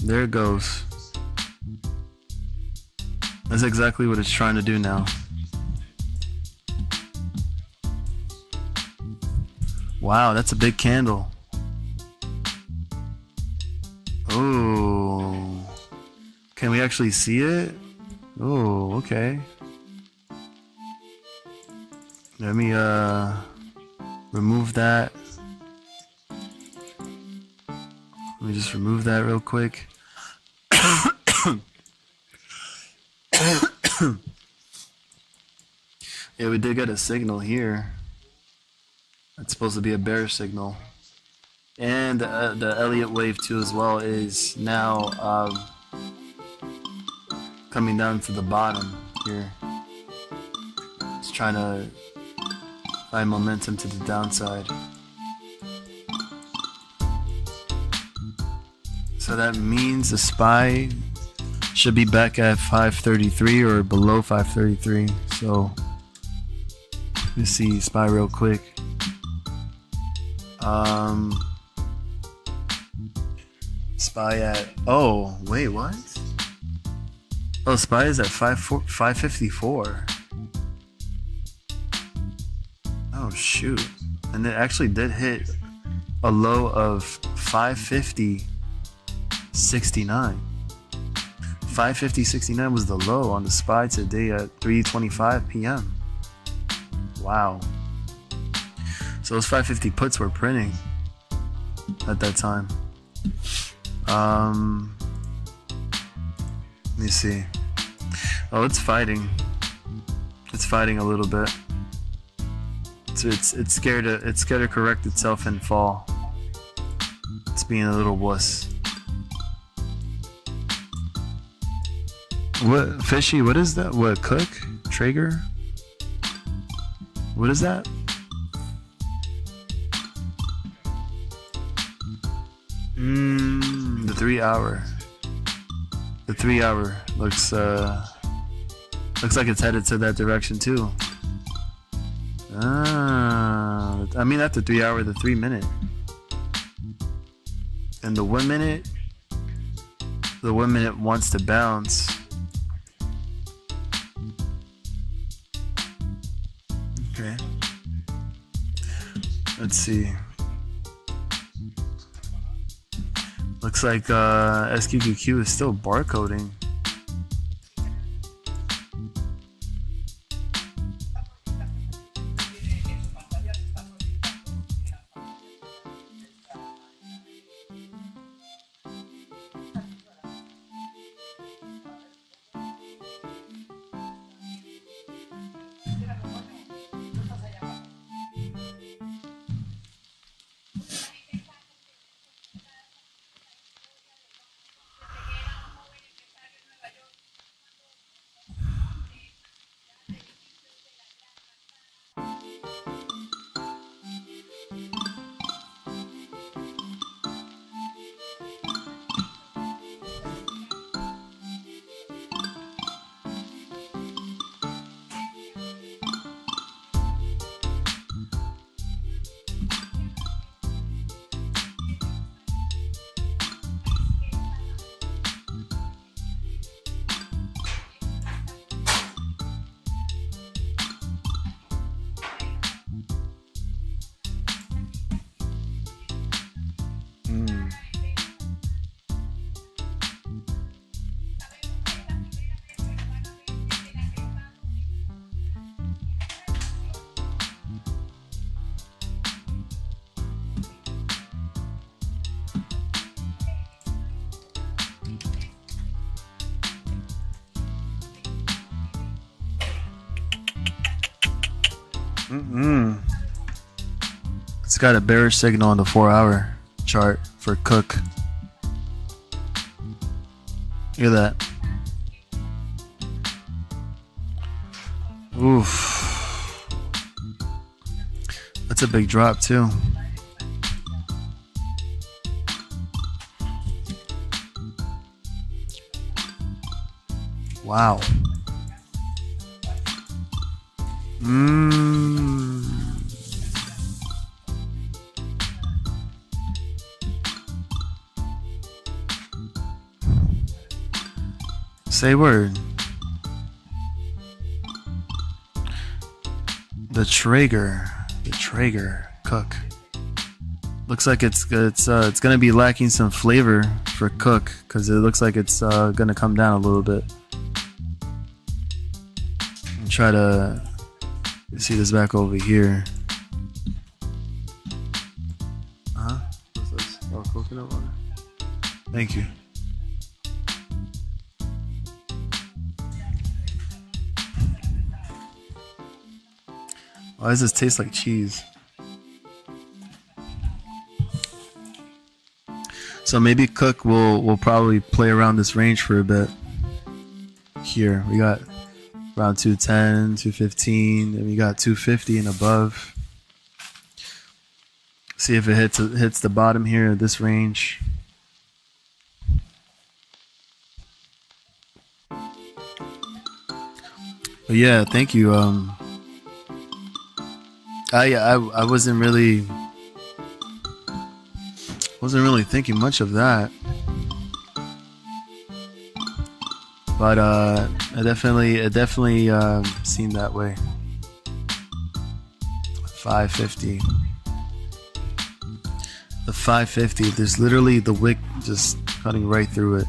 There it goes. That's exactly what it's trying to do now. Wow, that's a big candle. Oh, can we actually see it? Oh, okay. Let me remove that. Let me just remove that real quick. Yeah, we did get a signal here. It's supposed to be a bearish signal. And the Elliott wave too as well is now coming down to the bottom here. It's trying to find momentum to the downside. So that means the SPY should be back at 533 or below 533. So let's see SPY real quick. SPY at, oh wait, what? Oh, SPY is at 554. Oh shoot. And it actually did hit a low of 550.69. 550.69 was the low on the SPY today at 3:25 p.m. Wow. So those 550 puts were printing at that time. Let me see. Oh, it's fighting. It's fighting a little bit. It's scared to correct itself and fall. It's being a little wuss. What, fishy? What is that? What, Cook? Traeger? What is that? The 3 hour. The 3 hour looks like it's headed to that direction too. I mean not the 3 hour, the 3 minute. And the 1 minute, the 1 minute wants to bounce. Okay. Let's see. Looks like SQQQ is still barcoding. It's got a bearish signal on the 4-hour chart for Cook. Look at that. Oof. That's a big drop too. Wow. Say word. The Traeger Cook. Looks like it's gonna be lacking some flavor for Cook because it looks like it's gonna come down a little bit. And try to see this back over here. What's this? Oh, coconut water. Thank you. Why does this taste like cheese? So maybe Cook will probably play around this range for a bit. Here we got around 210, 215, and we got 250 and above. See if it hits the bottom here of this range. But yeah, thank you. I wasn't really thinking much of that, but it definitely seemed that way. 550. The 550. There's literally the wick just cutting right through it.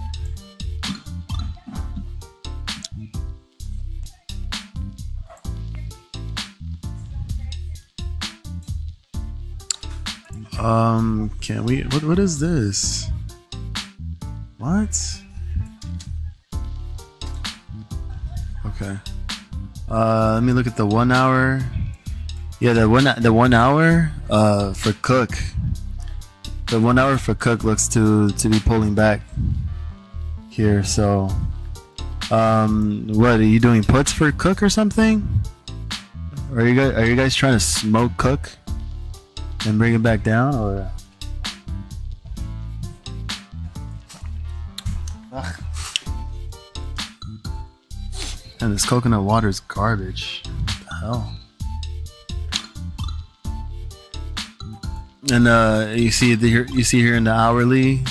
Can we, what is this? What? Okay. Let me look at the 1 hour. Yeah, the one hour for Cook. The 1 hour for Cook looks to be pulling back here. So, what are you doing? Puts for Cook or something? Are you guys trying to smoke Cook and bring it back down, or? Ugh. And this coconut water is garbage. What the hell? And you see here in the hourly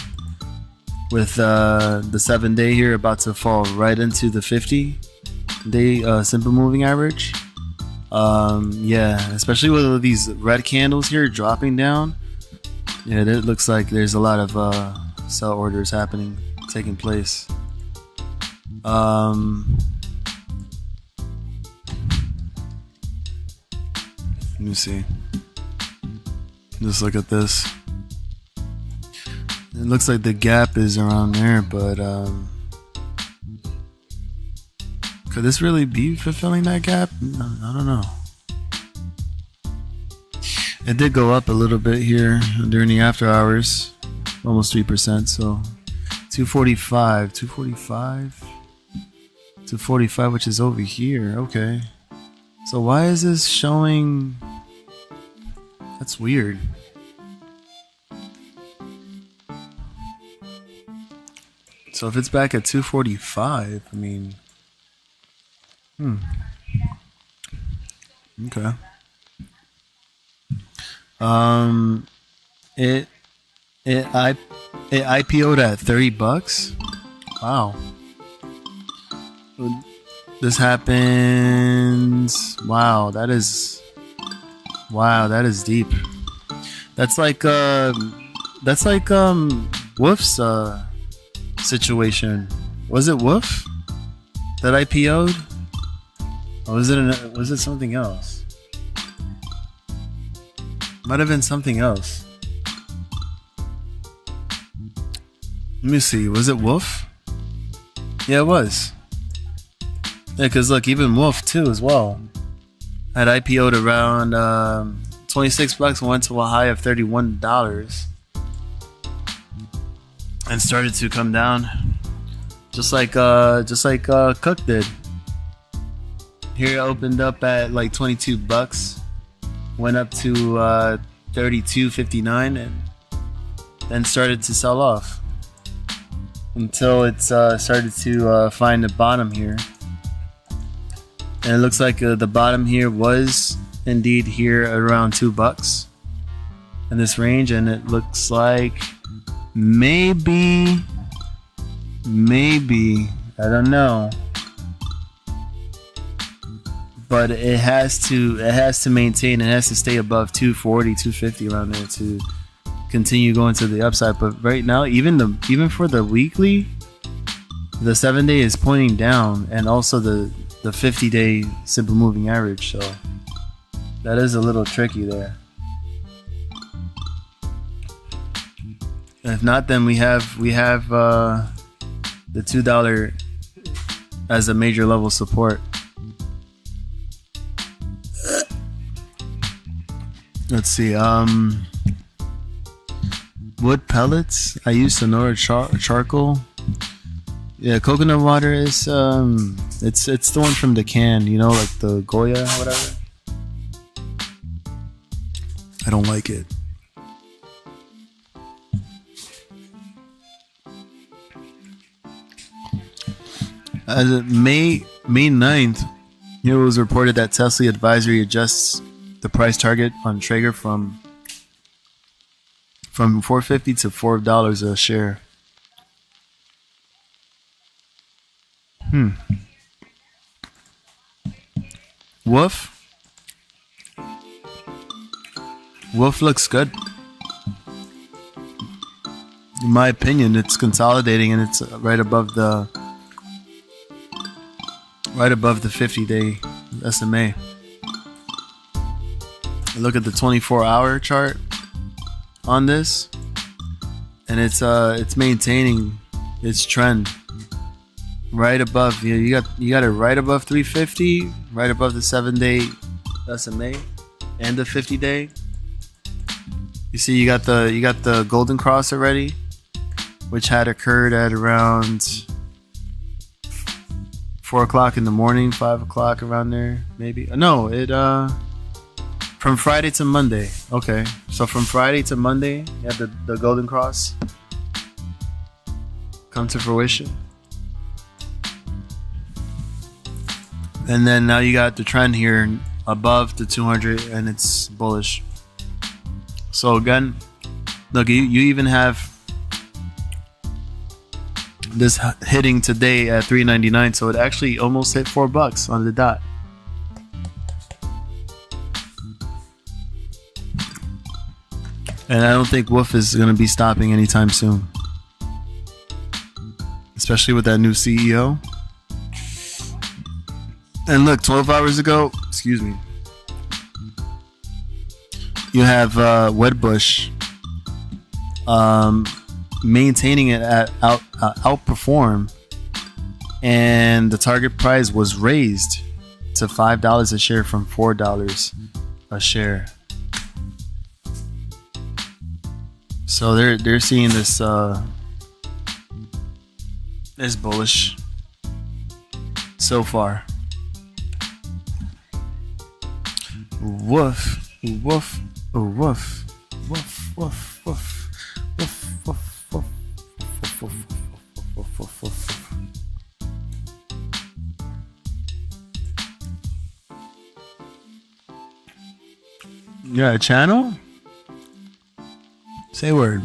with the 7-day here about to fall right into the 50-day simple moving average. Yeah, especially with these red candles here dropping down. Yeah, it looks like there's a lot of sell orders taking place. Let me see. Just look at this. It looks like the gap is around there, but could this really be fulfilling that gap? I don't know. It did go up a little bit here during the after hours, almost 3%. So 245, which is over here. Okay. So why is this showing? That's weird. So if it's back at 245, I mean, okay. It IPO'd at $30. Wow. This happens. Wow, that is deep. That's like Woof's situation. Was it Woof that IPO'd? Or was it something else? Might have been something else. Let me see. Was it Woof? Yeah, it was. Yeah, because look, even Woof too as well had IPO'd around 26 bucks and went to a high of $31 and started to come down just like Cook did. Here it opened up at like 22 bucks, went up to 32.59 and then started to sell off until it started to find the bottom here. And it looks like the bottom here was indeed here at around 2 bucks in this range, and it looks like maybe I don't know, but it has to maintain, it has to stay above 240, 250 around there to continue going to the upside. But right now, even for the weekly, the 7-day is pointing down, and also the 50-day simple moving average, so that is a little tricky there. And if not, then we have the $2 as a major level support. Let's see. Wood pellets. I use Sonora charcoal. Yeah, coconut water is it's the one from the can, you know, like the Goya or whatever. I don't like it. As of May 9th, it was reported that Tesla Advisory adjusts the price target on Traeger from $4.50 to $4 a share. WOOF looks good. In my opinion, it's consolidating and it's right above the 50-day SMA. Look at the 24-hour chart on this, and it's maintaining its trend right above. You got it right above 350, right above the 7-day SMA and the 50-day. You see, you got the golden cross already, which had occurred at around 4 o'clock in the morning, 5 o'clock around there, maybe. No, it from Friday to Monday. Okay, so from Friday to Monday, you have the golden cross come to fruition, and then now you got the trend here above the 200, and it's bullish. So again, look, you even have this hitting today at $3.99, so it actually almost hit $4 on the dot. And I don't think WOOF is going to be stopping anytime soon, especially with that new CEO. And look, 12 hours ago, excuse me, you have Wedbush maintaining it at outperform, and the target price was raised to $5 a share from $4 a share. So they're seeing this is bullish so far. Woof, woof, woof, woof, woof, woof, woof, woof, woof, woof, woof, woof, woof. You got a channel? Say word.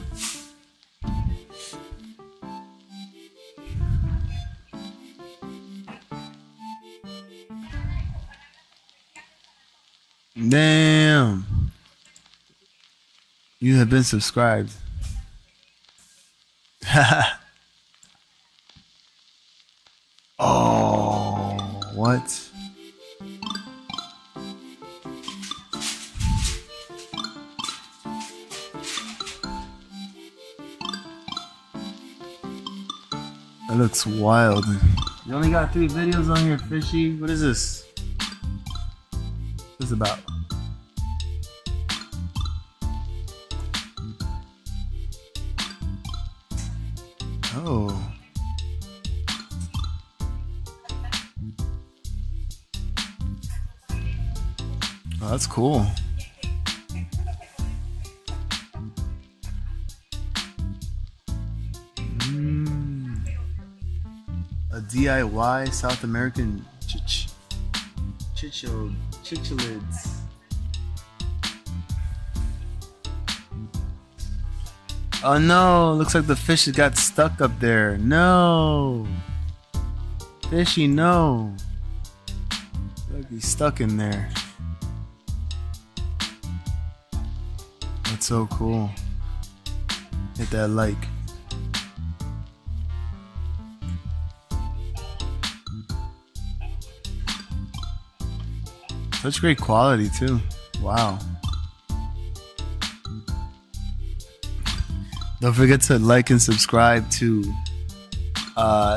Damn. You have been subscribed. Oh, what? That looks wild. You only got 3 videos on your fishy. What is this? This is about. Oh. Oh, that's cool. A DIY South American chichilids. Oh no, looks like the fish got stuck up there. No. Fishy, no. Look, he's stuck in there. That's so cool. Hit that like. Such great quality too. Wow. Don't forget to like and subscribe to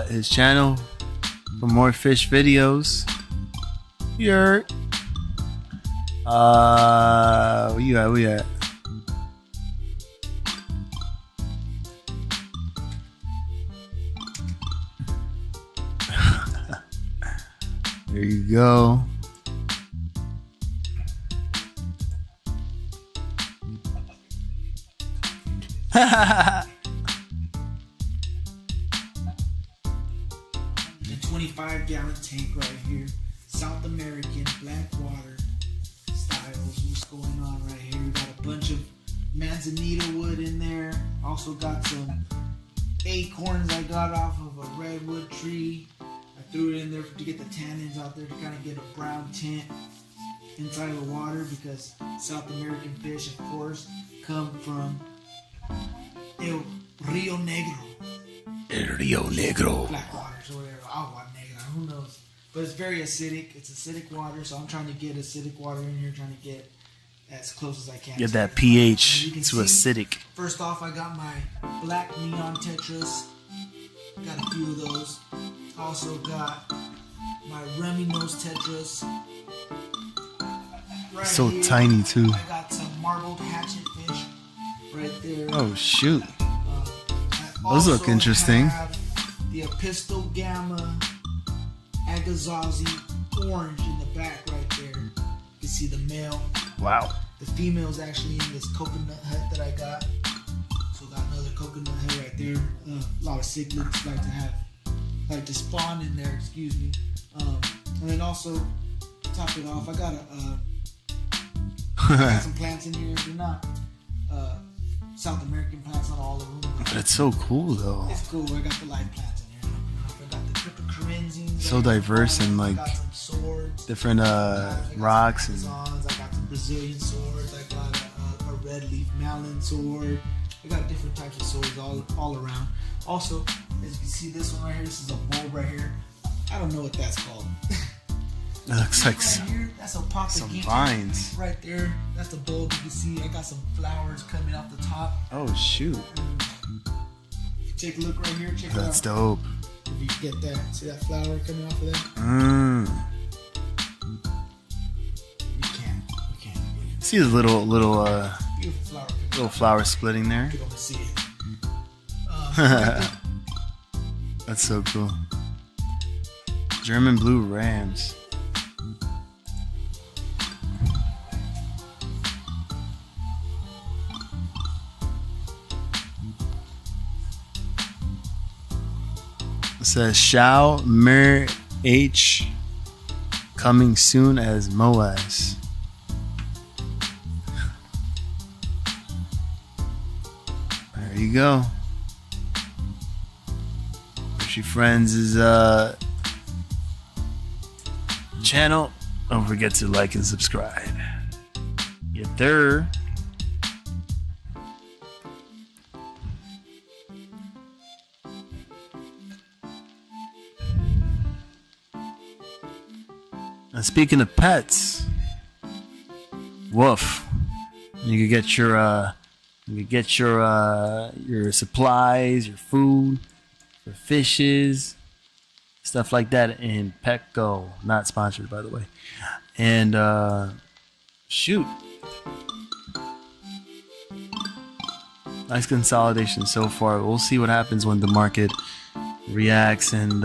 his channel for more fish videos. Where you at? Where you at? There you go. The 25-gallon tank right here, South American black water styles. What's going on right here? We got a bunch of manzanita wood in there. Also got some acorns I got off of a redwood tree. I threw it in there to get the tannins out there to kind of get a brown tint inside of the water, because South American fish, of course, come from El Rio Negro. El Rio Negro. Black waters or whatever. Agua Negra. Who knows? But it's very acidic. It's acidic water, so I'm trying to get acidic water in here, trying to get as close as I can. Get that pH to see, acidic. First off, I got my black neon tetras. Got a few of those. Also got my rummy nose tetras. Right So here, tiny too. I got some marbled hatchet fish right there. Oh shoot. I Those look also interesting. have the Epistle Gamma Agazazi orange in the back right there. You can see the male. Wow. The female's actually in this coconut hut that I got. So got another coconut hut right there. A lot of cichlids like to spawn in there, excuse me. And then also, to top it off, I got I got some plants in here. They're not South American plants, not all of them. But it's so cool though. It's cool. I got the live plants in here. I got the cryptocorinzians. So diverse and like I got some swords. different rocks and I got some Brazilian swords. I got a red leaf malin sword. I got different types of swords all around. Also, as you can see, this one right here, this is a bulb right here. I don't know what that's called. it looks like right here, that's a some vines. right there. That's the bulb. You can see I got some flowers coming off the top. Oh shoot. Take a look right here. Check That's it out. dope. If you get that, see that flower coming off of that? You can't. See the little Beautiful flower. flower splitting there. You don't see it. That's so cool. German blue rams. It says Shao Mir H coming soon as MOAS. There you go. Fishy Friends' channel. Don't forget to like and subscribe. Get there. And speaking of pets, WOOF. You can get your supplies, your food, for fishes, stuff like that in Petco. Not sponsored, by the way. And Shoot. Nice consolidation so far. We'll see what happens when the market reacts and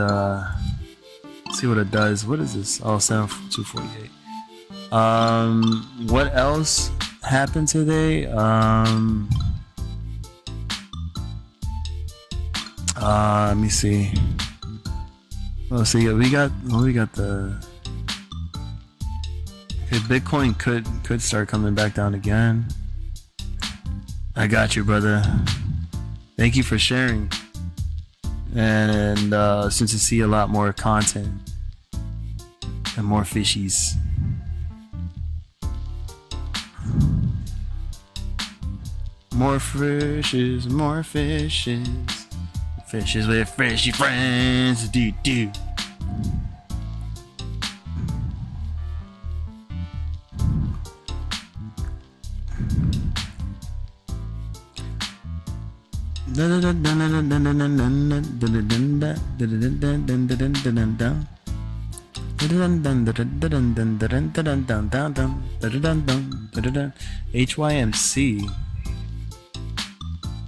see what it does. What is this? Oh, 7248. What else happened today? Let me see. Let's see. We got the. Okay, Bitcoin could start coming back down again. I got you, brother. Thank you for sharing. And since I see a lot more content and more fishies. More fishes, more fishes. Fishes with fishy friends. Do.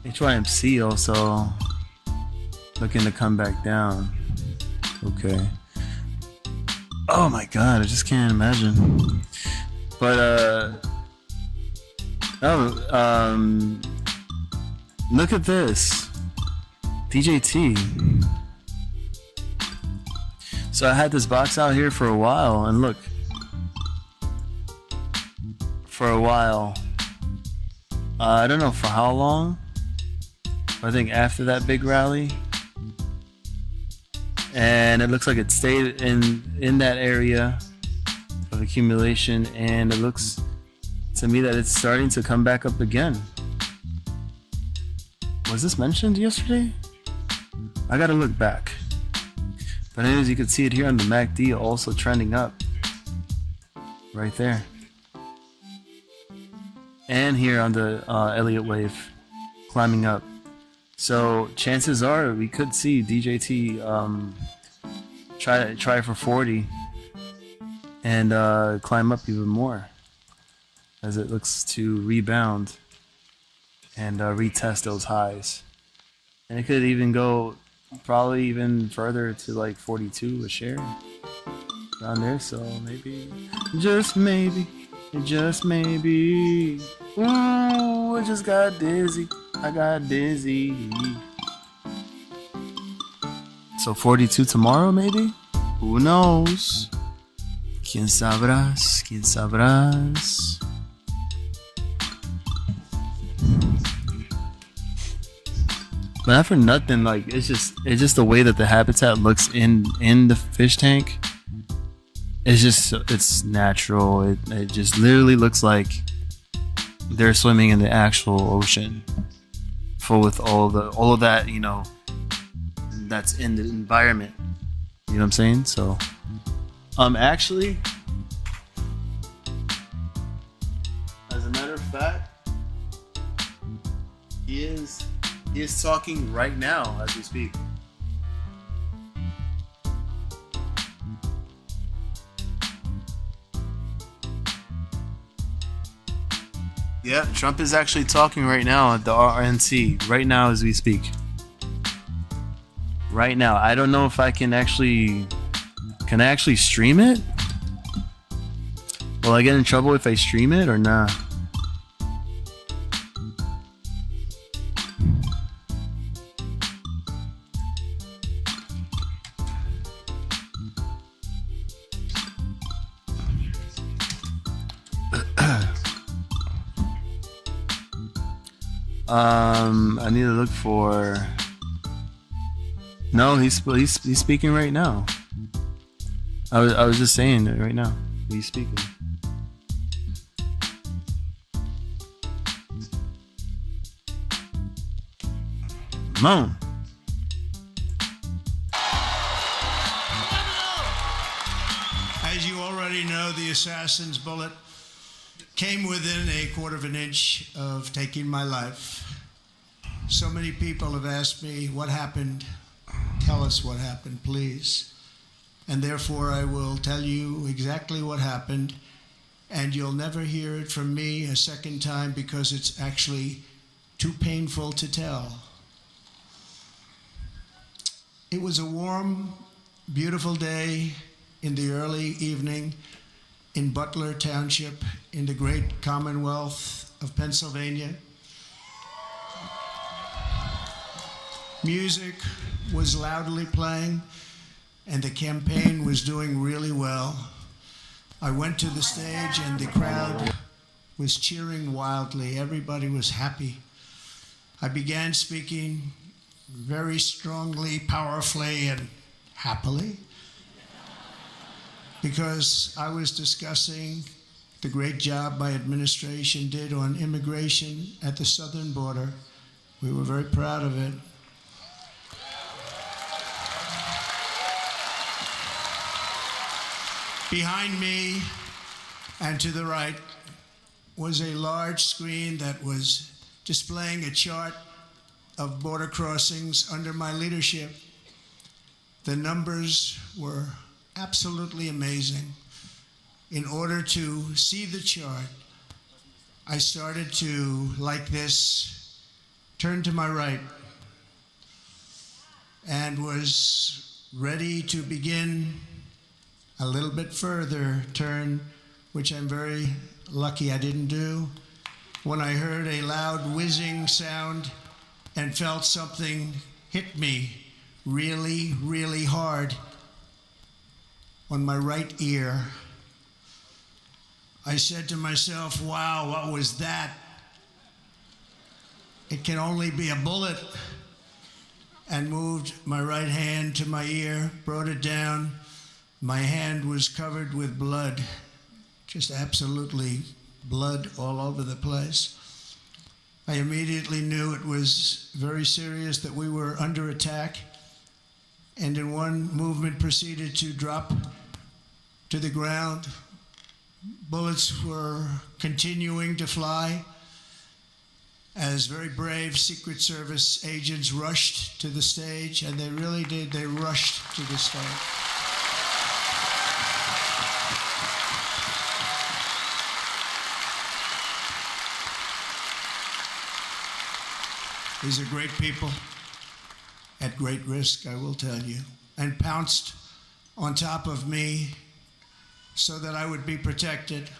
HYMC also looking to come back down. Okay. Oh my god, I just can't imagine. But look at this. DJT. So I had this box out here for a while, and look. For a while. I don't know for how long. I think after that big rally. And it looks like it stayed in that area of accumulation, and it looks to me that it's starting to come back up again. Was this mentioned yesterday? I gotta look back. But anyways, you can see it here on the MACD also trending up. Right there. And here on the Elliott wave climbing up. So chances are we could see DJT try for 40 and climb up even more as it looks to rebound and retest those highs. And it could even go probably even further to like 42 a share around there. So maybe, just maybe, ooh, I just got dizzy. I got dizzy. So 42 tomorrow maybe? Who knows? Quien sabrás, quien sabrás. But not for nothing, like it's just the way that the habitat looks in the fish tank. It's natural. It just literally looks like they're swimming in the actual ocean, full with all of that, you know, that's in the environment. You know what I'm saying? So, actually, as a matter of fact, he is talking right now as we speak. Yeah, Trump is actually talking right now at the RNC, right now as we speak. Right now. I don't know if I can actually stream it? Will I get in trouble if I stream it or not? I need to look for. No, he's speaking right now. I was just saying it right now. He's speaking. Moan. As you already know, the assassin's bullet came within a quarter of an inch of taking my life. So many people have asked me, what happened? Tell us what happened, please. And therefore, I will tell you exactly what happened. and you'll never hear it from me a second time because it's actually too painful to tell. It was a warm, beautiful day in the early evening in Butler Township in the great Commonwealth of Pennsylvania. Music was loudly playing and the campaign was doing really well. I went to the stage and the crowd was cheering wildly. Everybody was happy. I began speaking very strongly, powerfully, and happily because I was discussing the great job my administration did on immigration at the southern border. We were very proud of it. Behind me and to the right was a large screen that was displaying a chart of border crossings under my leadership. The numbers were absolutely amazing. In order to see the chart, I started to, like this, turn to my right and was ready to begin a little bit further turn, which I'm very lucky I didn't do, when I heard a loud whizzing sound and felt something hit me really, really hard on my right ear. I said to myself, wow, what was that? It can only be a bullet. And moved my right hand to my ear, brought it down. My hand was covered with blood, just absolutely blood all over the place. I immediately knew it was very serious, that we were under attack, and in one movement proceeded to drop to the ground. Bullets were continuing to fly as very brave Secret Service agents rushed to the stage, and they really did, they rushed to the stage. These are great people, at great risk, I will tell you, and pounced on top of me so that I would be protected.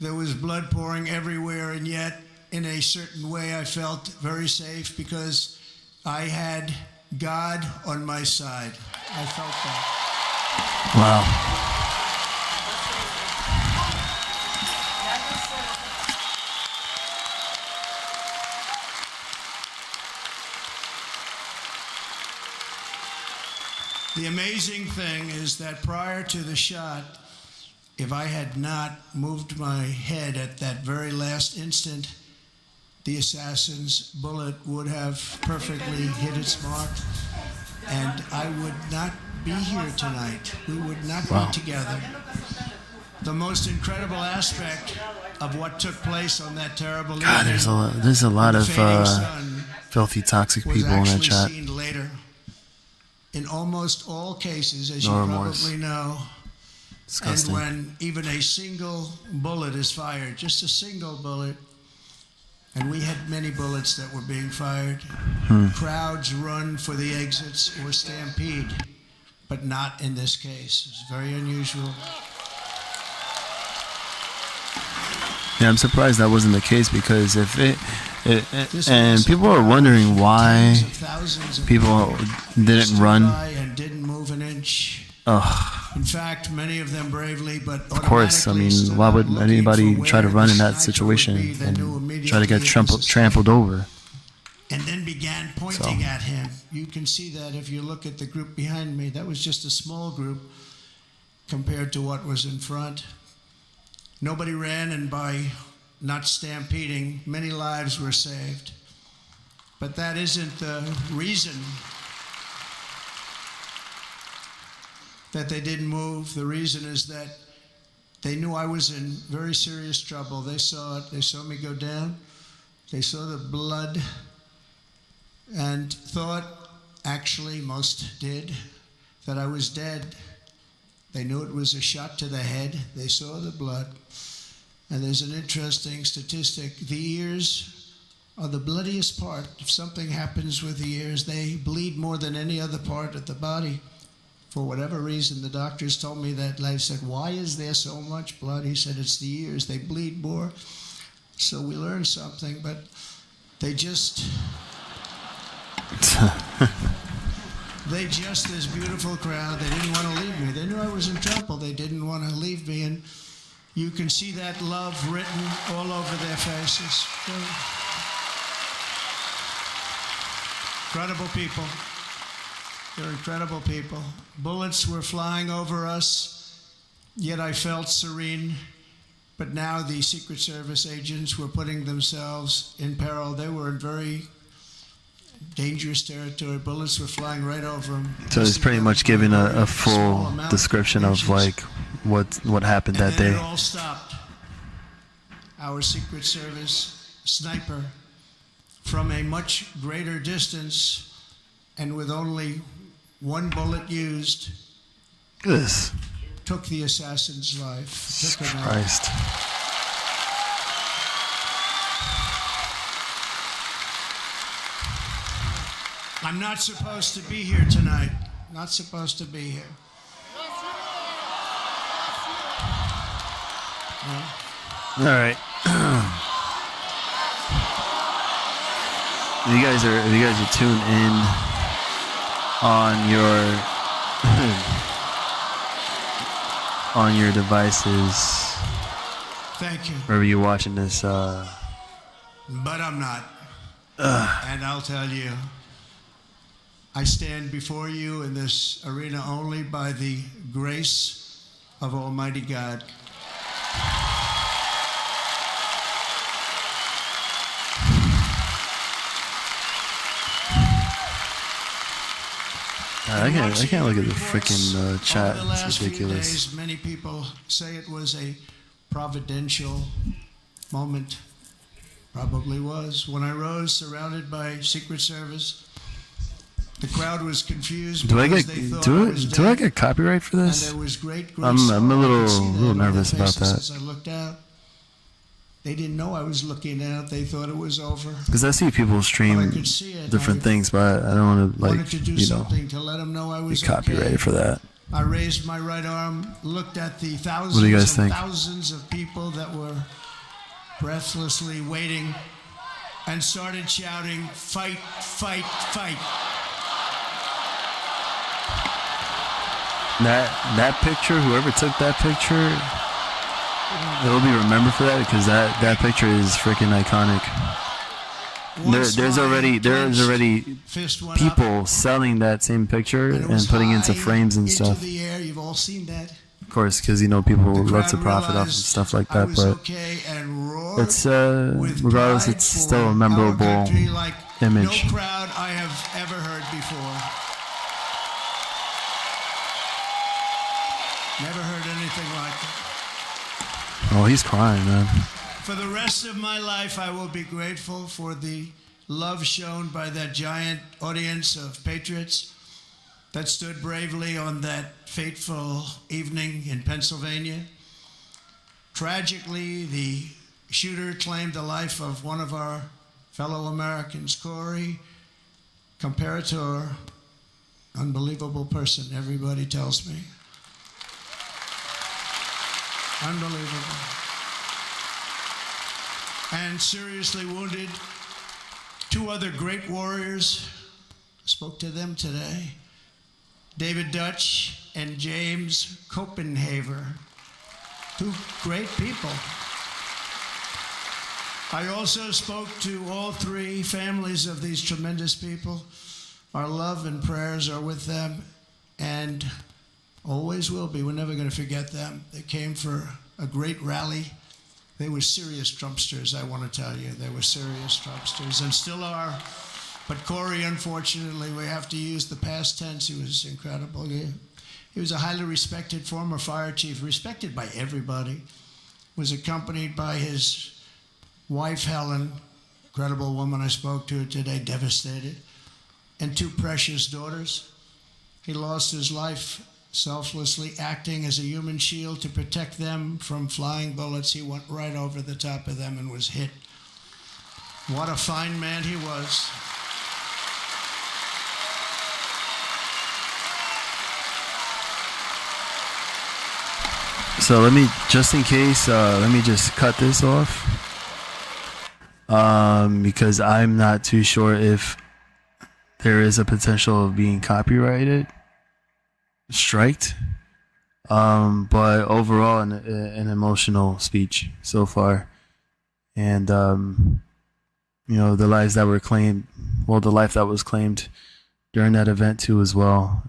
There was blood pouring everywhere, and yet, in a certain way, I felt very safe because I had God on my side. I felt that. Wow. The amazing thing is that prior to the shot, if I had not moved my head at that very last instant, the assassin's bullet would have perfectly hit its mark, and I would not be here tonight. We would not be together. The most incredible aspect of what took place on that terrible God, evening, there's a lot of sun filthy, toxic was people in that actually chat. seen later. In almost all cases, as you No remorse. probably know, Disgusting. and when even a single bullet is fired, just a single bullet, and we had many bullets that were being fired, crowds run for the exits or stampede, but not in this case. It's very unusual. Yeah, I'm surprised that wasn't the case, because if and people are wondering why people didn't run. And didn't move an inch. In fact, many of them bravely, but Of course, I mean, why would anybody try to run in that situation and try to get trampled over? And then began pointing at him. You can see that if you look at the group behind me. That was just a small group compared to what was in front. Nobody ran, and by not stampeding, many lives were saved. But that isn't the reason that they didn't move. The reason is that they knew I was in very serious trouble. They saw it. They saw me go down. They saw the blood and thought, actually most did, that I was dead. They knew it was a shot to the head. They saw the blood. And there's an interesting statistic. The ears are the bloodiest part. If something happens with the ears, they bleed more than any other part of the body. For whatever reason, the doctors told me that. I said, why is there so much blood? He said, it's the ears. They bleed more. So we learned something, but they just... this beautiful crowd, they didn't want to leave me. They knew I was in trouble. They didn't want to leave me. And you can see that love written all over their faces. Incredible people. They're incredible people. Bullets were flying over us, yet I felt serene. But now the Secret Service agents were putting themselves in peril. They were in very dangerous territory. Bullets were flying right over them. So it's pretty much giving a full description of like what happened that day. And then it all stopped. Our Secret Service sniper, from a much greater distance and with only one bullet used, This. took the assassin's life. Took him out. Christ. I'm not supposed to be here tonight. Not supposed to be here. All right. If you guys are tuned in on your devices, Thank you. wherever you're watching this, But I'm not. And I'll tell you, I stand before you in this arena only by the grace of Almighty God. I can't look at the freaking chat. Over the last It's few ridiculous. days, many people say it was a providential moment. Probably was. When I rose, surrounded by Secret Service, the crowd was confused. Do I because get they thought I was do I dead. get copyright for And this? there was great I'm sorrow. a I could see that little on their nervous about faces that. As I looked out, they didn't know I was looking out. They thought it was over. Because I see people But I stream could see it. different I things, but I don't want to wanted to do something to let them know I be was copyrighted okay. for that. I raised my right arm, looked at the thousands What do you guys and think? thousands of people that were breathlessly waiting, and started shouting, "Fight, fight, fight." That picture, whoever took that picture, it'll be remembered for that because that picture is freaking iconic. There's already Fist went people up, selling that same picture and it and was putting into high frames and into stuff. the air. You've all seen that. Of course, because people The love to crowd profit off of realized stuff like I that. was But okay and roared it's with regardless, pride it's for still a our memorable country like image. No crowd I have ever heard before. Never heard anything like it. Oh, he's crying, man. For the rest of my life, I will be grateful for the love shown by that giant audience of patriots that stood bravely on that fateful evening in Pennsylvania. Tragically, the shooter claimed the life of one of our fellow Americans, Corey Comparator. Unbelievable person, everybody tells me. Unbelievable. And seriously wounded, two other great warriors. Spoke to them today. David Dutch and James Copenhaver. Two great people. I also spoke to all three families of these tremendous people. Our love and prayers are with them and always will be. We're never going to forget them. They came for a great rally. They were serious Trumpsters, I want to tell you. They were serious Trumpsters and still are. But Corey, unfortunately, we have to use the past tense. He was incredible. He was a highly respected former fire chief, respected by everybody. Was accompanied by his wife, Helen, incredible woman I spoke to today, devastated, and two precious daughters. He lost his life selflessly acting as a human shield to protect them from flying bullets. He went right over the top of them and was hit. What a fine man he was. So let me, just in case, let me just cut this off. Because I'm not too sure if there is a potential of being copyrighted, striked. But overall, an emotional speech so far. And, you know, the lives that were claimed, well, the life that was claimed during that event too as well.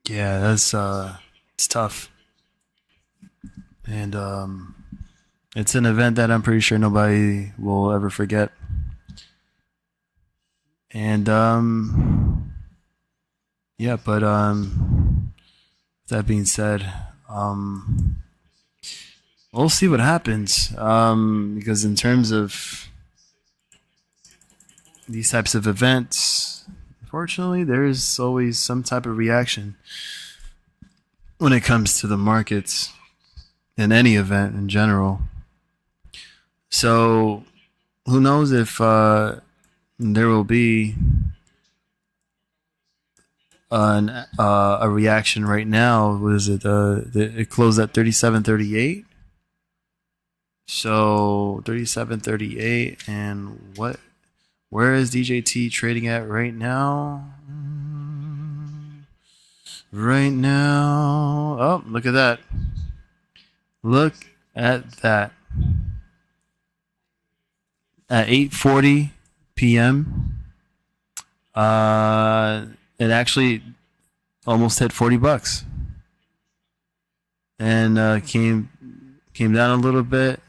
Yeah, that's, it's tough. And, it's an event that I'm pretty sure nobody will ever forget. And yeah, but that being said, we'll see what happens. Because in terms of these types of events, unfortunately, there is always some type of reaction when it comes to the markets in any event in general. So who knows if there will be a reaction right now. What is it? It closed at 37.38. So 37.38, and where is DJT trading at right now? Right now, oh, look at that. Look at that. At 8:40 p.m., it actually almost hit $40, and came down a little bit.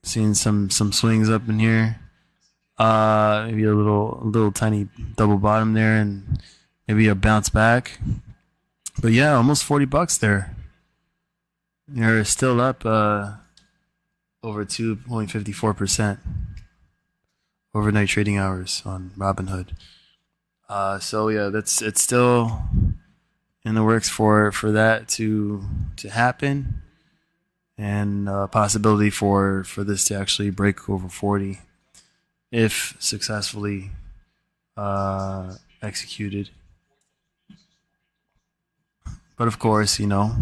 Seeing some swings up in here. Maybe a little tiny double bottom there, and maybe a bounce back. But yeah, almost $40 there. You're still up over 2.54% overnight trading hours on Robinhood. So yeah, it's still in the works for that to happen, and possibility for this to actually break over 40 if successfully executed. But of course, you know,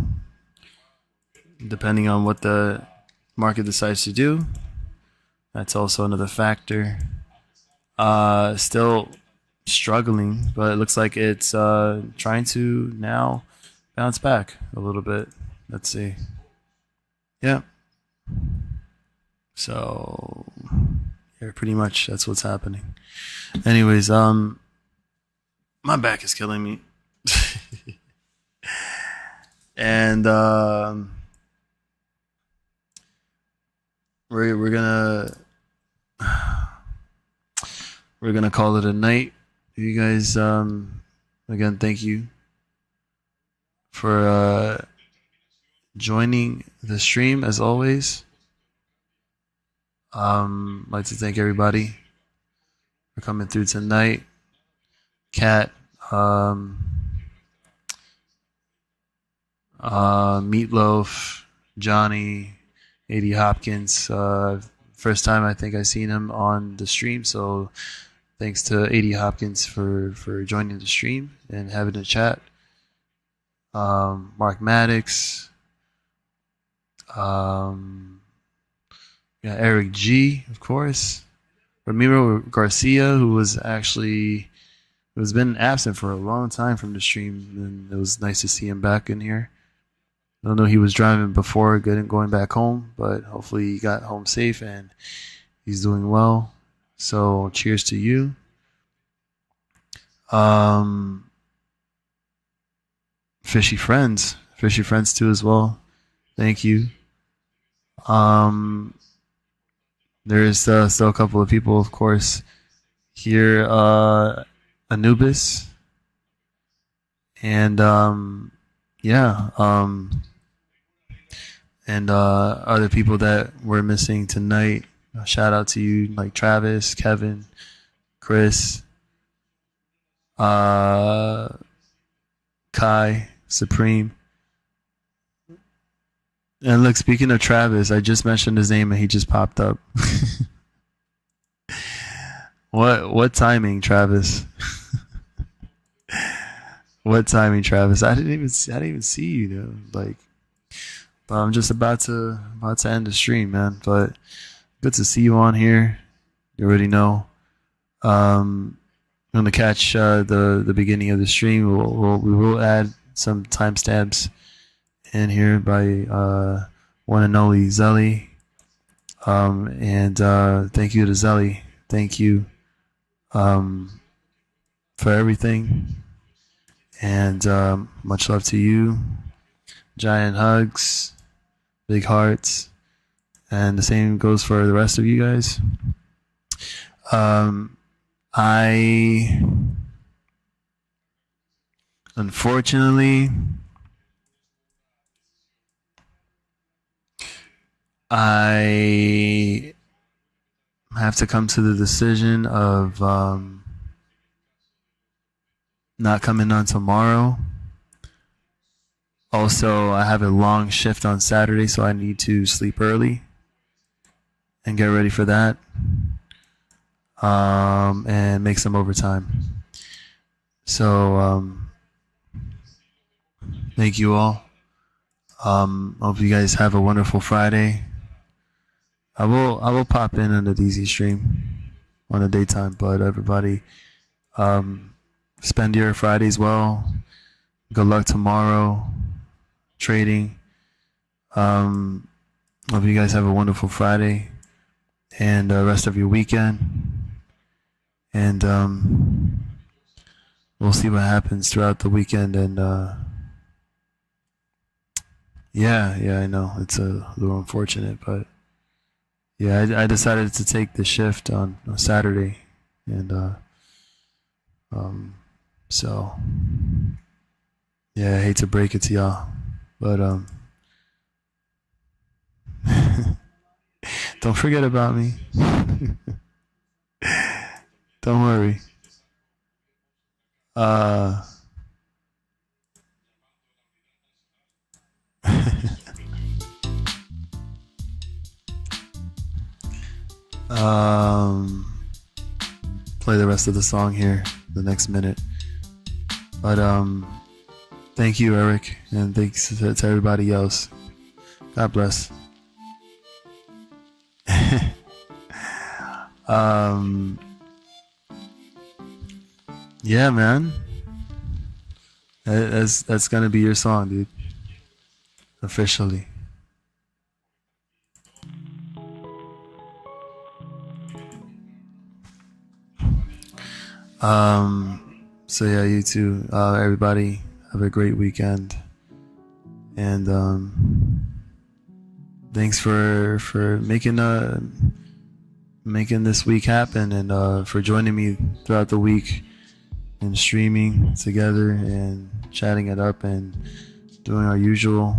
depending on what the market decides to do, that's also another factor. Still struggling, but it looks like it's trying to now bounce back a little bit. Let's see. Yeah. So yeah, pretty much that's what's happening. Anyways, my back is killing me. And we're gonna call it a night. You guys, again, thank you for joining the stream as always. I'd like to thank everybody for coming through tonight. Kat, Meatloaf, Johnny, A.D. Hopkins. First time I think I seen him on the stream, so thanks to A.D. Hopkins for joining the stream and having a chat. Mark Maddox, Eric G, of course. Ramiro Garcia, who was been absent for a long time from the stream, and it was nice to see him back in here. I don't know, he was driving before going back home, but hopefully he got home safe and he's doing well. So cheers to you. Fishy friends too as well. Thank you. There's still a couple of people, of course, here. Anubis, and and other people that we're missing tonight. Shout out to you, like Travis, Kevin, Chris, Kai, Supreme. And look, speaking of Travis, I just mentioned his name and he just popped up. What timing, Travis? What timing, Travis? I didn't even see you, though. Like, but I'm just about to end the stream, man. But good to see you on here. You already know. I'm gonna catch the beginning of the stream. We will add some timestamps in here by one and only Zelly. And thank you to Zelly. Thank you for everything. And much love to you. Giant hugs, big hearts, and the same goes for the rest of you guys. Unfortunately, I have to come to the decision of not coming on tomorrow. Also, I have a long shift on Saturday, so I need to sleep early and get ready for that. And make some overtime. So, thank you all. Hope you guys have a wonderful Friday. I will pop in on the DZ stream on the daytime, but everybody, spend your Fridays well. Good luck tomorrow trading. Hope you guys have a wonderful Friday and the rest of your weekend. And we'll see what happens throughout the weekend. And yeah, I know it's a little unfortunate, but yeah, I decided to take the shift on Saturday, and so yeah, I hate to break it to y'all, but don't forget about me. Don't worry. Play the rest of the song here, the next minute. But thank you, Eric, and thanks to everybody else. God bless. Yeah, man. That's gonna be your song, dude. Officially. So yeah, you too. Everybody have a great weekend. And thanks for making this week happen, and for joining me throughout the week and streaming together and chatting it up and doing our usual.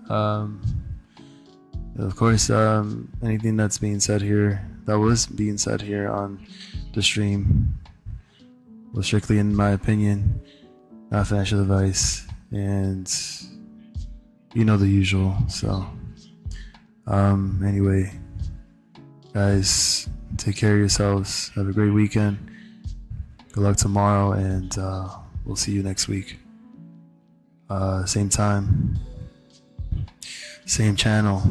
Of course, anything that was being said here on the stream was strictly, in my opinion, not financial advice, and you know the usual. So anyway, guys, take care of yourselves. Have a great weekend. Good luck tomorrow, and we'll see you next week. Same time, same channel,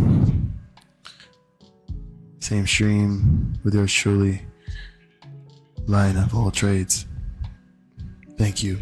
same stream with yours truly, Lion of all trades. Thank you.